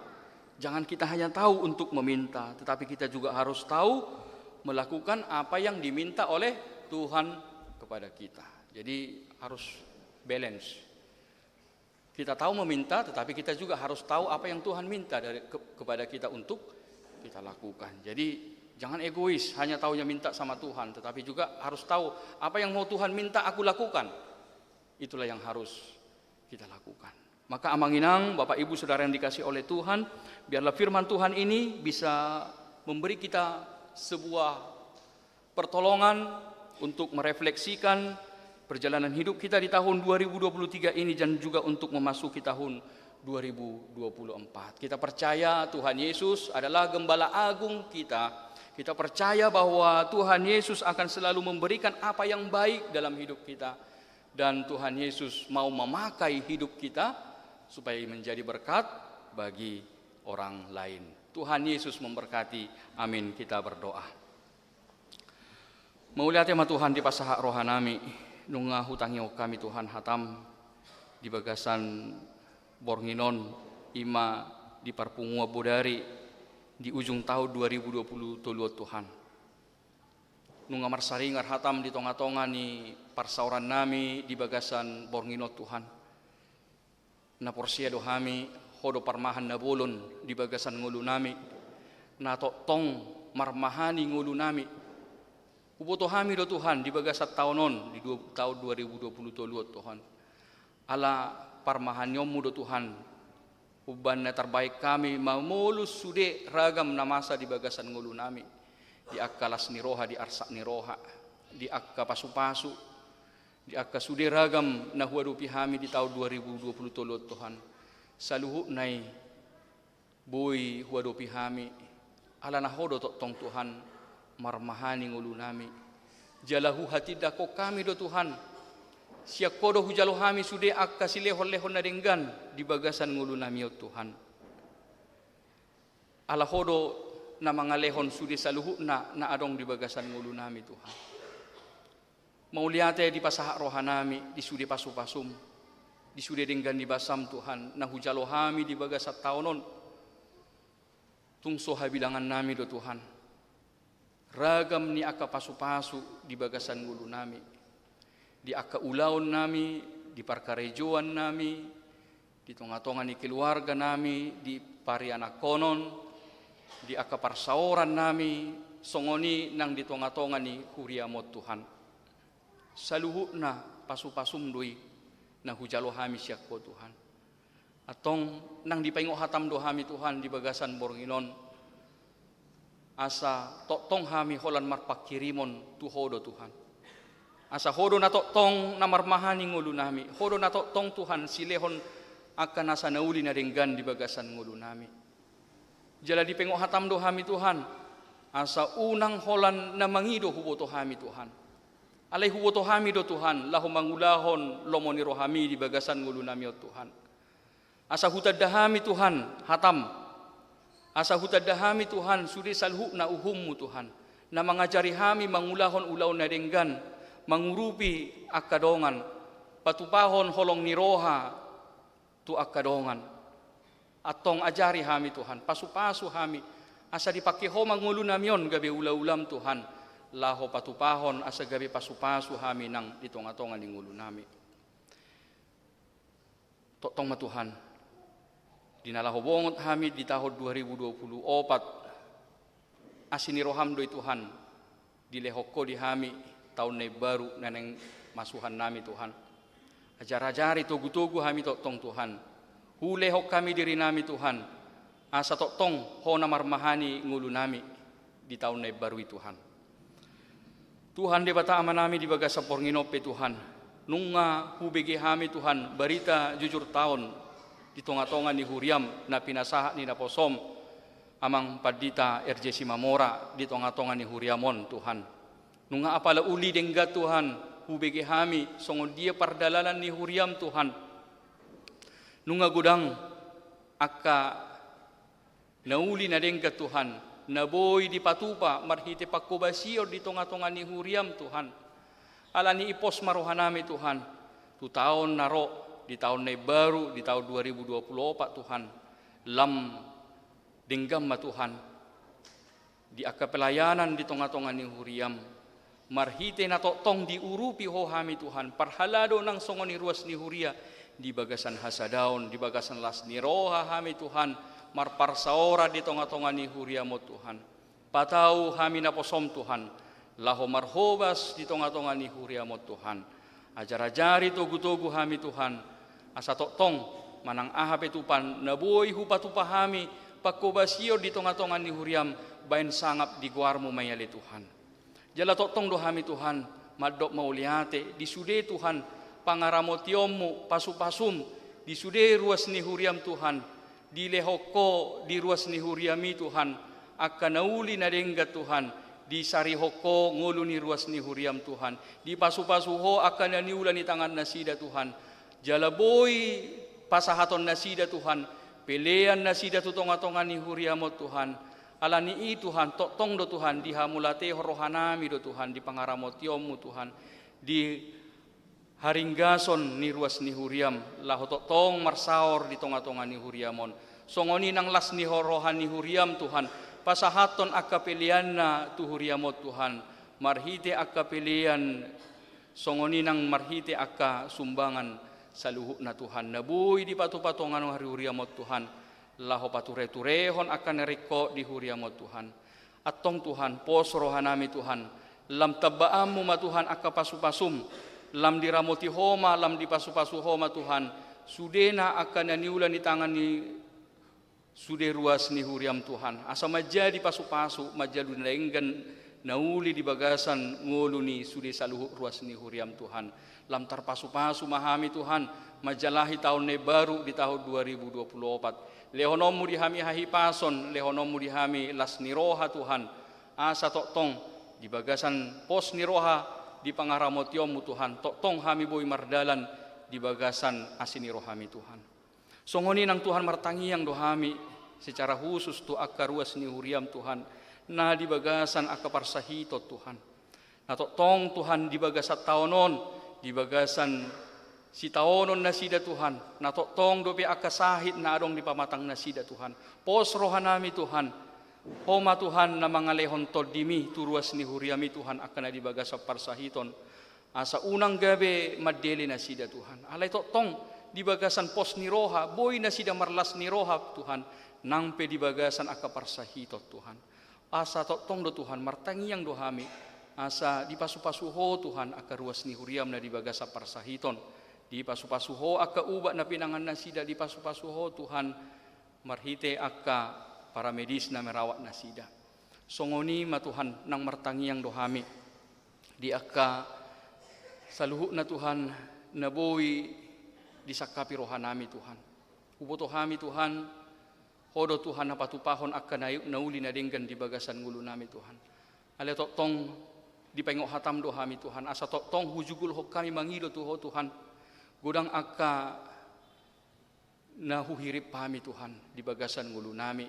jangan kita hanya tahu untuk meminta, tetapi kita juga harus tahu melakukan apa yang diminta oleh Tuhan kepada kita. Jadi harus balance. Kita tahu meminta, tetapi kita juga harus tahu apa yang Tuhan minta kepada kita untuk kita lakukan. Jadi jangan egois, hanya taunya minta sama Tuhan, tetapi juga harus tahu apa yang mau Tuhan minta aku lakukan. Itulah yang harus kita lakukan. Maka Amang Inang, Bapak Ibu Saudara yang dikasihi oleh Tuhan, biarlah firman Tuhan ini bisa memberi kita sebuah pertolongan untuk merefleksikan perjalanan hidup kita di tahun 2023 ini dan juga untuk memasuki tahun 2024. Kita percaya Tuhan Yesus adalah Gembala Agung kita. Kita percaya bahwa Tuhan Yesus akan selalu memberikan apa yang baik dalam hidup kita. Dan Tuhan Yesus mau memakai hidup kita supaya menjadi berkat bagi orang lain. Tuhan Yesus memberkati. Amin. Kita berdoa. Maulia tema Tuhan di pasahak rohanami. Nunga hutangi kami Tuhan hatam di bagasan Bornginon ima di Parpungua Bodari di ujung tahun 2020 toluot Tuhan. Nunga marsaringar hatam di tonga-tonga ni parsauran nami di bagasan Bornginot Tuhan. Na porsia dohami hodo parmahan na bolon di bagasan ngulu nami. Na tong marmahani ngulu nami. Uboto hami do Tuhan di bagasat taonon di tahun 2020 toluot Tuhan. Ala parmahanyomu do Tuhan. Uban na terbaik kami mamulus sude ragam na masa di bagasan ngulu nami. Di akkalas ni roha, di arsak ni roha, di akka pasu-pasu, di akka sude ragam na huwadupi hami di tahun 2020 tolot Tuhan. Saluhu nai boy huwadupi hami, ala na hodo tong Tuhan, marmahani ngulu nami. Jalahu hati dako kami do Tuhan, siak kodo hujalo hami sude akka silehon-lehon na denggan di bagasan ngulu nami o Tuhan. Ala hodo na mga lehon sude saluhu na adong di bagasan ngulu nami Tuhan. Mauliate di pasahak roha nami di sude pasu-pasum, di sude denggan di basam Tuhan, na hujalo hami di bagasat taonon. Tungso habilangan nami do Tuhan. Ragam ni aka pasu-pasu di bagasan ngulu nami. Di aka ulaon nami, di parkarejoan nami, di tonga-tonga ni keluarga nami, di pari anak konon, di aka parsaoran nami, songoni nang di tonga-tonga ni huriamot Tuhan. Saluhu na pasu-pasum doi na hujalo hami siak ko Tuhan. Atong nang dipaingo hatam do hami Tuhan di bagasan Bornginon, asa totong hami holan marpakirimon tuhodo Tuhan. Asa hodo na totong na marmahani ngulu nami, hodo na totong Tuhan silehon akan asa nauli na denggan di bagasan ngulu nami. Jala dipaingo hatam do hami Tuhan, asa unang holan na mangido huboto hami Tuhan. Alay huboto hami do Tuhan, lahu mangulahon lomoni rohami di bagasan ngulu nami o Tuhan. Asa hutad dahami Tuhan, hatam. Asa hutad dahami Tuhan, sudi salhu na uhummu Tuhan. Na mangajari hami mangulahon ulaw na denggan, mangurupi akadongan, patupahon holong niroha tu akadongan. Atong ajari hami Tuhan, pasu-pasu hami. Asa dipakiho mangulu namion gabi ula-ulam Tuhan. Laho patupahon asa gabi pasu-pasu hami nang ditonga-tonga ni ngulu nami. Totong matuhan. Dinalaho bongot hami di tahun 2024. Asiniroham doi Tuhan. Dilehoko di hami tahun na baru naneng masuhan nami Tuhan. Ajar-ajari togu-togu hami totong Tuhan. Hulehok kami diri nami Tuhan. Asa totong ho na marmahani ngulu nami di tahun na baru Tuhan. Tuhan di bata ama nami di bagasa Pornginope Tuhan. Nunga hubege hami Tuhan barita jujur tahun di tonga-tonga ni huriam na pinasaha ni naposom amang padita RJ Simamora di tonga-tonga ni huriamon Tuhan. Nunga apala uli dengga Tuhan hubege hami songon dia pardalalan ni huriam Tuhan. Nunga gudang akka nauli na dengga Tuhan. Naboy di patupa marhite pakobasior di tonga-tonga ni huriam Tuhan. Ala ni ipos marohanami Tuhan. Tu tahun naro di tahun na baru di tahun 2024 Tuhan. Lam denggam ma Tuhan. Di aka pelayanan di tonga-tonga ni huriam. Marhite na totong di urupi ho hami Tuhan. Parhalado nang songoni ruas ni huria di bagasan hasadaon, di bagasan las ni roha hami Tuhan. Marparsaora di tonga-tonga ni huriamo Tuhan. Patau hami na posom Tuhan. Laho marhobas di tonga-tonga ni huriamo Tuhan. Ajar-ajari togu-togu hami Tuhan. Asa totong manang ahape tupan. Nabuoy hupatupa hami. Pakobasio di tonga-tonga ni huriam. Bain sangap di guarmo mayali Tuhan. Jala totong do hami Tuhan. Madok mauliate. Di sude Tuhan. Pangaramotiomu pasu-pasum. Di sude ruas ni huriam Tuhan. Di lehoko di ruas ni huriami Tuhan akan nauli na dengga Tuhan di sarihoko ngulu ni ruas ni huriam Tuhan di pasu-pasuho akan naniulan ni tangan nasida Tuhan jalaboy pasahaton nasida Tuhan pelean nasida tutonga-tonga ni huriamo Tuhan alani i Tuhan totong do Tuhan di hamulate rohanami do Tuhan di pangaramotiomu Tuhan di haringgason ni ruas ni huriam laho totong marsaor di tonga-tonga ni huriamon songoni nang las ni horohan ni huriam Tuhan pasahaton akapelian na tu huriamot Tuhan marhite akapelian songoni nang marhite akka sumbangan saluhu na Tuhan nabuy di patu-patongan ng hari huriamot Tuhan laho pature-turehon akan nereko di huriamot Tuhan atong Tuhan pos rohanami Tuhan lam tabaamu ma Tuhan akka pasu-pasum lam diramoti homa, lam dipasu-pasu homa Tuhan. Sudena akan naniulan di tangan ni sude ruas ni huriam Tuhan. Asa maja dipasu-pasu, maja dunenggan nauli di bagasan ngulu ni sude saluhu ruas ni huriam Tuhan. Lam tarpasu-pasu mahami Tuhan. Majalahi tahun ne baru di tahun 2024. Lehonomu dihami hahipason, lehonomu dihami las niroha Tuhan. Asa totong di bagasan pos niroha di pangaramotiomu Tuhan, tong hami boy mardalan di bagasan asini rohami Tuhan. Songoni nang Tuhan martangi yang dohami secara khusus tu akka ruas ni huriam Tuhan, na di bagasan akka parsahito Tuhan. Na tong Tuhan di bagasat taonon, di bagasan si taonon na sida Tuhan, na tong dope akka sahit na adong di pamatang na sida Tuhan. Pos rohanami Tuhan, Homa Tuhan na mga lehon todimi turuas ni huriami Tuhan akan na di bagasat parsahiton. Asa unang gabi madeli na sida Tuhan. Alay tong di bagasan pos ni roha, boy na sida marlas ni roha Tuhan, nangpe di bagasan akka parsahitot Tuhan. Asa tong do Tuhan martangi yang dohami, asa di pasu-pasuho Tuhan akka ruas ni huriam na di bagasa parsahiton. Di pasu-pasuho akka uba na pinangan na sida di pasu-pasuho Tuhan, marhite akka para medis na merawat na sida. Songoni matuhan nang martangi yang dohami, di akka saluhu na Tuhan na boy disakapi rohanami Tuhan. Uboto hami Tuhan, hodo Tuhan na patupahon akka nauli na denggan di bagasan ngulu nami Tuhan. Ale tong di pengok hatam do hami Tuhan, asa tong hujugul hok kami mangido tuho Tuhan, godang akka nahuhirip pami Tuhan di bagasan ngulu nami.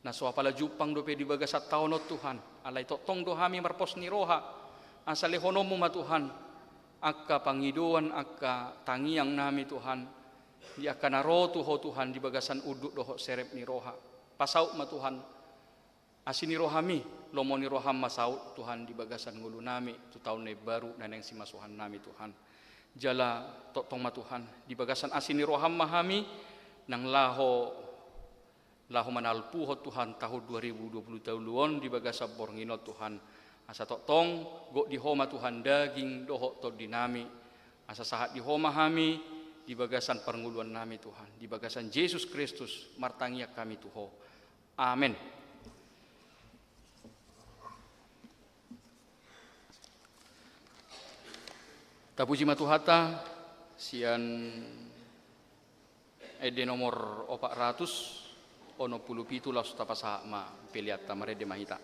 Na so apala jupang dope di bagasat taonot Tuhan, alay tong do hami marpos ni roha, asa lehonomu ma Tuhan, akka pangiduan akka tangiang nami Tuhan, di akka narotu ho Tuhan di bagasan uduk doho serep ni roha. Pasaut ma Tuhan, asini rohami, lomo ni roham masaut Tuhan di bagasan ngulu nami, tu tahun baru dan yang simasuhan nami Tuhan. Jala tong ma Tuhan, di bagasan asini roham mahami, nang laho manalpu ho Tuhan tahun 2020 tahun di bagasa borngino Tuhan. Asa tong go di homa Tuhan daging doho to dinami. Asa sahat di homa hami di bagasan pernguluan nami Tuhan. Di bagasan Yesus Kristus martangia kami tuho. Amin. Tapuji matuhata sian ede nomor 400 ono puluh pitu lasu tapasa ma peliat tamare de mahita.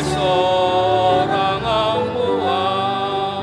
Sorang ambuan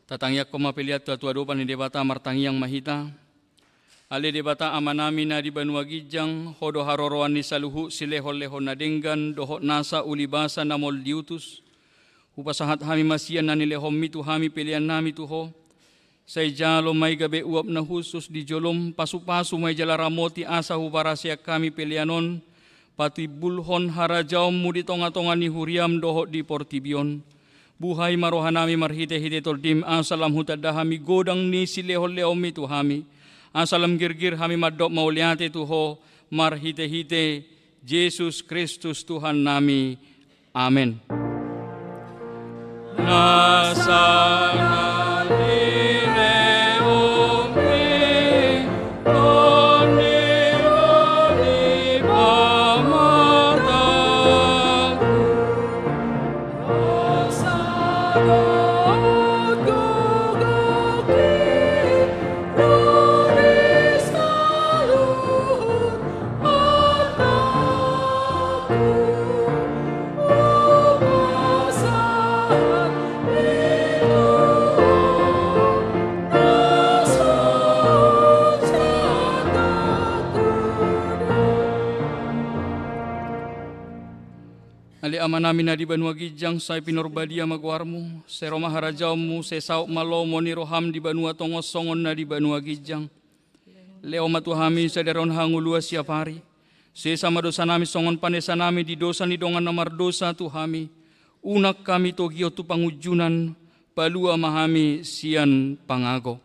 Tatangyak ko mapiliat tua dopan ni debata martangyang mahita. Ale debata amanami na di banua gijang hodo haroroan ni saluhu silehol-lehon na denggan dohot nasa ulibasa na moldiutus. Upasahat hami masian na nilehom mitu hami pilihan nami tuho. Say jalo may gabe uap na husus di jolom pasu-pasu may jalaramoti asa hubarasya kami pilihanon. Pati bulhon harajaw mu di tonga-tonga ni huriam dohot di portibion. Buhay marohanami marhite-hite toldim asalam hutada hami godang ni silehol-lehom mitu hami. Asalam girgir hami madok mauliate tuho marhite-hite Yesus Kristus Tuhan nami. Amin. Ali amanami na di banua gijang say pinorbadia magwarmu, se Roma harajawmu, se sauk malomo ni roham di banua tongos songon na di banua gijang. Leo matuhami sa deron hangulua siap hari, se sama dosa nami songon panesa nami di dosa ni dongan namar dosa tuhami. Unak kami togio tu pangujunan, palua mahami sian pangago.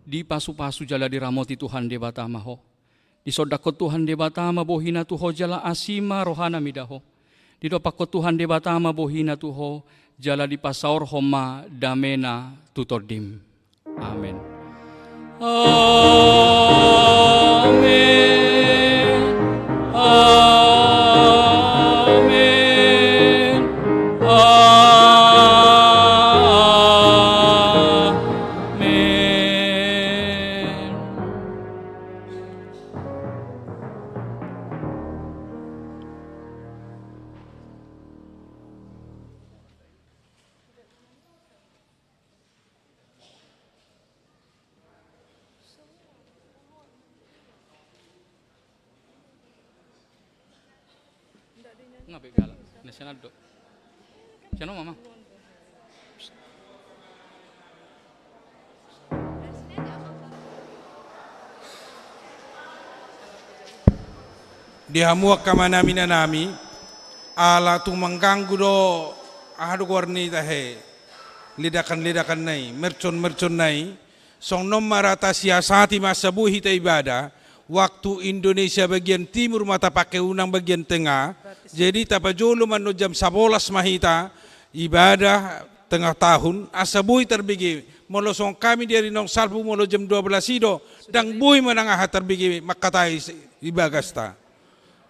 Di pasu-pasu jala diramoti Tuhan debatama ho. Di sodakot Tuhan debatama bohina tuho jala asima rohana midaho. Di dopakot Tuhan debatama bohina tuho jala di pasaur homa damena tutordim. Amin. Amin. Amin. Ngabe gala nasional do. Siano mama? Dihamuak kamana minanami ala tu mengganggu do ahadu warni tahe lidakan nai mercon nai song nom marata siasati masa buhi ta ibadah waktu Indonesia bagian timur mata pakai unang bagian tengah. Jadi tapajolo mano jam 11 mahita ibadah tengah tahun asa bui terbigi molosong kami dari nong salbu molo jam 12 ido dan bui menangah terbigi makatai ibagasta.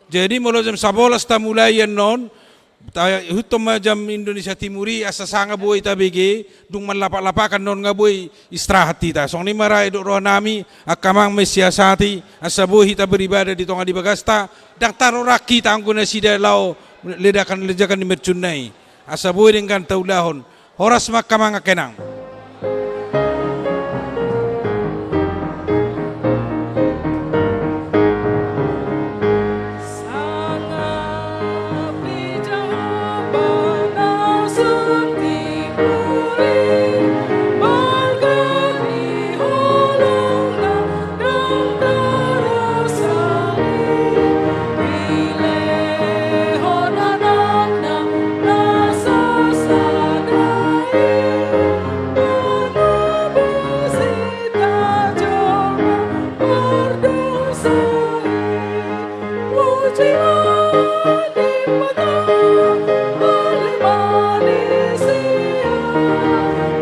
Jadi molo jam 11 ta mulai non hutom jam Indonesia Timuri asa sanga bui tabigi dung malapak-lapakan non ngabui istirahat kita. Song ni marai do roh nami akamang mesiasati asa bui kita beribadah di tonga di bagasta dan taroraki tangguna sida lao ledakan di mercunai asa bui dengan taulahon horas makamang kenang.